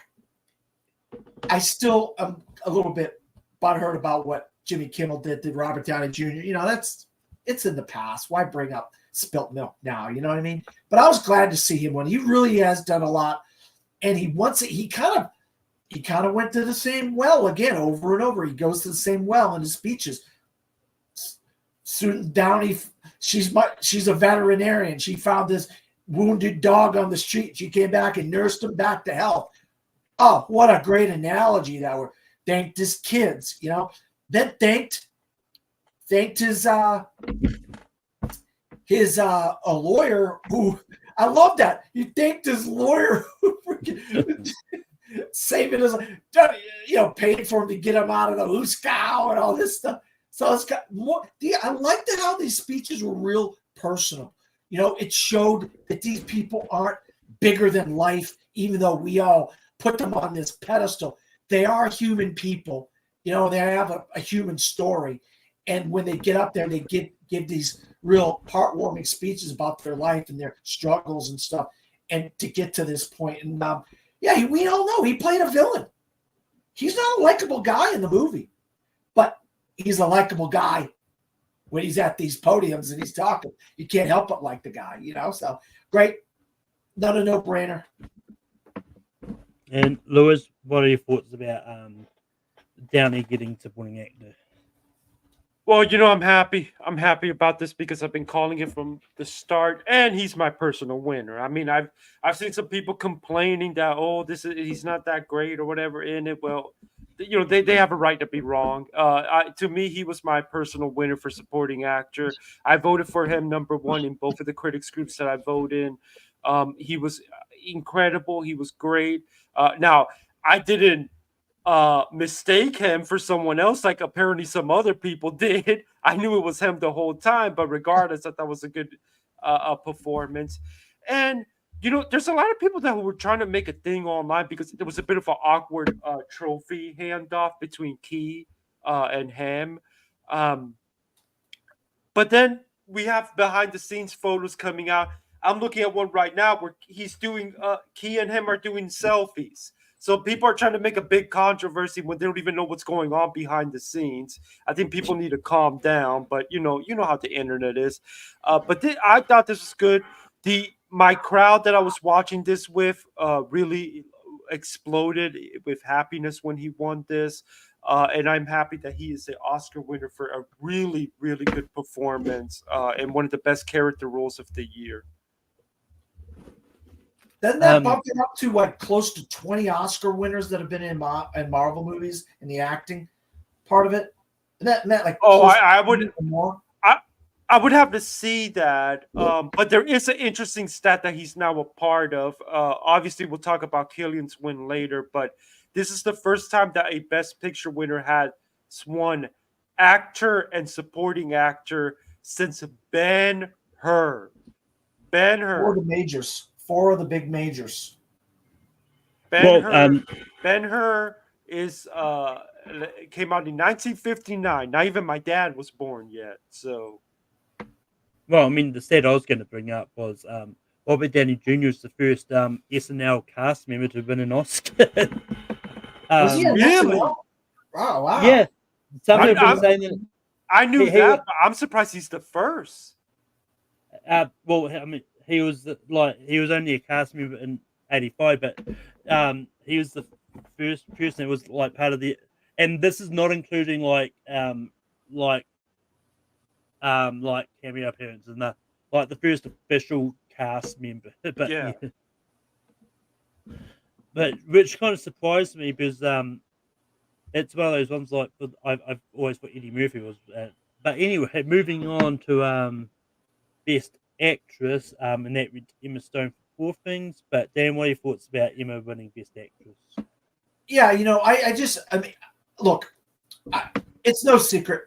I still am a little bit butthurt about what Jimmy Kimmel did to Robert Downey Jr. It's in the past. Why bring up spilt milk now? You know what I mean? But I was glad to see him when he really has done a lot. And he kind of went to the same well again over and over. He goes to the same well in his speeches. Susan Downey, she's a veterinarian. She found this wounded dog on the street. She came back and nursed him back to health. Oh, what a great analogy that were. Thanked his kids, Then thanked his a lawyer who, I love that. He thanked his lawyer who freaking saving his, paid for him to get him out of the Huskow and all this stuff. So it's got more. I liked how these speeches were real personal. It showed that these people aren't bigger than life, even though we all put them on this pedestal. They are human people. They have a human story. And when they get up there, they give these real heartwarming speeches about their life and their struggles and stuff, and to get to this point. And we all know he played a villain. He's not a likable guy in the movie, but he's a likable guy when he's at these podiums and he's talking. You can't help but like the guy, So great, not a no-brainer. And Lewis, what are your thoughts about Downey getting supporting actor? Well, I'm happy. I'm happy about this because I've been calling it from the start, and he's my personal winner. I mean, I've seen some people complaining that he's not that great or whatever in it. Well, they have a right to be wrong. To me, he was my personal winner for supporting actor. I voted for him #1 in both of the critics groups that I vote in. He was incredible. He was great. Now, I didn't mistake him for someone else like apparently some other people did. I knew it was him the whole time, but regardless, I thought it was a good performance. And there's a lot of people that were trying to make a thing online because there was a bit of an awkward trophy handoff between Key and him. But then we have behind the scenes photos coming out. I'm looking at one right now where he's doing Key and him are doing selfies. So people are trying to make a big controversy when they don't even know what's going on behind the scenes. I think people need to calm down, but you know how the internet is. I thought this was good. My crowd that I was watching this with really exploded with happiness when he won this. And I'm happy that he is the Oscar winner for a really, really good performance and one of the best character roles of the year. Doesn't that bump it up to like close to 20 Oscar winners that have been in Marvel movies in the acting part of it? Isn't that like I would more? I would have to see that. But there is an interesting stat that he's now a part of. Obviously, we'll talk about Killian's win later, but this is the first time that a Best Picture winner has won actor and supporting actor since Ben-Hur. Four of the big majors. Ben-Hur is came out in 1959. Not even my dad was born yet. So, well, I mean, the stat I was going to bring up was Robert Downey Jr. is the first SNL cast member to win an Oscar. Was he really? Wow! Yeah, some people are saying that. I knew that, but I'm surprised he's the first. Well, I mean, he was only a cast member in '85, but he was the first person that was like part of the, and this is not including like cameo appearances and that, like the first official cast member. But yeah. But which kind of surprised me because it's one of those ones like I've always thought Eddie Murphy was. But anyway, moving on to Best Actress, and that with Emma Stone for Poor Things. But Dan, what are your thoughts about Emma winning Best Actress? Yeah, I mean, look, it's no secret.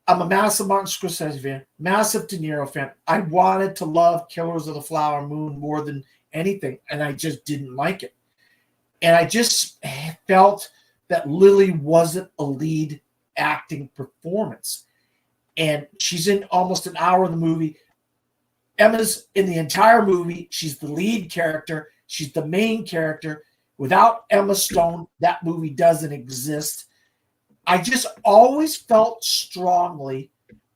I'm a massive Martin Scorsese fan, massive De Niro fan. I wanted to love Killers of the Flower Moon more than anything, and I just didn't like it. And I just felt that Lily wasn't a lead acting performance. And she's in almost an hour of the movie. Emma's in the entire movie. She's the lead character. She's the main character. Without Emma Stone, that movie doesn't exist. I just always felt strongly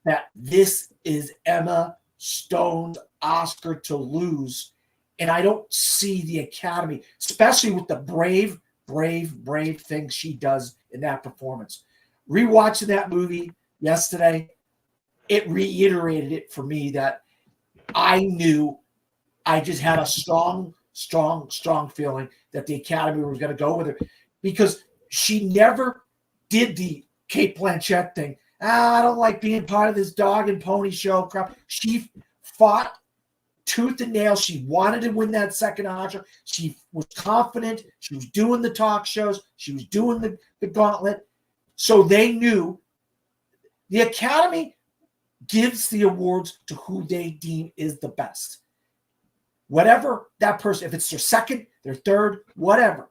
that this is Emma Stone's Oscar to lose. And I don't see the Academy, especially with the brave things she does in that performance. Rewatching that movie yesterday, it reiterated it for me that I knew I just had a strong feeling that the Academy was going to go with her because she never did the Cate Blanchett thing. I don't like being part of this dog and pony show crap. She fought tooth and nail. She wanted to win that second Oscar. She was confident. She was doing the talk shows. She was doing the gauntlet. So they knew the Academy gives the awards to who they deem is the best. Whatever that person, if it's their second, their third, whatever.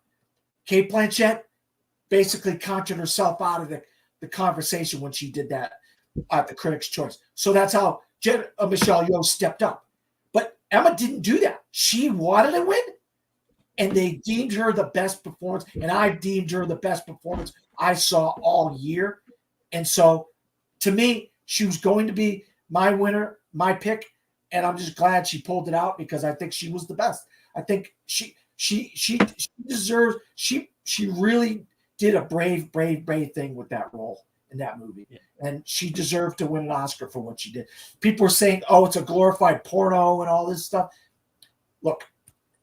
Cate Blanchett basically conjured herself out of the conversation when she did that at the Critics' Choice. So that's how Michelle Yeoh stepped up. But Emma didn't do that. She wanted to win, and they deemed her the best performance, and I deemed her the best performance I saw all year. And so, to me, she was going to be my winner, my pick, and I'm just glad she pulled it out because I think she was the best. I think she deserves. She really did a brave thing with that role, in that movie. Yeah. And she deserved to win an Oscar for what she did. People are saying, oh, it's a glorified porno and all this stuff. Look,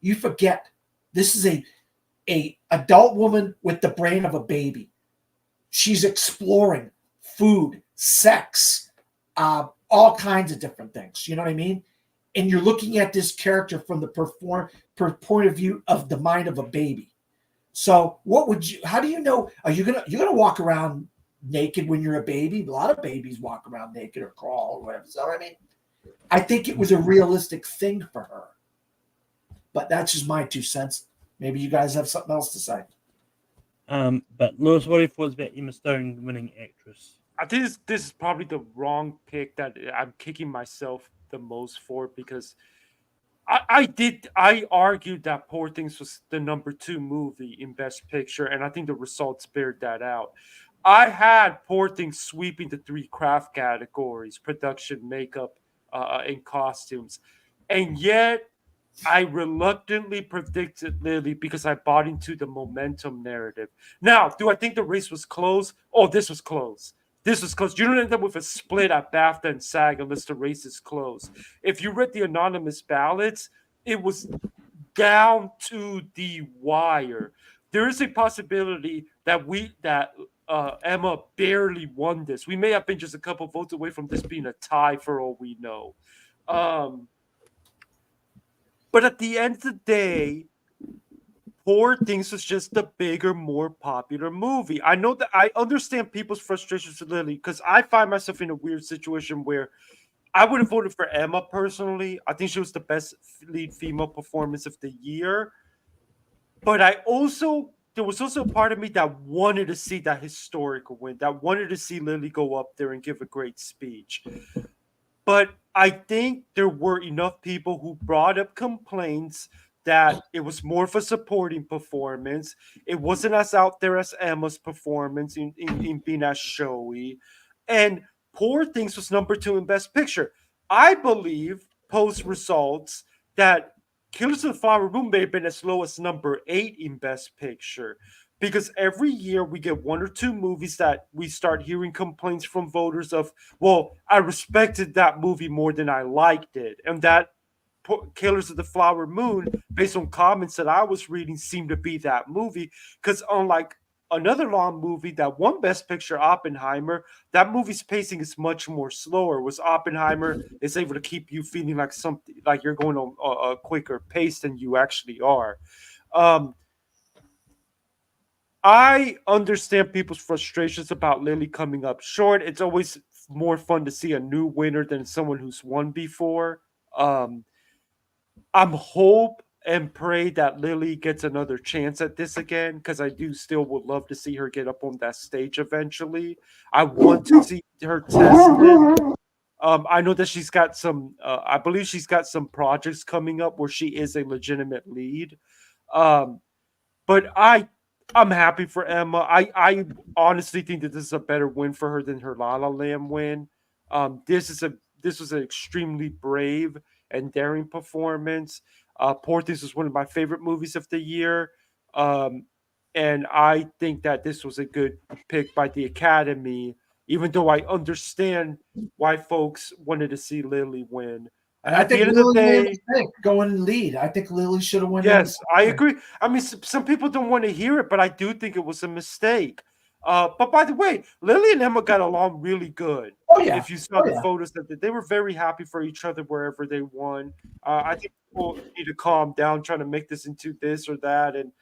you forget this is a adult woman with the brain of a baby. She's exploring food, sex, all kinds of different things. You know what I mean? And you're looking at this character from the point of view of the mind of a baby. So how do you know, you're gonna walk around naked when you're a baby? A lot of babies walk around naked or crawl or whatever. So I mean, I think it was a realistic thing for her. But that's just my 2 cents. Maybe you guys have something else to say. But Lewis, what are your thoughts about Emma Stone winning actress? I think this is probably the wrong pick that I'm kicking myself the most for, because I argued that Poor Things was the number 2 movie in Best Picture, and I think the results bear that out. I had Poor Things sweeping the 3 craft categories: production, makeup, and costumes, and yet I reluctantly predicted Lily because I bought into the momentum narrative. Now, do I think the race was close? Oh, this was close. This was close. You don't end up with a split at BAFTA and SAG unless the race is close. If you read the anonymous ballots, it was down to the wire. There is a possibility that Emma barely won this. We may have been just a couple votes away from this being a tie for all we know. But at the end of the day, Poor Things was just a bigger, more popular movie. I know that I understand people's frustrations with Lily, because I find myself in a weird situation where I would have voted for Emma personally. I think she was the best lead female performance of the year. But there was also a part of me that wanted to see that historical win, that wanted to see Lily go up there and give a great speech. But I think there were enough people who brought up complaints that it was more of a supporting performance. It wasn't as out there as Emma's performance in being as showy. And Poor Things was number 2 in Best Picture. I believe, post results, that Killers of the Flower Moon may have been as low as number 8 in Best Picture. Because every year we get 1 or 2 movies that we start hearing complaints from voters of, well, I respected that movie more than I liked it. And that Killers of the Flower Moon, based on comments that I was reading, seemed to be that movie. Because unlike another long movie that won Best Picture, Oppenheimer, that movie's pacing is much more slower. Was Oppenheimer is able to keep you feeling like something, like you're going on a quicker pace than you actually are. I understand people's frustrations about Lily coming up short. It's always more fun to see a new winner than someone who's won before. I'm hope and pray that Lily gets another chance at this again, because I do still would love to see her get up on that stage eventually. I want to see her test it. I know that she's got some, I believe she's got some projects coming up where she is a legitimate lead. But I'm happy for Emma. I honestly think that this is a better win for her than her La La Land win. This was an extremely brave and daring performance. Poor Things was one of my favorite movies of the year. And I think that this was a good pick by the Academy, even though I understand why folks wanted to see Lily win. And I think Lily made a mistake going in lead. I think Lily should have won. Yes, I agree. I mean, some people don't want to hear it, but I do think it was a mistake. But by the way, Lily and Emma got along really good. Oh yeah. If you saw the photos, that they were very happy for each other wherever they won. I think people need to calm down trying to make this into this or that, and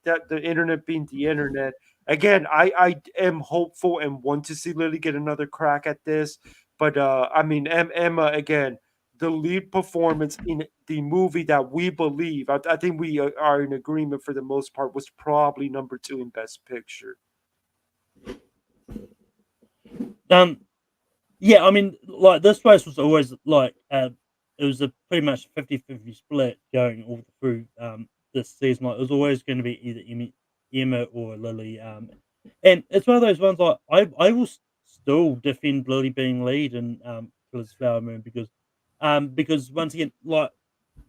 that the internet being the internet. Again, I am hopeful and want to see Lily get another crack at this. But I mean, Emma again. The lead performance in the movie that we believe, I think we are in agreement for the most part, was probably number 2 in Best Picture. Yeah, I mean, like, this race was always like it was a pretty much 50-50 split going all through this season. Like, it was always going to be either Emma or Lily. And it's one of those ones, like, I will still defend Lily being lead in Killers of the Flower Moon, because once again, like,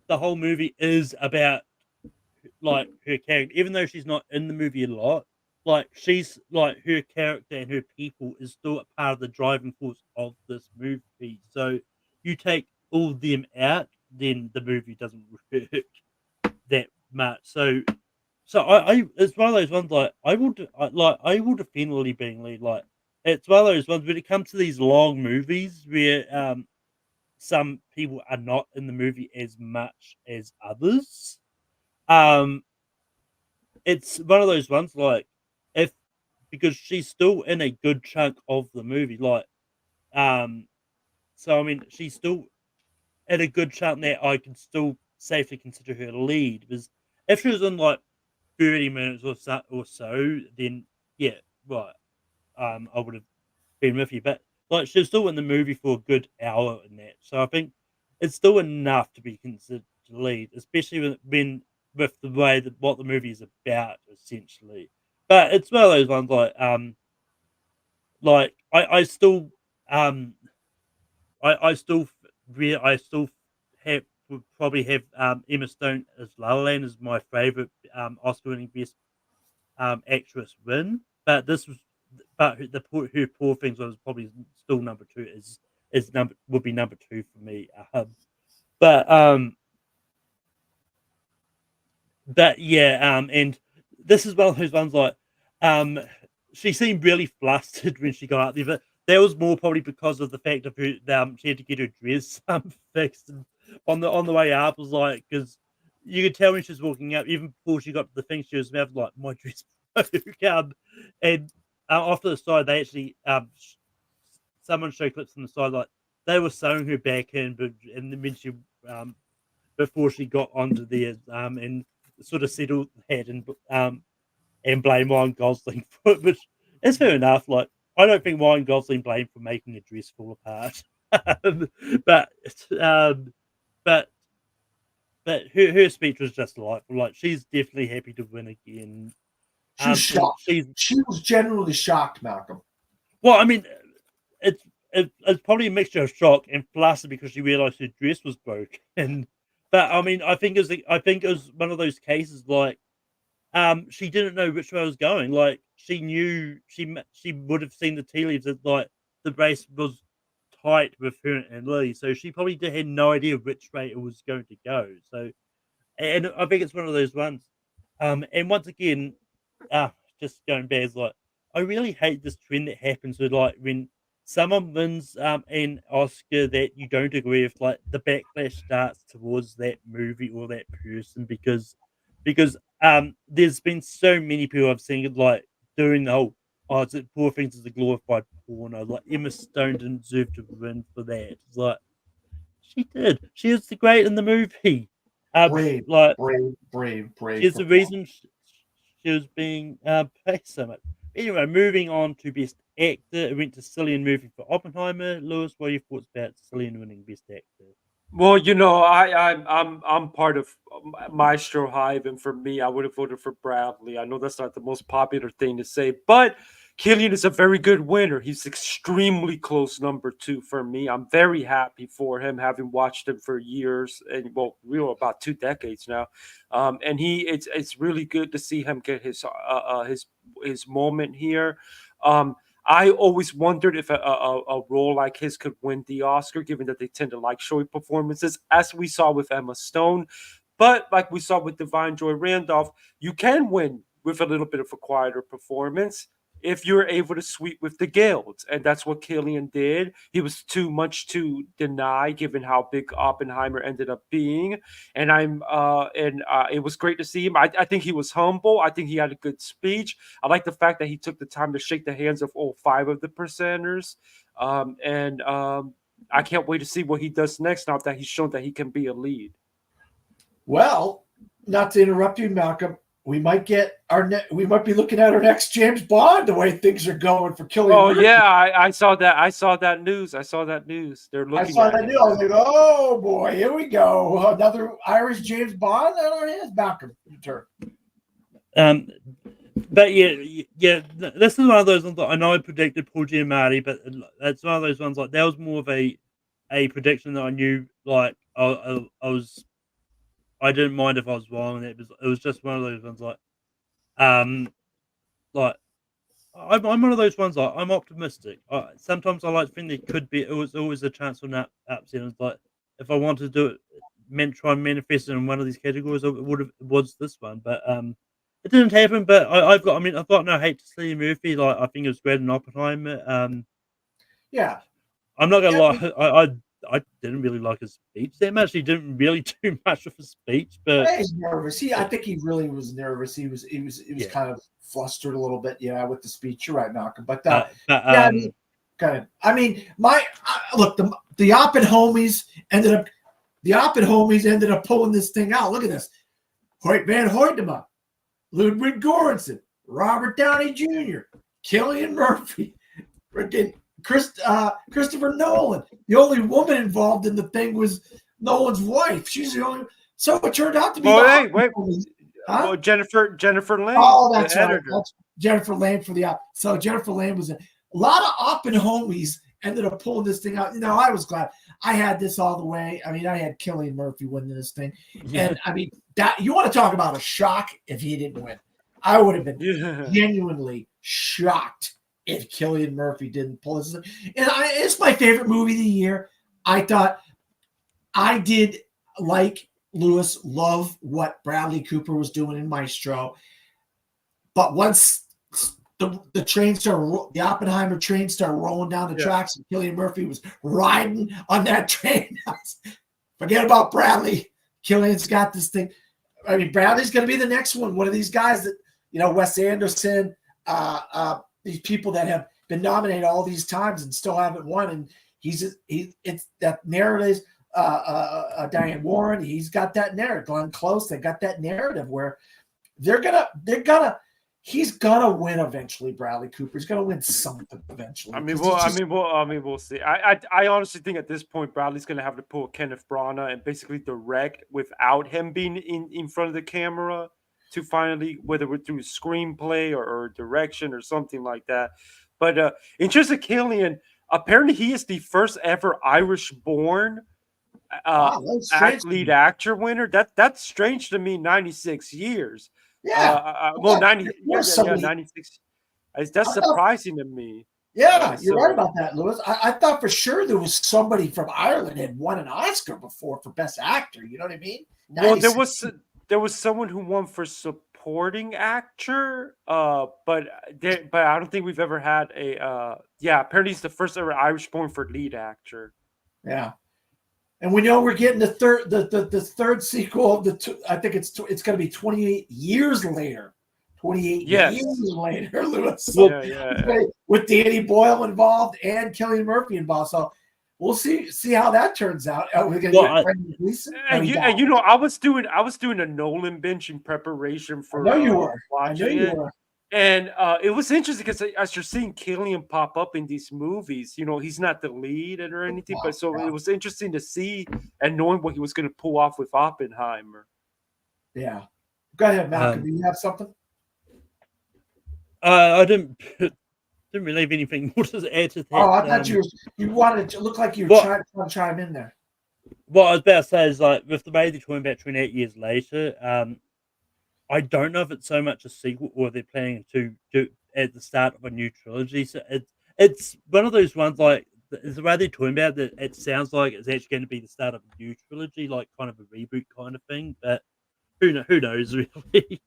the whole movie is about, like, her character. Even though she's not in the movie a lot, like she's like her character and her people is still a part of the driving force of this movie. So you take all of them out, then the movie doesn't work that much. So I it's one of those ones like I will defend Lily being lead. Like it's one of those ones when it comes to these long movies where some people are not in the movie as much as others. Um, it's one of those ones like if because she's still in a good chunk of the movie, like so I mean she's still in a good chunk that I can still safely consider her lead. Because if she was in like 30 minutes or so, then yeah, right. I would have been with you. But like she was still in the movie for a good hour in that. So I think it's still enough to be considered lead, especially when with the way that what the movie is about, essentially. But it's one of those ones like I still I still I still have would probably have Emma Stone as La La Land as my favorite Oscar winning best actress win. But this was but her Poor Things was probably still number two is number would be number two for me. But But yeah, and this is one of those ones like um she seemed really flustered when she got out there, but that was more probably because of the fact of her she had to get her dress fixed and on the way up was like because you could tell when she was walking up, even before she got to the thing, she was about like my dress broke. And off to the side they actually someone showed clips on the side like they were sewing her back in, but and then when she before she got onto theirs and sort of settled head and blame Ryan Gosling for it, which is fair enough. Like I don't think Ryan Gosling blamed for making a dress fall apart, but um, but her speech was just delightful. Like she's definitely happy to win again. She was shocked. She was genuinely shocked, Malcolm. Well, I mean, it's probably a mixture of shock and fluster because she realized her dress was broken. But I mean, I think it was one of those cases like she didn't know which way I was going. Like she knew she would have seen the tea leaves that like the race was tight with her and Lily, so she probably had no idea which way it was going to go. So, and I think it's one of those ones. And once again, just going back, is like I really hate this trend that happens with like when someone wins an Oscar that you don't agree with, like the backlash starts towards that movie or that person because there's been so many people I've seen like doing the whole it's Poor Things is a glorified porno. Like Emma Stone didn't deserve to win for that. It's like she did. She was the great in the movie. Brave. She's the reason she was being paid so much. Anyway, moving on to Best Actor, it went to Cillian Murphy for Oppenheimer. Lewis, what are your thoughts about Cillian winning Best Actor? Well, I'm part of Maestro Hive, and for me, I would have voted for Bradley. I know that's not the most popular thing to say, but Killian is a very good winner. He's extremely close number two for me. I'm very happy for him, having watched him for years and about 2 decades now. And it's really good to see him get his moment here. I always wondered if a role like his could win the Oscar, given that they tend to like showy performances, as we saw with Emma Stone. But like we saw with Divine Joy Randolph, you can win with a little bit of a quieter performance if you're able to sweep with the guild. And that's what Killian did. He was too much to deny, given how big Oppenheimer ended up being. And it was great to see him. I think he was humble. I think he had a good speech. I like the fact that he took the time to shake the hands of all 5 of the presenters. I can't wait to see what he does next now that he's shown that he can be a lead. Well, not to interrupt you, Malcolm, we might get we might be looking at our next James Bond the way things are going for Killian. Oh Murphy. Yeah, I saw that. I saw that news. They're looking. I saw that news. I was like, oh boy, here we go, another Irish James Bond. I don't know, it's Malcolm. Your turn. But yeah, this is one of those ones that I know I predicted Paul Giamatti, but it's one of those ones like that was more of a prediction that I knew. Like I didn't mind if I was wrong. It was just one of those ones like I'm one of those ones. Like, I'm optimistic. Sometimes I like to think there could be. It was always a chance on that upset. Like if I wanted to do it, try and manifest it in one of these categories, it was this one. But it didn't happen. But I've got no hate to Cillian Murphy. Like I think it was great in Oppenheimer. Yeah. I'm not gonna Yeah, lie. I didn't really like his speech that much. He didn't really do much of his speech, but he's nervous. I think he really was nervous. He was Yeah. kind of flustered a little bit, with the speech. You're right, Malcolm. But but yeah, kind of. Look, the Oppen homies ended up pulling this thing out. Look at this: Hoyt Van Hoytema, Ludwig Göransson, Robert Downey Jr., Cillian Murphy, freaking Christopher Nolan. The only woman involved in the thing was Nolan's wife. She's the only. So it turned out to be. Wait. Huh? Well, Jennifer Lane. Oh, that's the right. editor. That's Jennifer Lane for the. So Jennifer Lane was in. A lot of Oppen homies ended up pulling this thing out. I was glad I had this all the way. I mean, I had Cillian Murphy winning this thing, and I mean that you want to talk about a shock if he didn't win. I would have been genuinely shocked if Cillian Murphy didn't pull this. And it's my favorite movie of the year. I thought I did like Lewis, love what Bradley Cooper was doing in Maestro. But once the train started, the Oppenheimer train started rolling down the tracks, and Cillian Murphy was riding on that train. Forget about Bradley. Cillian's got this thing. I mean, Bradley's going to be the next one. One of these guys that, Wes Anderson, these people that have been nominated all these times and still haven't won. And it's that narrative. Diane Warren, he's got that narrative. Glenn Close, they got that narrative where he's gonna win eventually. Bradley Cooper, he's gonna win something eventually. We'll see. I honestly think at this point Bradley's gonna have to pull Kenneth Branagh and basically direct without him being in front of the camera to finally, whether we're through screenplay or direction or something like that. But in terms of Cillian, apparently he is the first ever Irish-born lead actor winner. That's strange to me. 96 years. 96. That's surprising to me. Yeah, you're right about that, Lewis. I thought for sure there was somebody from Ireland had won an Oscar before for Best Actor. You know what I mean? 96. Well, there was someone who won for supporting actor, but I don't think we've ever had a. Apparently he's the first ever Irish-born for lead actor. Yeah. And we know we're getting the third sequel of I think it's going to be 28 years later. 28 years later, Lewis. With Danny Boyle involved and Cillian Murphy involved. So we'll see how that turns out. We're going to get Brendan Gleeson. I was doing a Nolan binge in preparation for. I know you were. And it was interesting because as you're seeing Cillian pop up in these movies, he's not the lead or anything, but it was interesting to see and knowing what he was going to pull off with Oppenheimer. Yeah. Go ahead, Malcolm. Do you have something? I didn't really have anything more to add to that. Oh, I thought you wanted to look like you were trying to chime in there. What I was about to say is, like, with the way they're talking about 28 years later, I don't know if it's so much a sequel or they're planning to do at the start of a new trilogy. So it's one of those ones, like, the way they're talking about it, it sounds like it's actually going to be the start of a new trilogy, like kind of a reboot kind of thing. But who knows, really?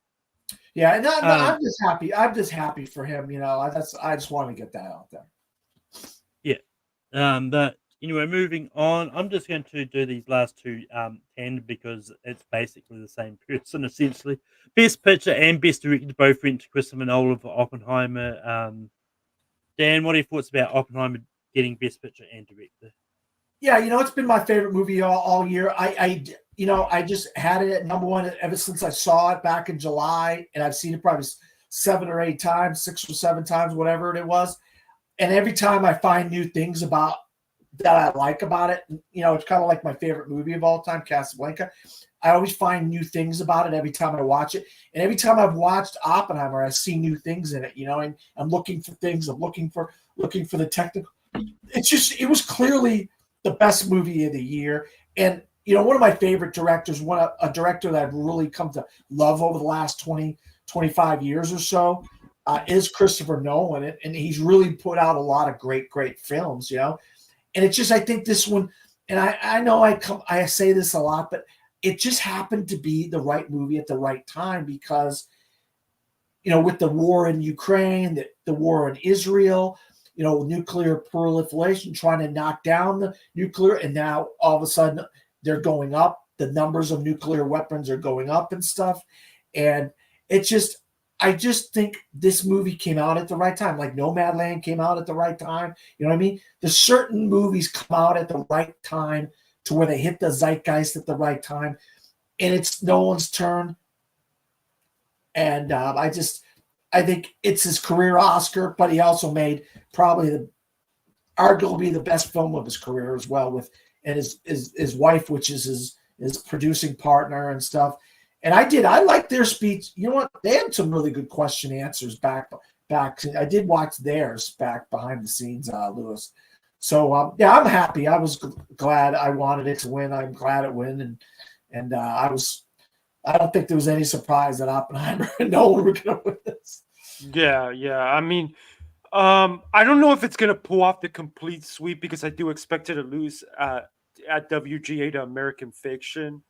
Yeah, and I'm just happy. I'm just happy for him. I just want to get that out there. Yeah. But anyway, moving on. I'm just going to do these last two 10 because it's basically the same person essentially. Best Picture and Best Director both went to Christopher Nolan for Oppenheimer. Dan, what are your thoughts about Oppenheimer getting Best Picture and Director? Yeah, it's been my favorite movie all year. I just had it at number one ever since I saw it back in July, and I've seen it probably 7 or 8 times, 6 or 7 times, whatever it was. And every time I find new things about that I like about it, it's kind of like my favorite movie of all time, Casablanca. I always find new things about it every time I watch it. And every time I've watched Oppenheimer, I see new things in it, and I'm looking for things. I'm looking for the technical. It was clearly the best movie of the year. And, one of my favorite directors, a director that I've really come to love over the last 20, 25 years or so, is Christopher Nolan, and he's really put out a lot of great films, you know. And it's just, I think this one, and I know I say this a lot, but it just happened to be the right movie at the right time because, you know, with the war in Ukraine, the war in Israel, you know, nuclear proliferation, trying to knock down the nuclear, and now all of a sudden they're going up. The numbers of nuclear weapons are going up and stuff. And it's just, I just think this movie came out at the right time. Like Nomadland came out at the right time. You know what I mean? There's certain movies come out at the right time to where they hit the zeitgeist at the right time. And it's Nolan's turn. And I think it's his career Oscar, but he also made probably arguably the best film of his career as well, with and his wife, which is his producing partner and stuff. And I liked their speech. You know what? They had some really good question answers back. I did watch theirs back behind the scenes, Lewis. So yeah, I'm happy. I was glad. I wanted it to win. I'm glad it won, and I don't think there was any surprise that Oppenheimer and Nolan were going to win this. Yeah. I mean, I don't know if it's going to pull off the complete sweep because I do expect it to lose at WGA to American Fiction.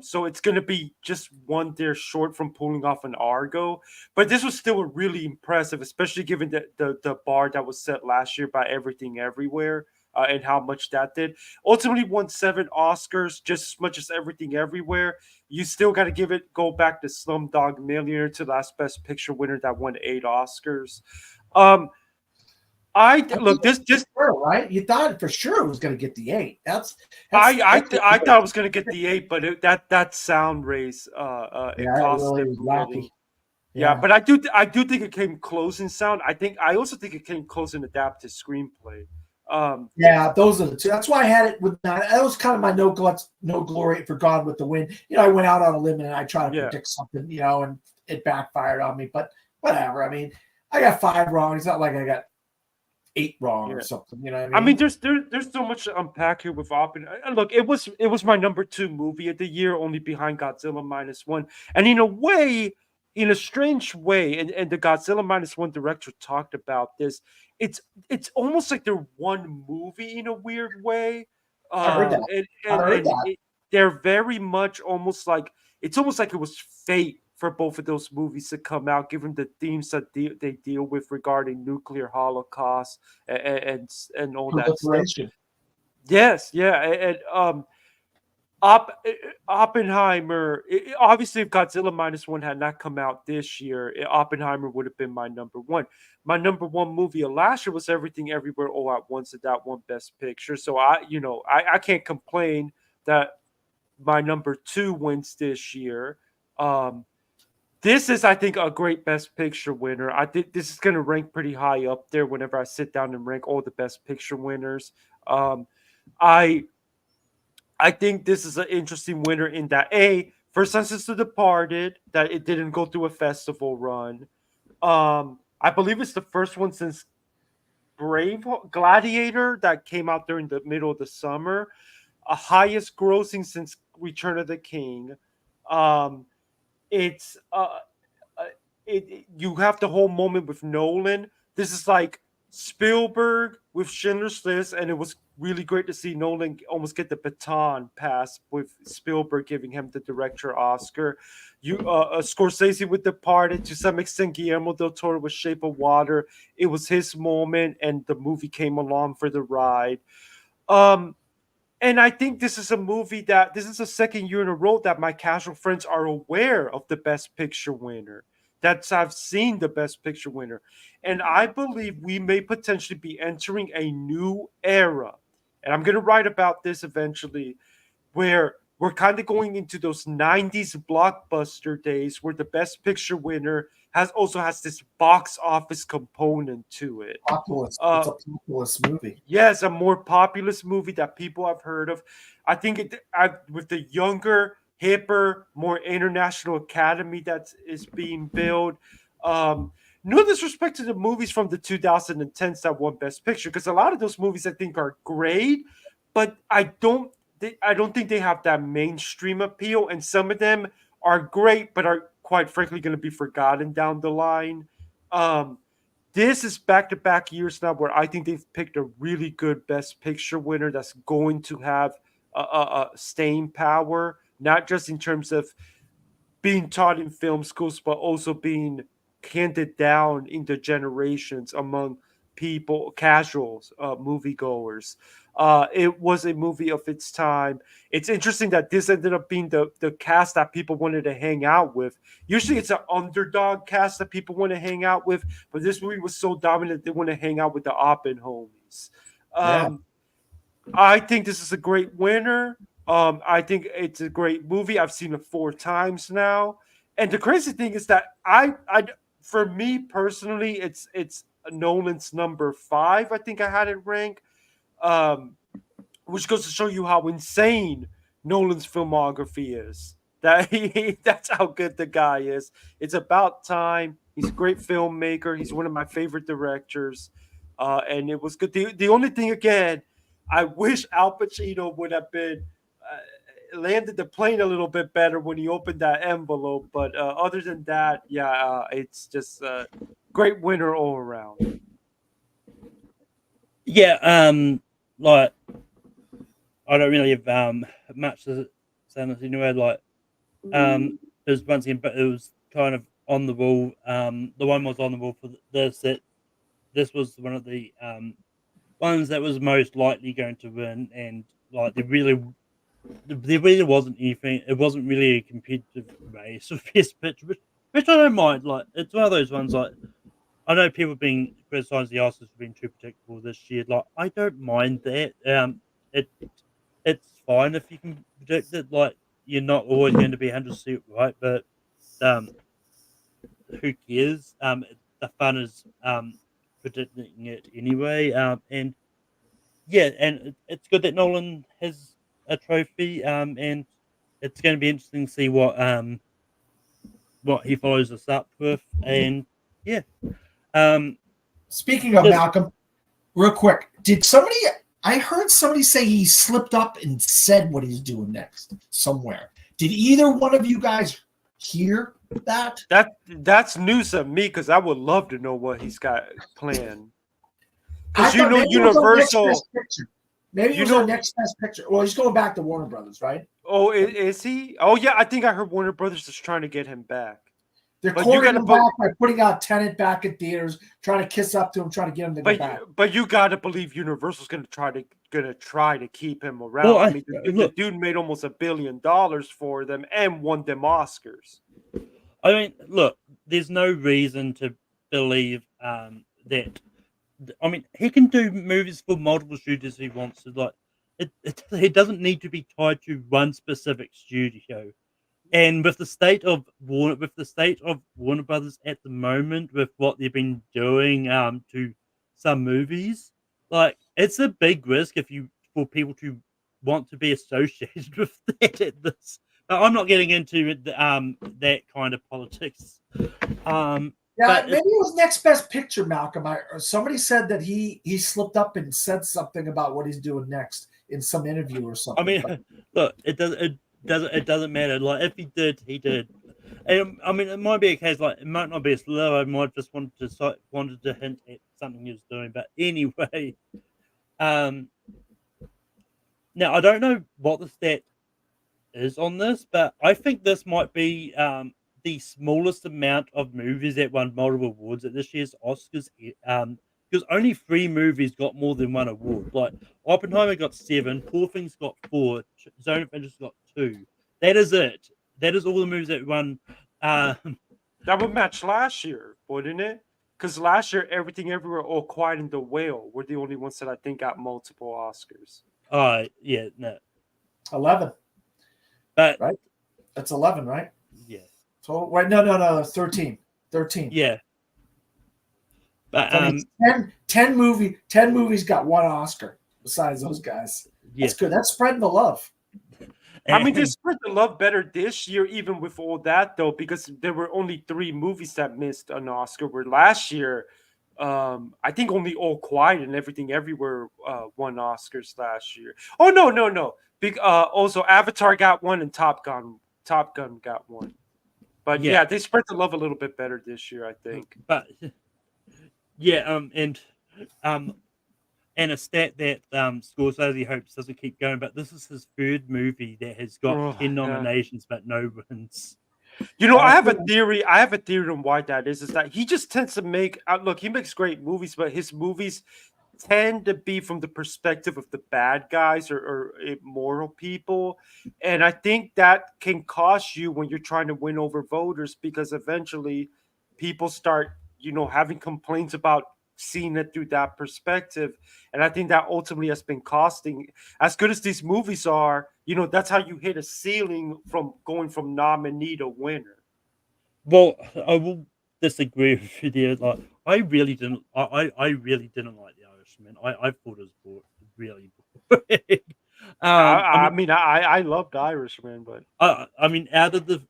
So it's going to be just one there short from pulling off an Argo. But this was still really impressive, especially given the bar that was set last year by Everything Everywhere and how much that did. Ultimately won 7 Oscars, just as much as Everything Everywhere. You still got to go back to Slumdog Millionaire, to last Best Picture winner that won 8 Oscars. Look, this right. You thought for sure it was going to get the 8. I thought it was going to get the 8, but that sound race it cost really him wacky. Yeah, but I do think it came close in sound. I also think it came close in adapted screenplay. Yeah, those are the two. That's why I had it with 9. That was kind of my no glory for Gone with the Wind. You know, I went out on a limb and I tried to predict something, you know, and it backfired on me. But whatever. I mean, I got 5 wrong. It's not like I got 8 wrong or something. You know what I mean? there's so much to unpack here with Oppenheimer. Look, it was my number 2 movie of the year, only behind Godzilla -1. And in a strange way, and the Godzilla -1 director talked about this, it's almost like they're one movie in a weird way. I heard that. They're very much almost like it was fate for both of those movies to come out, given the themes that they deal with regarding nuclear holocaust and all that stuff. Yes, yeah, and Oppenheimer. Obviously, if Godzilla -1 had not come out this year, Oppenheimer would have been my number 1. My number 1 movie of last year was Everything Everywhere All at Once, and that won Best Picture. So I can't complain that my number 2 wins this year. This is, I think, a great Best Picture winner. I think this is going to rank pretty high up there whenever I sit down and rank all the Best Picture winners. I think this is an interesting winner in that, first since The Departed, that it didn't go through a festival run. I believe it's the first one since Gladiator that came out during the middle of the summer. Highest grossing since Return of the King. You have the whole moment with Nolan. This is like Spielberg with Schindler's List, and it was really great to see Nolan almost get the baton pass with Spielberg giving him the director Oscar. Scorsese with Departed, to some extent Guillermo del Toro with Shape of Water. It was his moment, and the movie came along for the ride. And I think this is a movie this is the second year in a row that my casual friends are aware of the Best Picture winner. I've seen the Best Picture winner. And I believe we may potentially be entering a new era. And I'm going to write about this eventually, where we're kind of going into those 90s blockbuster days where the Best Picture winner also has this box office component to it. It's a populous movie. Yes, a more populous movie that people have heard of. I think with the younger, hipper, more international academy that is being built. No disrespect to the movies from the 2010s that won Best Picture, because a lot of those movies I think are great, but I don't think they have that mainstream appeal, and some of them are great, but are quite frankly going to be forgotten down the line. This is back-to-back years now where I think they've picked a really good Best Picture winner that's going to have a staying power, not just in terms of being taught in film schools, but also being handed down into generations among people, casuals, moviegoers. It was a movie of its time. It's interesting that this ended up being the cast that people wanted to hang out with. Usually it's an underdog cast that people want to hang out with, but this movie was so dominant they want to hang out with the Oppenhomies. I think this is a great winner. I think it's a great movie. I've seen it 4 times now. And the crazy thing is that I for me personally, it's Nolan's number 5. I think I had it ranked. Which goes to show you how insane Nolan's filmography is. That's how good the guy is. It's about time. He's a great filmmaker. He's one of my favorite directors. And it was good. The only thing, again, I wish Al Pacino would have been landed the plane a little bit better when he opened that envelope. But other than that, it's just a great winner all around. Yeah, like I don't really have much to say on this anyway. Like, it was once again, but it was kind of on the wall. The one was on the wall for this. This was one of the ones that was most likely going to win, and like there really wasn't anything. It wasn't really a competitive race for Best Picture, which I don't mind. Like, it's one of those ones. Like, I know people being criticized the Oscars for being too predictable this year. Like, I don't mind that. It's fine if you can predict it. Like, you're not always going to be 100% right, but who cares? The fun is predicting it anyway. And yeah, and it's good that Nolan has a trophy. And it's going to be interesting to see what he follows us up with. And yeah. Speaking of Malcolm, real quick, I heard somebody say he slipped up and said what he's doing next somewhere. Did either one of you guys hear that? That's news to me because I would love to know what he's got planned. Because Universal. Maybe it was our next best picture. Well, he's going back to Warner Brothers, right? Oh, is he? Oh, yeah. I think I heard Warner Brothers is trying to get him back. They're courting him back by putting out Tenet back in theaters, trying to kiss up to him, trying to get him to go back. But you got to believe Universal's going to try to keep him around. Well, the dude made almost $1 billion for them and won them Oscars. I mean, look, there's no reason to believe that. I mean, he can do movies for multiple studios if he wants to. Like, it doesn't need to be tied to one specific studio. And with the state of Warner Brothers at the moment, with what they've been doing to some movies, like, it's a big risk for people to want to be associated with that at this. But I'm not getting into that kind of politics. Maybe it was next best picture, Malcolm. Somebody said that he slipped up and said something about what he's doing next in some interview or something. I mean, look, it doesn't matter. Like, if he did, he did. And I mean, it might be a case like it might not be a slur. I might just wanted to hint at something he was doing. But anyway, now I don't know what the stat is on this, but I think this might be the smallest amount of movies that won multiple awards at this year's Oscars. Because only 3 movies got more than 1 award. Like, Oppenheimer got 7, Poor Things got 4, Zone of Interest got 2. That is it. That is all the movies that won. That would match last year, wouldn't it? Because last year, Everything Everywhere, All Quiet, and The Whale were the only ones that I think got multiple Oscars. Yeah, no. 11. But right? That's 11, right? Yeah. So wait, no, 13. 13. Yeah. But 10 movies got 1 Oscar besides those guys. That's good. That's spreading the love. I mean, they spread the love better this year, even with all that, though, because there were only 3 movies that missed an Oscar, where last year, I think only All Quiet and Everything Everywhere won Oscars last year. Oh, no. Also, Avatar got 1 and Top Gun got 1. But yeah, they spread the love a little bit better this year, I think. But Yeah, and a stat that Scorsese hopes doesn't keep going, but this is his third movie that has got Oh, 10 yeah. nominations but no wins. You know, I have a Also- theory. I have a theory on why that is that he just tends to make look, he makes great movies, but his movies tend to be from the perspective of the bad guys or immoral people. And I think that can cost you when you're trying to win over voters because eventually people start, having complaints about seeing it through that perspective. And I think that ultimately has been costing, as good as these movies are, that's how you hit a ceiling from going from nominee to winner. Well, I will disagree with you there. Like, I really didn't. I really didn't like The Irishman. I thought it was really boring. I mean, I loved Irishman, but I mean, out of the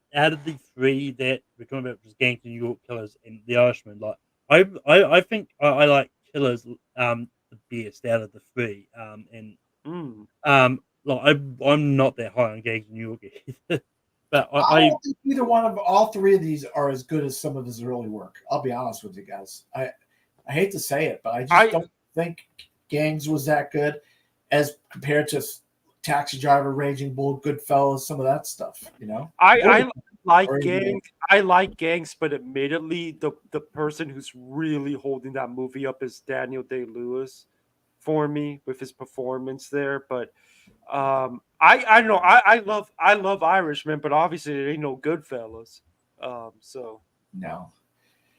three that we're talking about, was Gangs of New York, Killers, and The Irishman. Like, I think I like Killers the best out of the three. Like I'm not that high on Gangs of New York either. But I I don't think either one of all three of these are as good as some of his early work. I'll be honest with you guys. I hate to say it, but I just don't think Gangs was that good as compared to Taxi Driver, Raging Bull, Goodfellas, some of that stuff. I like Or even- Gangs. I like Gangs, but admittedly, the person who's really holding that movie up is Daniel Day-Lewis for me with his performance there. But I don't know. I love Irishman, but obviously it ain't no Goodfellas. So No.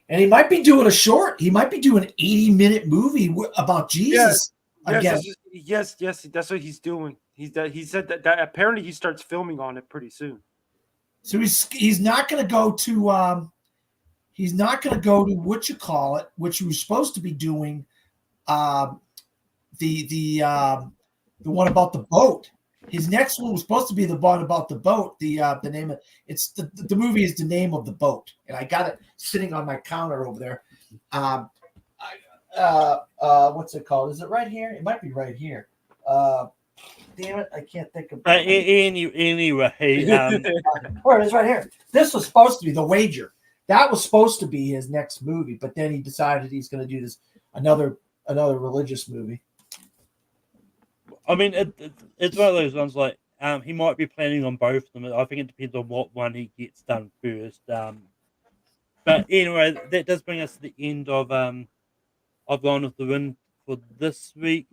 And he might be doing a short. He might be doing an 80-minute movie about Jesus. Again. yes, that's what he's doing. He said that apparently he starts filming on it pretty soon. So he's not going to go to what you call it, which he was supposed to be doing, the one about the boat. His next one was supposed to be the one about the boat. The name of it's the movie is The Name of the Boat, and I got it sitting on my counter over there. What's it called? Is it right here? It might be right here. Damn it, I can't think of. anyway, Where it is right here. This was supposed to be The Wager. That was supposed to be his next movie, but then he decided he's going to do this another religious movie. I mean, it's one of those ones like he might be planning on both of them. I think it depends on what one he gets done first. But anyway, that does bring us to the end of Gone with the Wind for this week.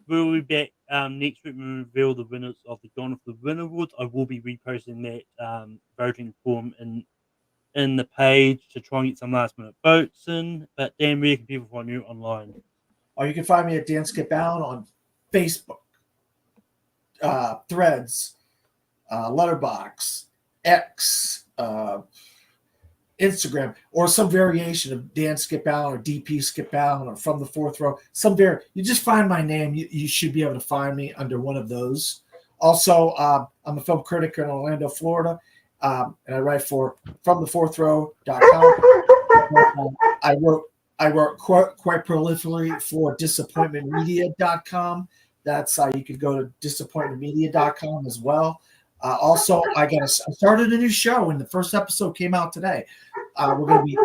We'll be back next week when we reveal the winners of the Gone with the Wind Awards. I will be reposting that voting form in the page to try and get some last minute votes in. But Dan, where can people find you online? Or you can find me at Dan Skip Allen on Facebook, Threads, Letterbox, X, Instagram, or some variation of Dan Skip Allen or DP Skip Allen or From the Fourth Row. You just find my name. You should be able to find me under one of those. Also, I'm a film critic in Orlando, Florida, and I write for FromTheFourthRow.com. I work quite prolifically for DisappointmentMedia.com. That's you could go to DisappointmentMedia.com as well. Also, I started a new show, and the first episode came out today. We're going to be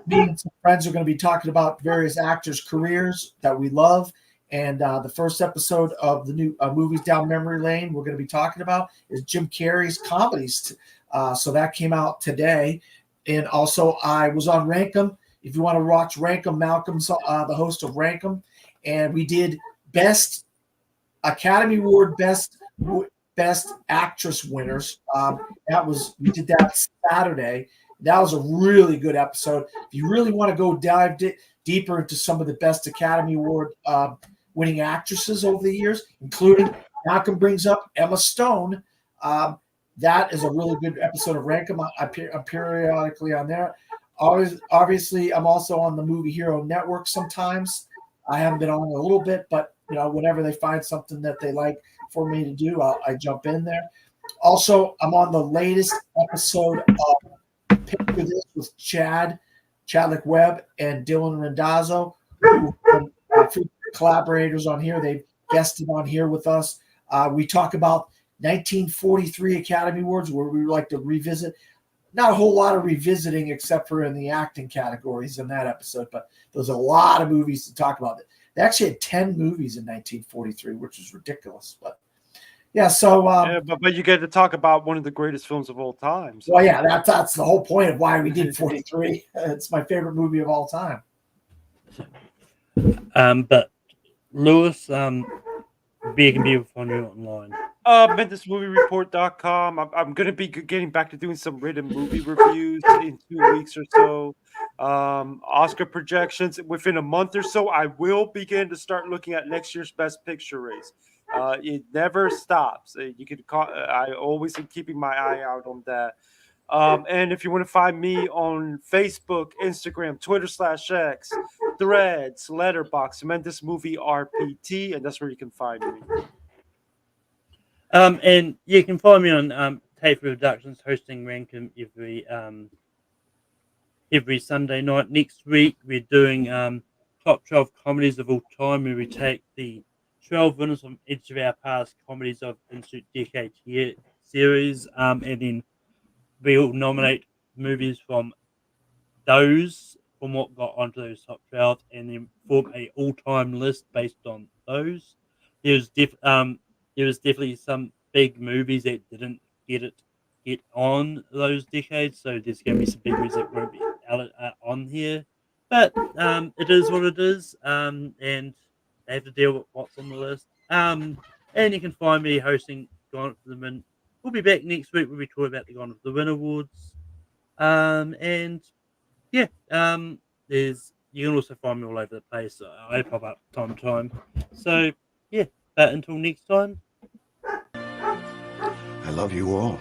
me and some friends are going to be talking about various actors' careers that we love. And the first episode of the new Movies Down Memory Lane we're going to be talking about is Jim Carrey's comedies. So that came out today. And also, I was on Rankum. If you want to watch Rankum, Malcolm's the host of Rankum. And we did Best Academy Award Best Actress winners. We did that Saturday. That was a really good episode. If you really want to go dive deeper into some of the best Academy Award winning actresses over the years, including Malcolm brings up Emma Stone. That is a really good episode of Rankum. I'm periodically on there. Obviously, I'm also on the Movie Hero Network sometimes. I haven't been on a little bit, but whenever they find something that they like for me to do, I jump in there. Also, I'm on the latest episode of Picture This with Chadwick Webb and Dylan Randazzo, who are collaborators on here. They've guested on here with us. We talk about 1943 Academy Awards, where we like to revisit not a whole lot of revisiting except for in the acting categories in that episode, but there's a lot of movies to talk about. They actually had 10 movies in 1943, which is ridiculous. But yeah, so but you get to talk about one of the greatest films of all time. So. well, yeah, that's the whole point of why we did 43. It's my favorite movie of all time. But Lewis, where can people find you online? MentisMovieReport.com. I'm going to be getting back to doing some written movie reviews in 2 weeks or so. Oscar projections within a month or so. I will begin to start looking at next year's Best Picture race. It never stops. You could call. I always am keeping my eye out on that. And if you want to find me on Facebook, Instagram, Twitter /X, Threads, Letterboxd, Mentis Movie RPT, and that's where you can find me. And you can find me on Tape Productions hosting Rankin every Sunday night. Next week we're doing top 12 comedies of all time, where we take the 12 winners from each of our past comedies of Institute Decade Year series, and then we'll nominate movies from those, from what got onto those top 12, and then form a all-time list based on those. There was definitely some big movies that didn't get on those decades, so there's going to be some big movies that won't be on here. But it is what it is, and they have to deal with what's on the list. And you can find me hosting Gone for the Win. We'll be back next week. We'll be talking about the Gone for the Win Awards. And yeah, you can also find me all over the place. I pop up time to time. So yeah, but until next time. I love you all.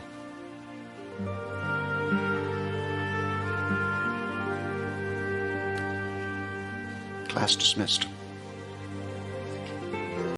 Class dismissed.